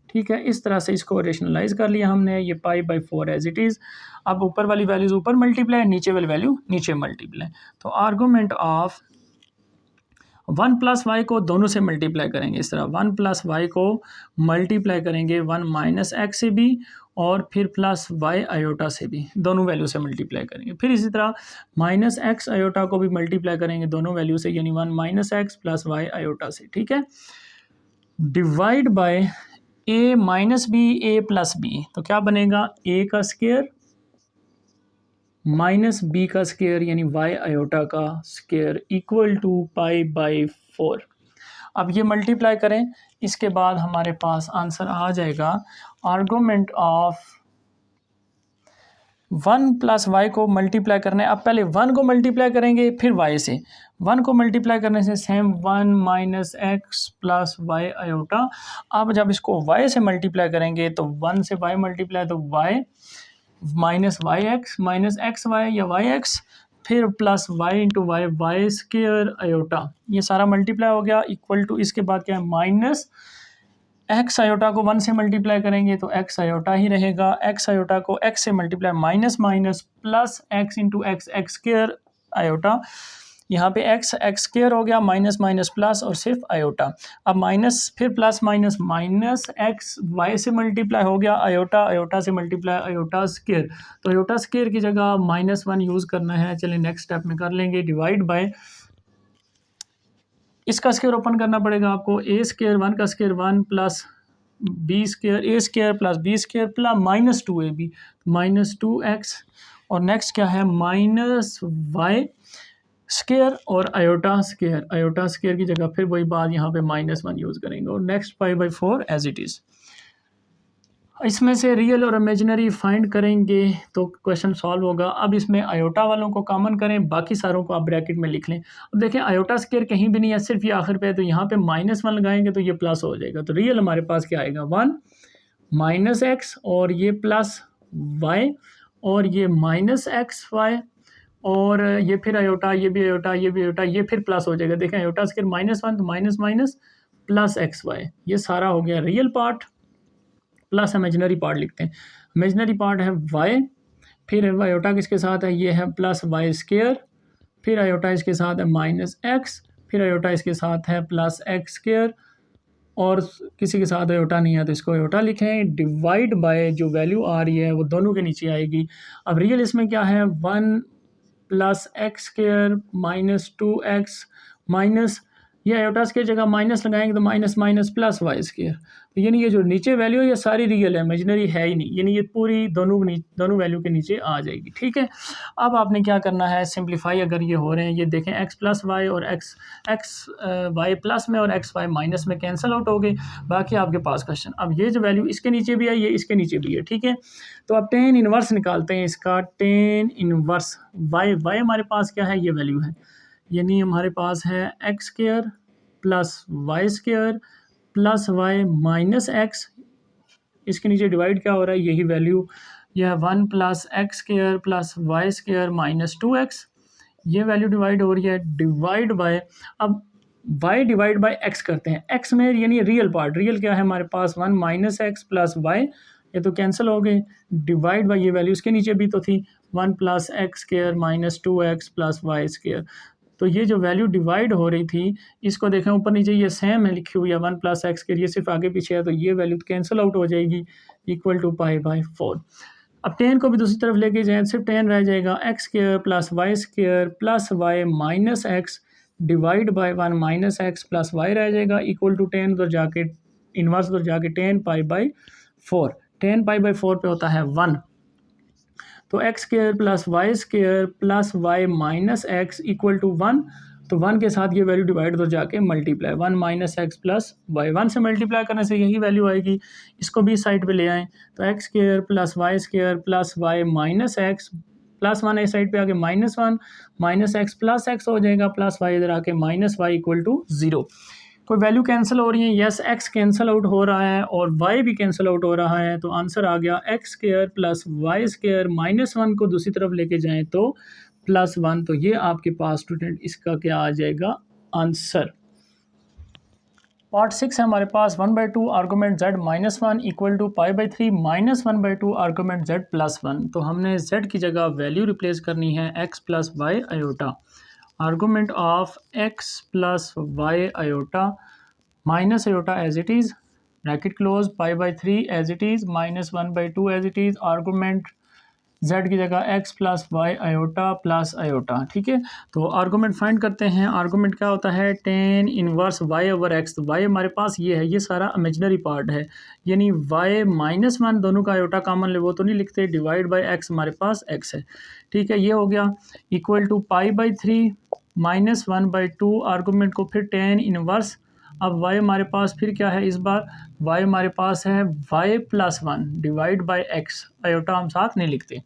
ठीक है। इस तरह से इसको रेशनलाइज कर लिया हमने, ये pi by 4 as it is. अब ऊपर वाली वैल्यूज ऊपर मल्टीप्लाई, नीचे वाली वैल्यू नीचे मल्टीप्लाई। तो आर्गूमेंट ऑफ 1 प्लस वाई को दोनों से मल्टीप्लाई करेंगे, इस तरह 1 प्लस वाई को मल्टीप्लाई करेंगे 1 माइनस एक्स से भी, और फिर प्लस वाई आयोटा से भी, दोनों वैल्यू से मल्टीप्लाई करेंगे। फिर इसी तरह माइनस एक्स आयोटा को भी मल्टीप्लाई करेंगे दोनों वैल्यू से, यानी 1 minus x plus Y iota से, ठीक है, divide by a minus b a plus b, तो क्या बनेगा, ए का स्क्वायर माइनस बी का स्क्वायर यानी वाई आयोटा का square equal to pi by 4। अब ये मल्टीप्लाई करें, इसके बाद हमारे पास आंसर आ जाएगा। आर्गूमेंट ऑफ 1 प्लस वाई को मल्टीप्लाई करना है, अब पहले 1 को मल्टीप्लाई करेंगे फिर वाई से, 1 को मल्टीप्लाई करने से same 1 minus x plus Y iota. अब जब इसको y से मल्टीप्लाई करेंगे तो 1 से y मल्टीप्लाई, तो y minus y x y या वाई एक्स, फिर plus y into y, y square iota, ये सारा मल्टीप्लाई हो गया, इक्वल टू, इसके बाद क्या है, माइनस एक्स आयोटा को 1 से मल्टीप्लाई करेंगे तो एक्स आयोटा ही रहेगा, एक्स आयोटा को x से multiply, minus minus plus x into x, x square iota, यहाँ पे एक्स स्क्वायर हो गया, माइनस माइनस प्लस और सिर्फ आयोटा। अब माइनस फिर plus minus minus x y से मल्टीप्लाई हो गया, आयोटा आयोटा से मल्टीप्लाई आयोटा स्क्वायर, तो आयोटा स्क्वायर की जगह -1 यूज़ करना है। चलिए नेक्स्ट स्टेप में कर लेंगे, डिवाइड बाय, इसका स्क्वायर ओपन करना पड़ेगा आपको, ए स्क्वायर 1 का square 1 plus B square a square plus B square plus -2ab -2x, और नेक्स्ट क्या है माइनस वाई स्क्वायर और आयोटा स्क्वायर की जगह फिर वही बात, यहाँ पे -1 यूज़ करेंगे, और next pi by 4 as it is. इसमें से रियल और इमेजिनरी फाइंड करेंगे तो क्वेश्चन सॉल्व होगा। अब इसमें आयोटा वालों को कॉमन करें, बाकी सारों को आप ब्रैकेट में लिख लें। अब देखें आयोटा स्क्वायर कहीं भी नहीं है, सिर्फ ये आखिर पे है, तो यहाँ पे -1 लगाएंगे तो ये प्लस हो जाएगा, तो रियल हमारे पास क्या आएगा, 1 माइनस एक्स और ये प्लस वाई और ये माइनस एक्स वाई, और ये फिर आयोटा, ये भी आयोटा, ये भी आयोटा, ये फिर प्लस हो जाएगा। देखें आयोटा स्क्वायर -1 तो minus minus plus x y, ये सारा हो गया real part, plus imaginary part लिखते हैं। इमेजिनरी पार्ट है वाई, फिर आयोटा किसके साथ है, ये है प्लस वाई स्क्वायर, फिर आयोटा इसके साथ है माइनस एक्स, फिर आयोटा इसके साथ है प्लस एक्स स्क्वायर, और किसी के साथ आयोटा नहीं है तो इसको आयोटा लिखें, डिवाइड बाय जो वैल्यू आ रही है वो दोनों के नीचे आएगी। अब रियल इसमें क्या है, 1 plus x square minus 2x minus, ये आयोटा की जगह माइनस लगाएंगे तो minus minus plus Y square, तो यानी ये जो नीचे वैल्यू है ये सारी रियल है, इमेजिनरी है ही नहीं, यानी ये पूरी दोनों वैल्यू के नीचे आ जाएगी। ठीक है, अब आपने क्या करना है, सिंप्लीफाई अगर ये हो रहे हैं, ये देखें x प्लस वाई और एक्स वाई प्लस में और एक्स वाई माइनस में कैंसिल आउट हो गए, बाकी आपके पास क्वेश्चन। अब ये जो वैल्यू इसके नीचे भी है ये इसके नीचे भी है। ठीक है, तो अब टेन इनवर्स निकालते हैं इसका, टेन इनवर्स वाई हमारे पास क्या है, ये वैल्यू है, यानी हमारे पास है x square plus Y square plus y minus x, इसके नीचे डिवाइड क्या हो रहा है, यही वैल्यू, यह 1 plus x square plus Y square minus 2x, ये वैल्यू डिवाइड हो रही है, डिवाइड बाय, अब y डिवाइड बाय x करते हैं, x में यानी रियल पार्ट, रियल क्या है हमारे पास 1 माइनस एक्स प्लस वाई, ये तो कैंसिल हो गए, डिवाइड बाय ये वैल्यू इसके नीचे भी तो थी 1 plus x square minus 2x plus Y square, तो ये जो वैल्यू डिवाइड हो रही थी इसको देखें ऊपर नीचे ये सेम है लिखी हुई है 1 प्लस एक्स के, ये सिर्फ आगे पीछे है तो ये वैल्यू कैंसिल आउट हो जाएगी, इक्वल टू पाई बाई 4। अब टेन को भी दूसरी तरफ लेके जाएं, सिर्फ टेन रह जाएगा x square plus Y square plus y minus x divide by 1 minus x plus y रह जाएगा, इक्वल टू 10 उधर जाके इन्वर्स उधर जाके 10 पाई बाई 4, 10 पाई बाई 4 पे होता है 1, तो x square plus y minus x equal to 1, तो 1 के साथ ये वैल्यू डिवाइड उधर जाके multiply, 1 minus x plus y, 1 से मल्टीप्लाई करने से यही वैल्यू आएगी, इसको भी साइड पे ले आएँ, तो x square plus y minus x plus 1 इस साइड पे आके minus 1 minus x plus x हो जाएगा, प्लस वाई इधर आके माइनस वाई इक्वल टू 0। कोई वैल्यू कैंसिल हो रही है, यस एक्स कैंसिल आउट हो रहा है और वाई भी कैंसिल आउट हो रहा है, तो आंसर आ गया x square plus Y square minus 1 को दूसरी तरफ लेके जाएं तो प्लस 1, तो ये आपके पास स्टूडेंट इसका क्या आ जाएगा आंसर। पार्ट 6 है हमारे पास 1/2 argument z minus 1 equal to pi by 3 minus 1/2 argument z plus 1, तो हमने z की जगह वैल्यू रिप्लेस करनी है x plus Y iota, argument of x plus Y iota minus iota as it is, bracket close, pi by 3 as it is minus 1/2 as it is, argument z की जगह x plus Y iota plus iota. ठीक है, तो आर्गूमेंट फाइंड करते हैं, आर्गूमेंट क्या होता है, tan inverse y over x, तो y हमारे पास ये है, ये सारा इमेजिनरी पार्ट है, यानी y माइनस 1 दोनों का आयोटा कॉमन ले वो तो नहीं लिखते, डिवाइड बाय x, हमारे पास x है। ठीक है, ये हो गया, equal to pi by 3 minus 1/2, argument को फिर टेन इनवर्स, अब y हमारे पास फिर क्या है, इस बार y हमारे पास है y plus 1 divide by x, iota हम साथ नहीं लिखते,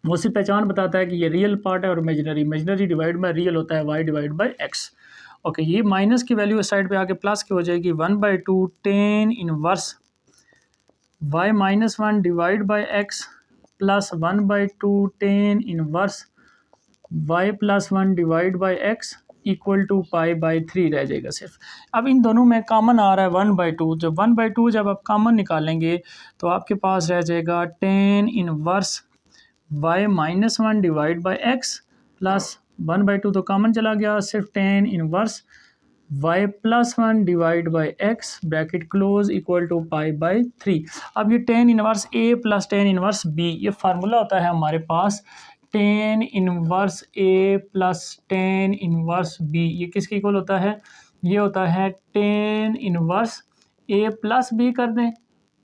वो सिर्फ पहचान बताता है कि ये रियल पार्ट है और इमेजिनरी डिवाइड बाय रियल होता है y divide by x। Okay, ये माइनस की वैल्यू इस साइड पे आके प्लस की हो जाएगी, 1/2 tan inverse y minus 1 divide by x plus 1/2 tan inverse y plus 1 divide by x equal to pi by 3 रह जाएगा सिर्फ। अब इन दोनों में कॉमन आ रहा है 1/2, जब 1/2 जब आप कॉमन निकालेंगे तो आपके पास रह जाएगा tan inverse y minus 1 divide by x plus 1/2 तो कॉमन चला गया, सिर्फ tan inverse y plus 1 divide by x bracket close equal to pi by 3। अब ये tan inverse a plus tan inverse b, ये फार्मूला होता है हमारे पास tan inverse a plus tan inverse b, ये किसके इक्वल होता है, ये होता है tan inverse a plus b कर दें,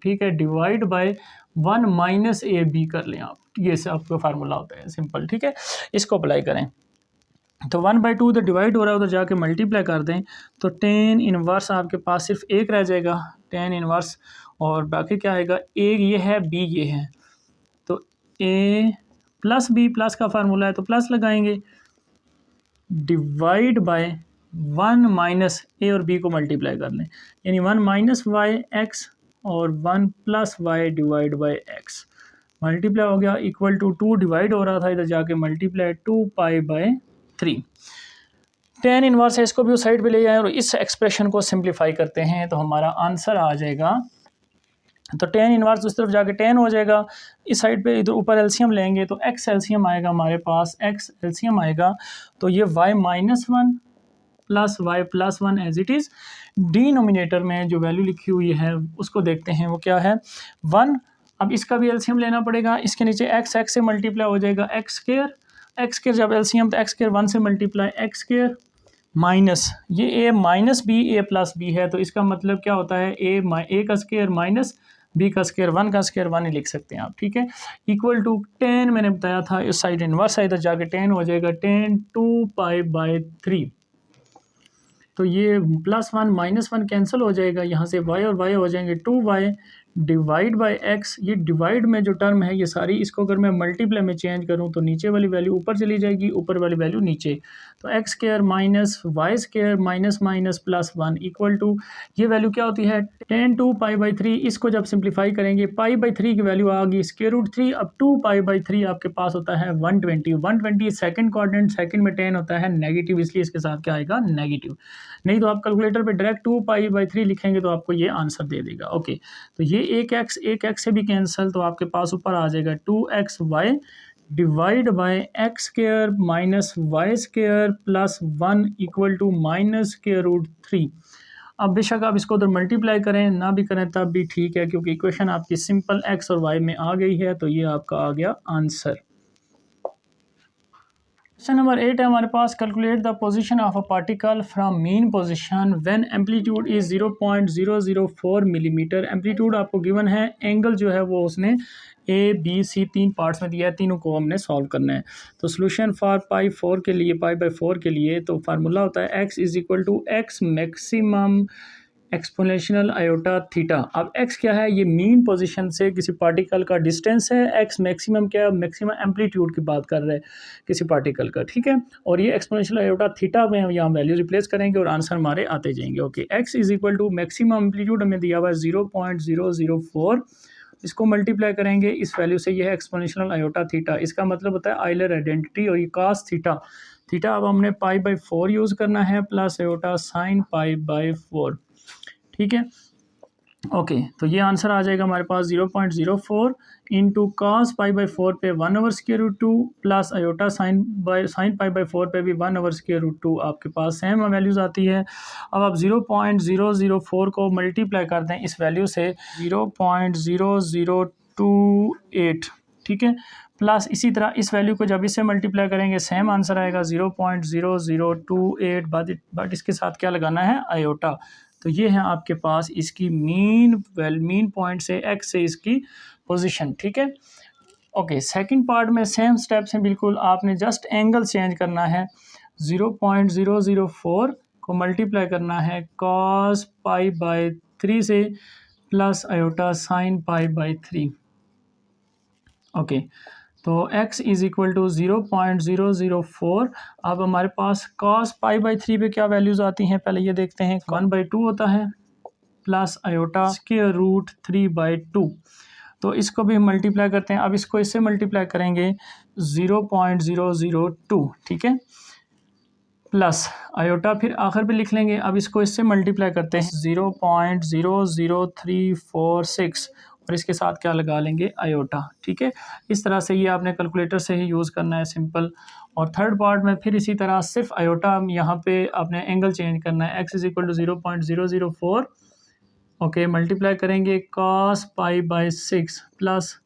ठीक है, divide by 1 minus a b कर लें आप, ये से आपका फार्मूला होता है सिंपल। ठीक है, इसको अप्लाई करें, तो 1/2 उधर डिवाइड हो रहा है, उधर जाके मल्टीप्लाई कर दें, तो टेन इनवर्स आपके पास सिर्फ एक रह जाएगा, टेन इनवर्स, और बाकी क्या आएगा, एक ये है बी ये है, तो ए प्लस बी, प्लस का फार्मूला है तो प्लस लगाएंगे, डिवाइड बाय 1 माइनस ए और बी को मल्टीप्लाई कर लें, यानी 1 माइनस वाई एक्स और 1 plus y divide by x, multiply हो गया, इक्वल टू 2 डिवाइड हो रहा था, इधर जाके multiply 2 pi by 3। Tan inverse है, इसको भी उस साइड पे ले जाएं और इस एक्सप्रेशन को सिंप्लीफाई करते हैं तो हमारा आंसर आ जाएगा, तो टेन इनवर्स उस तरफ जाके 10 हो जाएगा, इस साइड पे इधर ऊपर एलसीएम लेंगे तो एक्स एलसीएम आएगा हमारे पास, एक्स एलसीएम आएगा, तो ये y minus 1 plus y plus one as it is. Denominator में जो वैल्यू लिखी हुई है उसको देखते हैं, वो क्या है 1। अब इसका भी एलसीएम लेना पड़ेगा, इसके नीचे एक्स से मल्टीप्लाई हो जाएगा एक्स स्क्र जब एलसीएम तो एक्स स्क्र 1 से मल्टीप्लाई एक्स स्क्र माइनस ये ए minus b a plus B है, तो इसका मतलब क्या होता है ए का स्क्वायर माइनस बी का स्क्वायर 1 का स्क्वायर 1 ही लिख सकते हैं आप, ठीक है। इक्वल टू 10 मैंने बताया था, इस साइड इनवर्स साइड जाके 10 हो जाएगा 10 2π/3। तो ये +1 -1 कैंसिल हो जाएगा, यहाँ से y और y हो जाएंगे 2y डिवाइड बाय x। ये डिवाइड में जो टर्म है ये सारी, इसको अगर मैं मल्टीप्लाई में चेंज करूँ तो नीचे वाली वैल्यू ऊपर चली जाएगी, ऊपर वाली वैल्यू नीचे। तो x square minus y square minus minus plus 1 equal to ये वैल्यू क्या होती है 10 2π/3। इसको जब सिंप्लीफाई करेंगे π/3 की वैल्यू आ गई √3। अब 2π/3 आपके पास होता है 120 सेकंड कोऑर्डिनेट, सेकंड में 10 होता है नेगेटिव, इसलिए इसके साथ क्या आएगा नेगेटिव। नहीं तो आप कैलकुलेटर पे डायरेक्ट 2π/3 लिखेंगे तो आपको ये आंसर दे देगा। ओके, तो ये एक एक्स से भी कैंसिल, तो आपके पास ऊपर आ जाएगा 2xy divide by x square minus y square plus 1 equal to -√3। अब बेशक आप इसको उधर मल्टीप्लाई करें ना भी करें तब भी ठीक है, क्योंकि इक्वेशन आपकी सिंपल एक्स और वाई में आ गई है, तो ये आपका आ गया आंसर। क्वेश्चन नंबर 8 है हमारे पास, calculate the position of a particle from mean position when amplitude is 0.004 millimetre. Amplitude आपको गिवन है, एंगल जो है वो उसने A B C 3 पार्ट्स में दिया है, तीनों को हमने सॉल्व करना है। तो सोल्यूशन फॉर π/4 के लिए, π/4 के लिए तो फार्मूला होता है x = x maximum exponential iota theta. अब x क्या है, ये मीन पोजीशन से किसी पार्टिकल का डिस्टेंस है। x मैक्सिमम क्या है, मैक्सिमम एम्पलीट्यूड की बात कर रहे हैं किसी पार्टिकल का, ठीक है। और ये एक्सपोनेंशियल आयोटा थीटा में हम यहाँ वैल्यू रिप्लेस करेंगे और आंसर हमारे आते जाएंगे। ओके, x = मैक्सिमम एम्पलीट्यूड हमें दिया हुआ है 0.004, इसको मल्टीप्लाई करेंगे इस वैल्यू से, ये है एक्सपोनेंशियल आयोटा थीटा। इसका मतलब होता है आइलर आइडेंटिटी और ये कास थीटा अब हमने π/4 यूज़ करना है प्लस आयोटा साइन π/4, ठीक है। ओके, तो ये आंसर आ जाएगा हमारे पास 0.04 इंटू कॉस π/4 पे 1/√2 प्लस आयोटा साइन π/4 पे भी 1/√2 आपके पास सेम वैल्यूज़ आती है। अब आप 0.004 को मल्टीप्लाई कर दें इस वैल्यू से 0.0028, ठीक है, प्लस इसी तरह इस वैल्यू को जब इससे मल्टीप्लाई करेंगे सेम आंसर आएगा 0.0028, बट इसके साथ क्या लगाना है आयोटा। तो ये है आपके पास इसकी मीन पॉइंट से x से इसकी पोजीशन, ठीक है। ओके, सेकंड पार्ट में सेम स्टेप्स हैं बिल्कुल, आपने जस्ट एंगल चेंज करना है। 0.004 को मल्टीप्लाई करना है cos π/3 से प्लस आयोटा साइन π/3। ओके, तो x = 0.004। अब हमारे पास cos π/3 पे क्या वैल्यूज़ आती हैं, पहले ये देखते हैं। 1/2 होता है प्लस आयोटा √3/2, तो इसको भी हम मल्टीप्लाई करते हैं। अब इसको इससे मल्टीप्लाई करेंगे 0.002, ठीक है, प्लस आयोटा फिर आखिर पे लिख लेंगे। अब इसको इससे मल्टीप्लाई करते हैं 0.00346 और इसके साथ क्या लगा लेंगे आयोटा, ठीक है। इस तरह से ये आपने कैलकुलेटर से ही यूज़ करना है, सिंपल। और थर्ड पार्ट में फिर इसी तरह सिर्फ आयोटा यहाँ पे आपने एंगल चेंज करना है। x = 0.004, ओके, मल्टीप्लाई करेंगे cos π/6 प्लस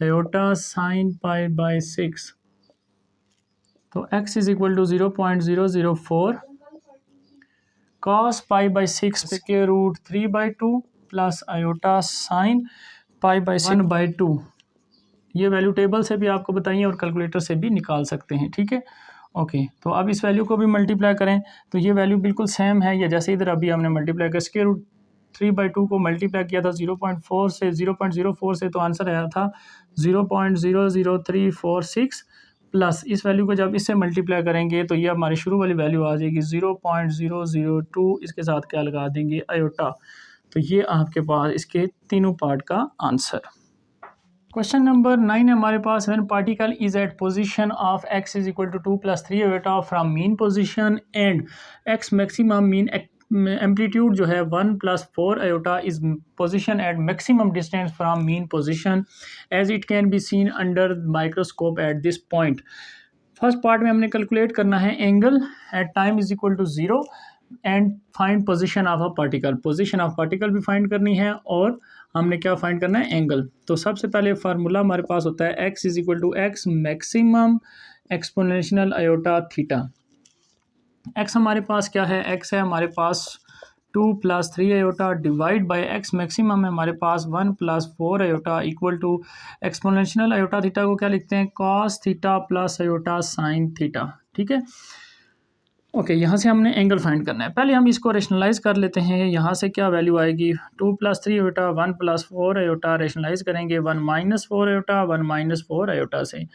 आयोटा साइन π/6। तो x = 0.004 cos π/6 के √3/2 प्लस आयोटा साइन π/1/2। ये वैल्यू टेबल से भी आपको बताइए और कैलकुलेटर से भी निकाल सकते हैं, ठीक है। ओके, तो अब इस वैल्यू को भी मल्टीप्लाई करें तो ये वैल्यू बिल्कुल सेम है, या जैसे इधर अभी हमने मल्टीप्लाई किया √3/2 को मल्टीप्लाई किया था 0.04 से, तो आंसर आया था 0.00346 प्लस इस वैल्यू को जब इससे मल्टीप्लाई करेंगे तो ये हमारी शुरू वाली वैल्यू आ जाएगी 0.002, इसके साथ क्या लगा देंगे आयोटा। तो ये आपके पास इसके तीनों पार्ट का आंसर। क्वेश्चन नंबर 9 है हमारे पास, when particle is at position of x = 2 + 3 iota from mean position and x maximum mean amplitude जो है 1 + 4 iota is position at maximum distance from mean position as it can be seen under microscope at this point. First part में हमने कैलकुलेट करना है angle at time is equal to 0 and find position of a particle. Position of particle भी फाइंड करनी है और हमने क्या फाइंड करना है, एंगल। तो सबसे पहले फार्मूला हमारे पास होता है x is equal to x maximum exponential iota theta. x हमारे पास क्या है, x है हमारे पास 2 + 3 iota divide by x maximum है हमारे पास 1 + 4 iota equal to exponential iota theta को क्या लिखते हैं, cos theta plus iota sine theta. ठीक है, ओके यहाँ से हमने एंगल फाइंड करना है। पहले हम इसको रेशनलाइज कर लेते हैं। यहाँ से क्या वैल्यू आएगी, 2 + 3 आयोटा 1 + 4 आयोटा, रेशनलाइज करेंगे 1 - 4 आयोटा 1 - 4 आयोटा से।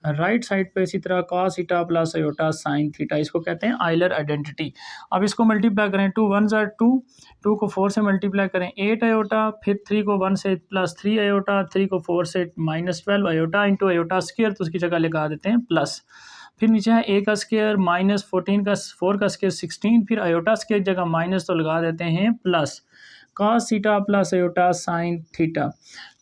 राइट साइड पे इसी तरह cos theta plus iota sine theta, इसको कहते हैं आइलर आइडेंटिटी। अब इसको मल्टीप्लाई करें, 2 1 ज़ा 2, 2 को 4 से मल्टीप्लाई करें 8 आयोटा, फिर 3 को 1 से +3 आयोटा, 3 को 4 से -12 आयोटा इंटू आयोटा स्क्वायर, तो उसकी जगह लगा देते हैं प्लस। फिर नीचे है a का स्क्वायर -14 का 4 का स्क्वायर 16, फिर आयोटा स्क्वायर जगह माइनस तो लगा देते हैं plus, cos theta plus iota sine theta.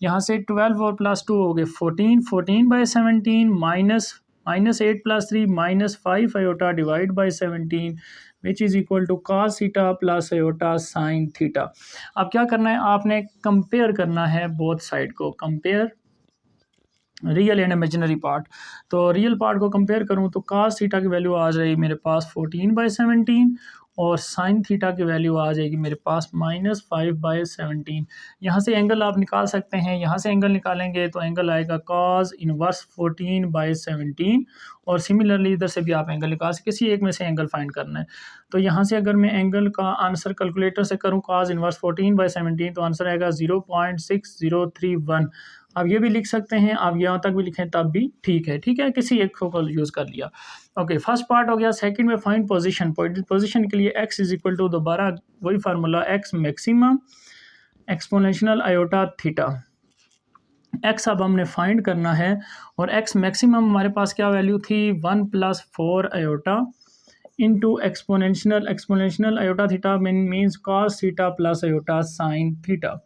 यहाँ से 12 और +2 हो गए 14, 14/17 -8 + 3 -5 iota divide by 17 which is equal to cos theta plus iota sine theta. अब क्या करना है, आपने कंपेयर करना है बोथ साइड को, compare real and imaginary part. तो रियल पार्ट को कंपेयर करूं तो cos थीटा की वैल्यू आ जाएगी मेरे पास 14/17 और साइन थीटा की वैल्यू आ जाएगी मेरे पास -5/17। यहाँ से एंगल आप निकाल सकते हैं, यहाँ से एंगल निकालेंगे तो एंगल आएगा cos इनवर्स 14/17 और सिमिलरली इधर से भी आप एंगल निकाल सकते, किसी एक में से एंगल फाइंड करना है। तो यहाँ से अगर मैं एंगल का आंसर कैलकुलेटर से करूँ cos इनवर्स 14/17 तो आंसर आएगा 0.6031। आप ये भी लिख सकते हैं, आप यहाँ तक भी लिखें तब भी ठीक है। ठीक है, किसी एक को यूज़ कर लिया। ओके, फर्स्ट पार्ट हो गया। सेकंड में फाइंड पोजीशन। पोजीशन के लिए x इज इक्वल टू दोबारा वही formula, x maximum exponential iota theta. x अब हमने फाइंड करना है और x मैक्सिमम हमारे पास क्या वैल्यू थी, 1 + 4 iota into exponential iota theta means cos theta plus iota sine theta.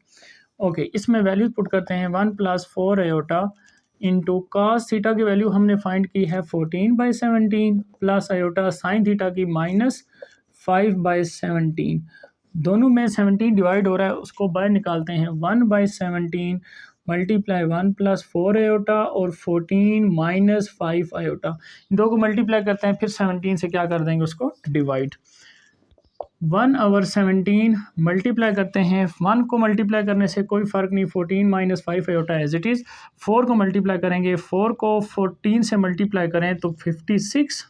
Okay, इसमें वैल्यूज पुट करते हैं 1 + 4 आयोटा इंटू cos थीटा की वैल्यू हमने फाइंड की है 14/17 प्लस आयोटा साइन थीटा की -5/17। दोनों में 17 डिवाइड हो रहा है, उसको बाहर निकालते हैं 1/17 मल्टीप्लाई 1 + 4 आयोटा और 14 - 5 आयोटा। इन दो को मल्टीप्लाई करते हैं, फिर 17 से क्या कर देंगे, उसको डिवाइड। 1/17 मल्टीप्लाई करते हैं, 1 को मल्टीप्लाई करने से कोई फ़र्क नहीं, 14 - 5 आयोटा एज इट इज़। 4 को मल्टीप्लाई करेंगे, 4 को 14 से मल्टीप्लाई करें तो 56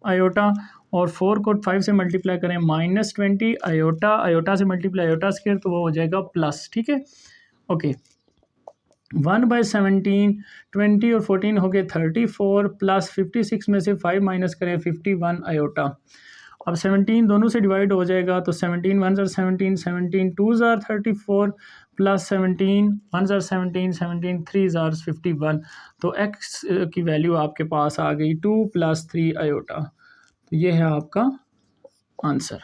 आयोटा और 4 को 5 से मल्टीप्लाई करें -20 आयोटा, आयोटा से मल्टीप्लाई आयोटा स्क्वायर तो वो हो जाएगा प्लस। ठीक है, ओके, 1/17 20 और 14 हो गए 34 प्लस 56 में से 5 माइनस करें 51 आयोटा। अब 17 दोनों से डिवाइड हो जाएगा तो 17 1 ज़र 17, 17 2 ज़र 34 प्लस 17 1 ज़र 17, 17 3 ज़र 51। तो x की वैल्यू आपके पास आ गई 2 + 3 आयोटा। तो ये है आपका आंसर।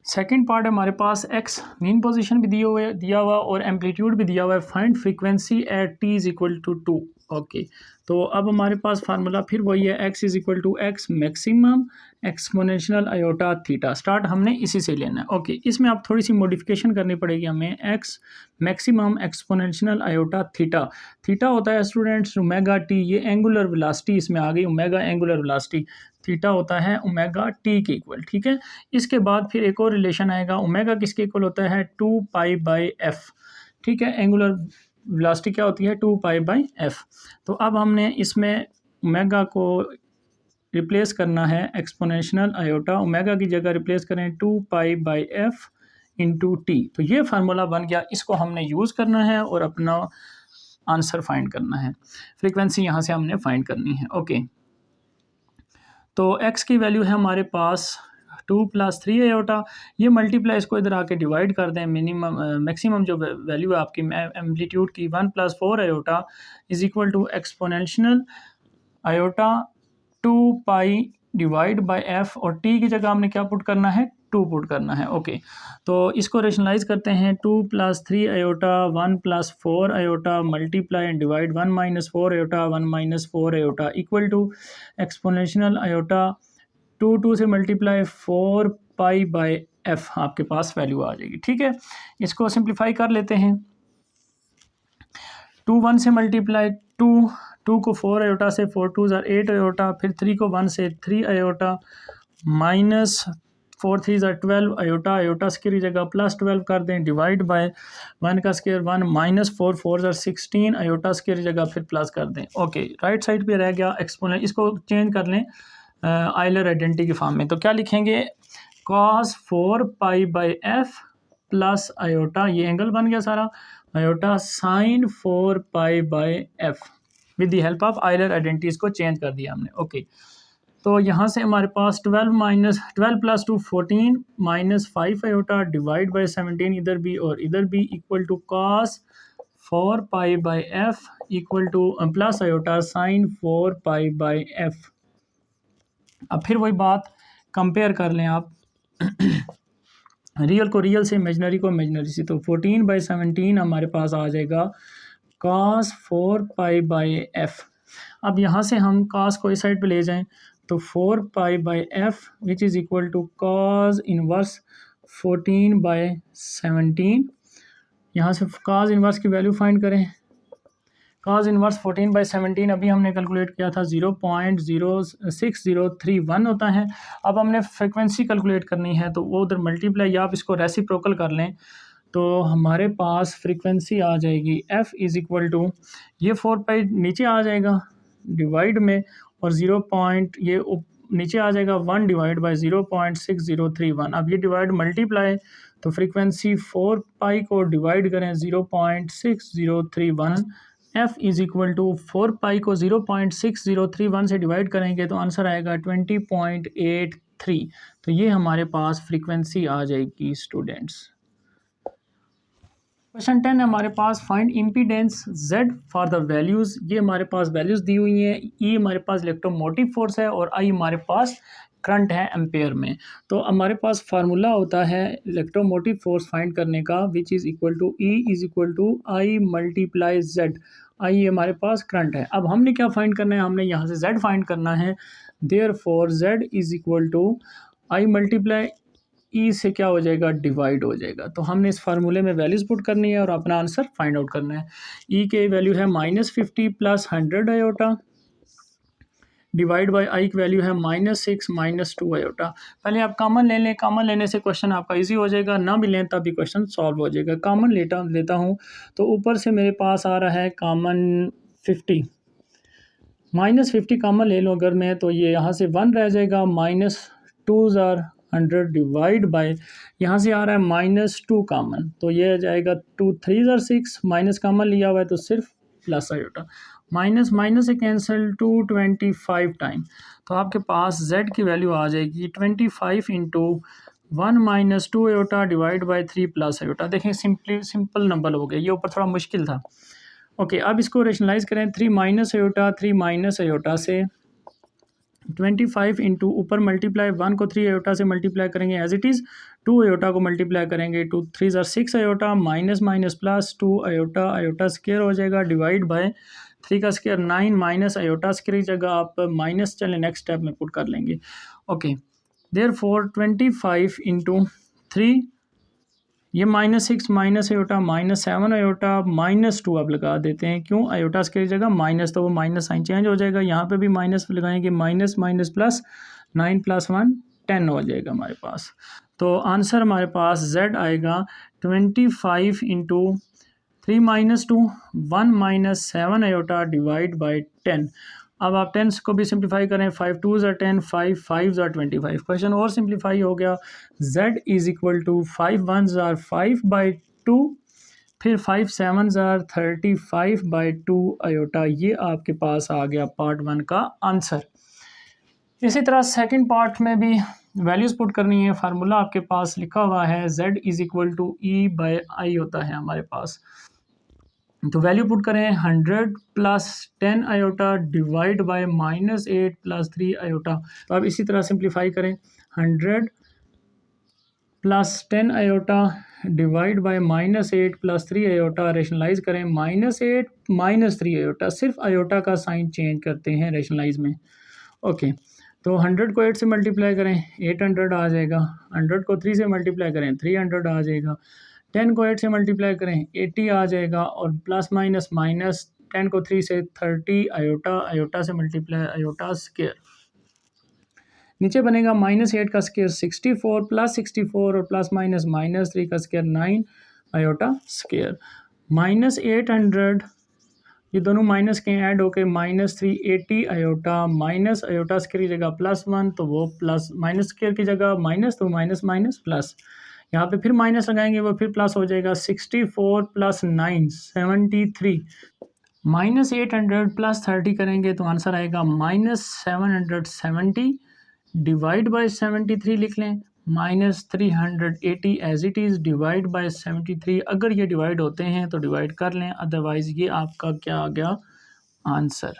सेकंड पार्ट है हमारे पास x मीन पोजीशन भी दिया हुआ और एम्पलीट्यूड भी दिया हुआ है। Find frequency at t is equal to 2। Okay, तो अब हमारे पास फार्मूला फिर वही है, x is equal to x maximum exponential iota theta. Start हमने इसी से लेना है। ओके, इसमें आप थोड़ी सी मॉडिफिकेशन करनी पड़ेगी हमें। x maximum exponential iota theta, theta होता है स्टूडेंट्स ओमेगा टी, ये एंगुलर वेलोसिटी इसमें आ गई, ओमेगा एंगुलर वेलोसिटी, थीटा होता है ओमेगा टी के इक्वल। ठीक है, इसके बाद फिर एक और रिलेशन आएगा, ओमेगा किसके इक्वल होता है 2π/f। ठीक है, एंगुलर वेलोसिटी क्या होती है 2π/f। तो अब हमने इसमें ओमेगा को रिप्लेस करना है एक्सपोनेंशियल आयोटा, ओमेगा की जगह रिप्लेस करें 2π/f इंटू टी। तो ये फार्मूला बन गया, इसको हमने यूज़ करना है और अपना आंसर फाइंड करना है। फ्रीक्वेंसी यहाँ से हमने फाइंड करनी है। ओके, तो x की वैल्यू है हमारे पास 2 + 3 आयोटा, ये मल्टीप्लाई इसको इधर आके डिवाइड कर दें, मिनिमम मैक्सिमम जो वैल्यू है आपकी एम्पलीट्यूड की 1 + 4 iota is equal to exponential iota 2π/f और t की जगह हमने क्या पुट करना है 2 पुट करना है। ओके, तो इसको रेशनलाइज करते हैं। 2 + 3 iota 1 + 4 iota multiply and divide 1 - 4 iota 1 - 4 iota equal to exponential iota 2 से मल्टीप्लाई 4 पाई बाय एफ आपके पास वैल्यू आ जाएगी। ठीक है, इसको सिंप्लीफाई कर लेते हैं। 2 1 से मल्टीप्लाई 2 को 4 आयोटा से 4 2 8 आयोटा, फिर 3 को 1 से 3 iota minus 4 3 12 iota, iota square की जगह प्लस 12 कर दें, डिवाइड बाय 1 का स्क्वायर 1 माइनस 4 4 16 आयोटा स्क्वायर की जगह फिर प्लस कर दें। ओके, राइट साइड पे रह गया एक्सपोनेंट, इसको चेंज कर लें आइलर आइडेंटिटी के फॉर्म में। तो क्या लिखेंगे, cos 4 pi by f plus iota, ये एंगल बन गया सारा, iota sine 4 pi by f with the help of Euler identities को चेंज कर दिया हमने। ओके, तो यहाँ से हमारे पास 12 + 2 14 माइनस 5 आयोटा डिवाइड बाई 17 इधर भी और इधर भी equal to cos 4 pi by f equal to plus iota sine 4 pi by f. अब फिर वही बात कंपेयर कर लें आप रियल को रियल से, इमेजनरी को इमेजनरी से। तो 14/17 हमारे पास आ जाएगा cos 4 पाई बाई एफ। अब यहाँ से हम cos को इस साइड पे ले जाएं तो 4 pi by f which is equal to cos inverse 14/17। यहाँ से cos इनवर्स की वैल्यू फाइंड करें। cos इनवर्स 14/17 अभी हमने कैलकुलेट किया था 0.06031 होता है। अब हमने फ्रिक्वेंसी कैलकुलेट करनी है, तो वो उधर मल्टीप्लाई या आप इसको रेसिप्रोकल कर लें तो हमारे पास फ्रिक्वेंसी आ जाएगी f इज़ इक्वल टू, ये 4 पाई नीचे आ जाएगा डिवाइड में, और 0. ये नीचे आ जाएगा 1 डिवाइड बाई 0.6031। अब ये डिवाइड मल्टीप्लाई, तो फ्रिक्वेंसी 4 पाई को डिवाइड करें 0.6031, f इज़ इक्वल टू 4 पाई को 0.6031 से डिवाइड करेंगे तो आंसर आएगा 20.83। तो ये हमारे पास फ्रीक्वेंसी आ जाएगी स्टूडेंट्स। क्वेश्चन 10 हमारे पास find impedance Z for the values. ये हमारे पास वैल्यूज़ दी हुई हैं। E हमारे पास इलेक्ट्रोमोटिव फोर्स है और I हमारे पास करंट है एम्पेयर में। तो हमारे पास फार्मूला होता है इलेक्ट्रोमोटिव फोर्स फाइंड करने का, which is equal to E is equal to I multiply Z। I हमारे पास करंट है। अब हमने क्या फाइंड करना है, हमने यहाँ से Z फाइंड करना है। Therefore Z is equal to I multiply E से क्या हो जाएगा, डिवाइड हो जाएगा। तो हमने इस फार्मूले में वैल्यूज़ पुट करनी है और अपना आंसर फाइंड आउट करना है। ई के वैल्यू है -50 + 100 आयोटा डिवाइड बाय आई की वैल्यू है -6 - 2 आयोटा। पहले आप कॉमन ले लें, कॉमन लेने से क्वेश्चन आपका इजी हो जाएगा, ना भी लें तब भी क्वेश्चन सॉल्व हो जाएगा। कॉमन लेता हूँ तो ऊपर से मेरे पास आ रहा है कॉमन 50, -50 कॉमन ले लूँ अगर मैं, तो ये यहाँ से 1 रह जाएगा, -2 डिवाइड बाय यहाँ से आ रहा है -2 कॉमन, तो ये आ जाएगा 2 3 6 माइनस कॉमन लिया हुआ है तो सिर्फ प्लस आयोटा, माइनस माइनस से कैंसिल 225 टाइम। तो आपके पास Z की वैल्यू आ जाएगी 25 into 1 - 2 iota divide bye 3 plus iota. देखें सिंपल नंबर हो गया, ये ऊपर थोड़ा मुश्किल था। ओके, अब इसको रेशनलाइज करें। 3 माइनस आयोटा से 25 इंटू ऊपर मल्टीप्लाई 1 को 3 आयोटा से मल्टीप्लाई करेंगे एज इट इज़, 2 आयोटा को मल्टीप्लाई करेंगे, 2 3 6 iota minus minus plus 2 iota, iota square हो जाएगा डिवाइड बाय 3 का स्क्वायर 9 माइनस आयोटा स्क्वायर की जगह आप माइनस चलें नेक्स्ट स्टेप में पुट कर लेंगे। ओके, देयरफॉर 25 इंटू 3, ये -6 माइनस आयोटा -7 आयोटा -2 अब लगा देते हैं, क्यों, आयोटा की जगह माइनस, तो वो माइनस साइन चेंज हो जाएगा, यहाँ पे भी माइनस लगाएंगे, माइनस माइनस प्लस 9 + 1 10 हो जाएगा हमारे पास। तो आंसर हमारे पास Z आएगा 25 इंटू 3 - 2 1 - 7 आयोटा डिवाइड बाई 10। अब आप 10 को भी सिंप्लीफाई करें, 5 2 ज़ा 10, 5 5 ज़ा 25। क्वेश्चन और सिंप्लीफाई हो गया। Z इज़ इक्वल टू 5 1 ज़ा 5/2, फिर 5 7 ज़ा 35/2 आयोटा। ये आपके पास आ गया पार्ट 1 का आंसर। इसी तरह सेकंड पार्ट में भी वैल्यूज़ पुट करनी है। फार्मूला आपके पास लिखा हुआ है, Z is equal to E/I होता है हमारे पास। तो वैल्यू पुट करें 100 + 10 आयोटा डिवाइड बाय -8 + 3 आयोटा। तो अब इसी तरह सिंप्लीफाई करें, 100 plus 10 iota divide by -8 plus 3 iota. Rationalise करें, -8 -3 आयोटा, सिर्फ आयोटा का साइन चेंज करते हैं रेशनलाइज में। ओके, तो 100 को 8 से मल्टीप्लाई करें 800 आ जाएगा, 100 को 3 से मल्टीप्लाई करें 300 आ जाएगा, 10 को 8 से मल्टीप्लाई करें 80 आ जाएगा, और प्लस माइनस माइनस 10 को 3 से 30 आयोटा, आयोटा से मल्टीप्लाई आयोटा स्क्वायर। नीचे बनेगा -8 का स्क्वायर 64 प्लस 64 और प्लस माइनस -3 का स्क्वायर 9 आयोटा स्क्वायर। -800 ये दोनों माइनस के ऐड होके -380 आयोटा, माइनस आयोटा स्क्वायर की जगह +1 तो वो प्लस, माइनस स्क्वायर की जगह माइनस तो माइनस माइनस प्लस, यहाँ पे फिर माइनस लगाएंगे वो फिर प्लस हो जाएगा। 64 प्लस 9 73, -800 प्लस 30 करेंगे तो आंसर आएगा -770 डिवाइड बाय 73 लिख लें, -380 as it is divide by 73। अगर ये डिवाइड होते हैं तो डिवाइड कर लें, अदरवाइज़ ये आपका क्या आ गया आंसर।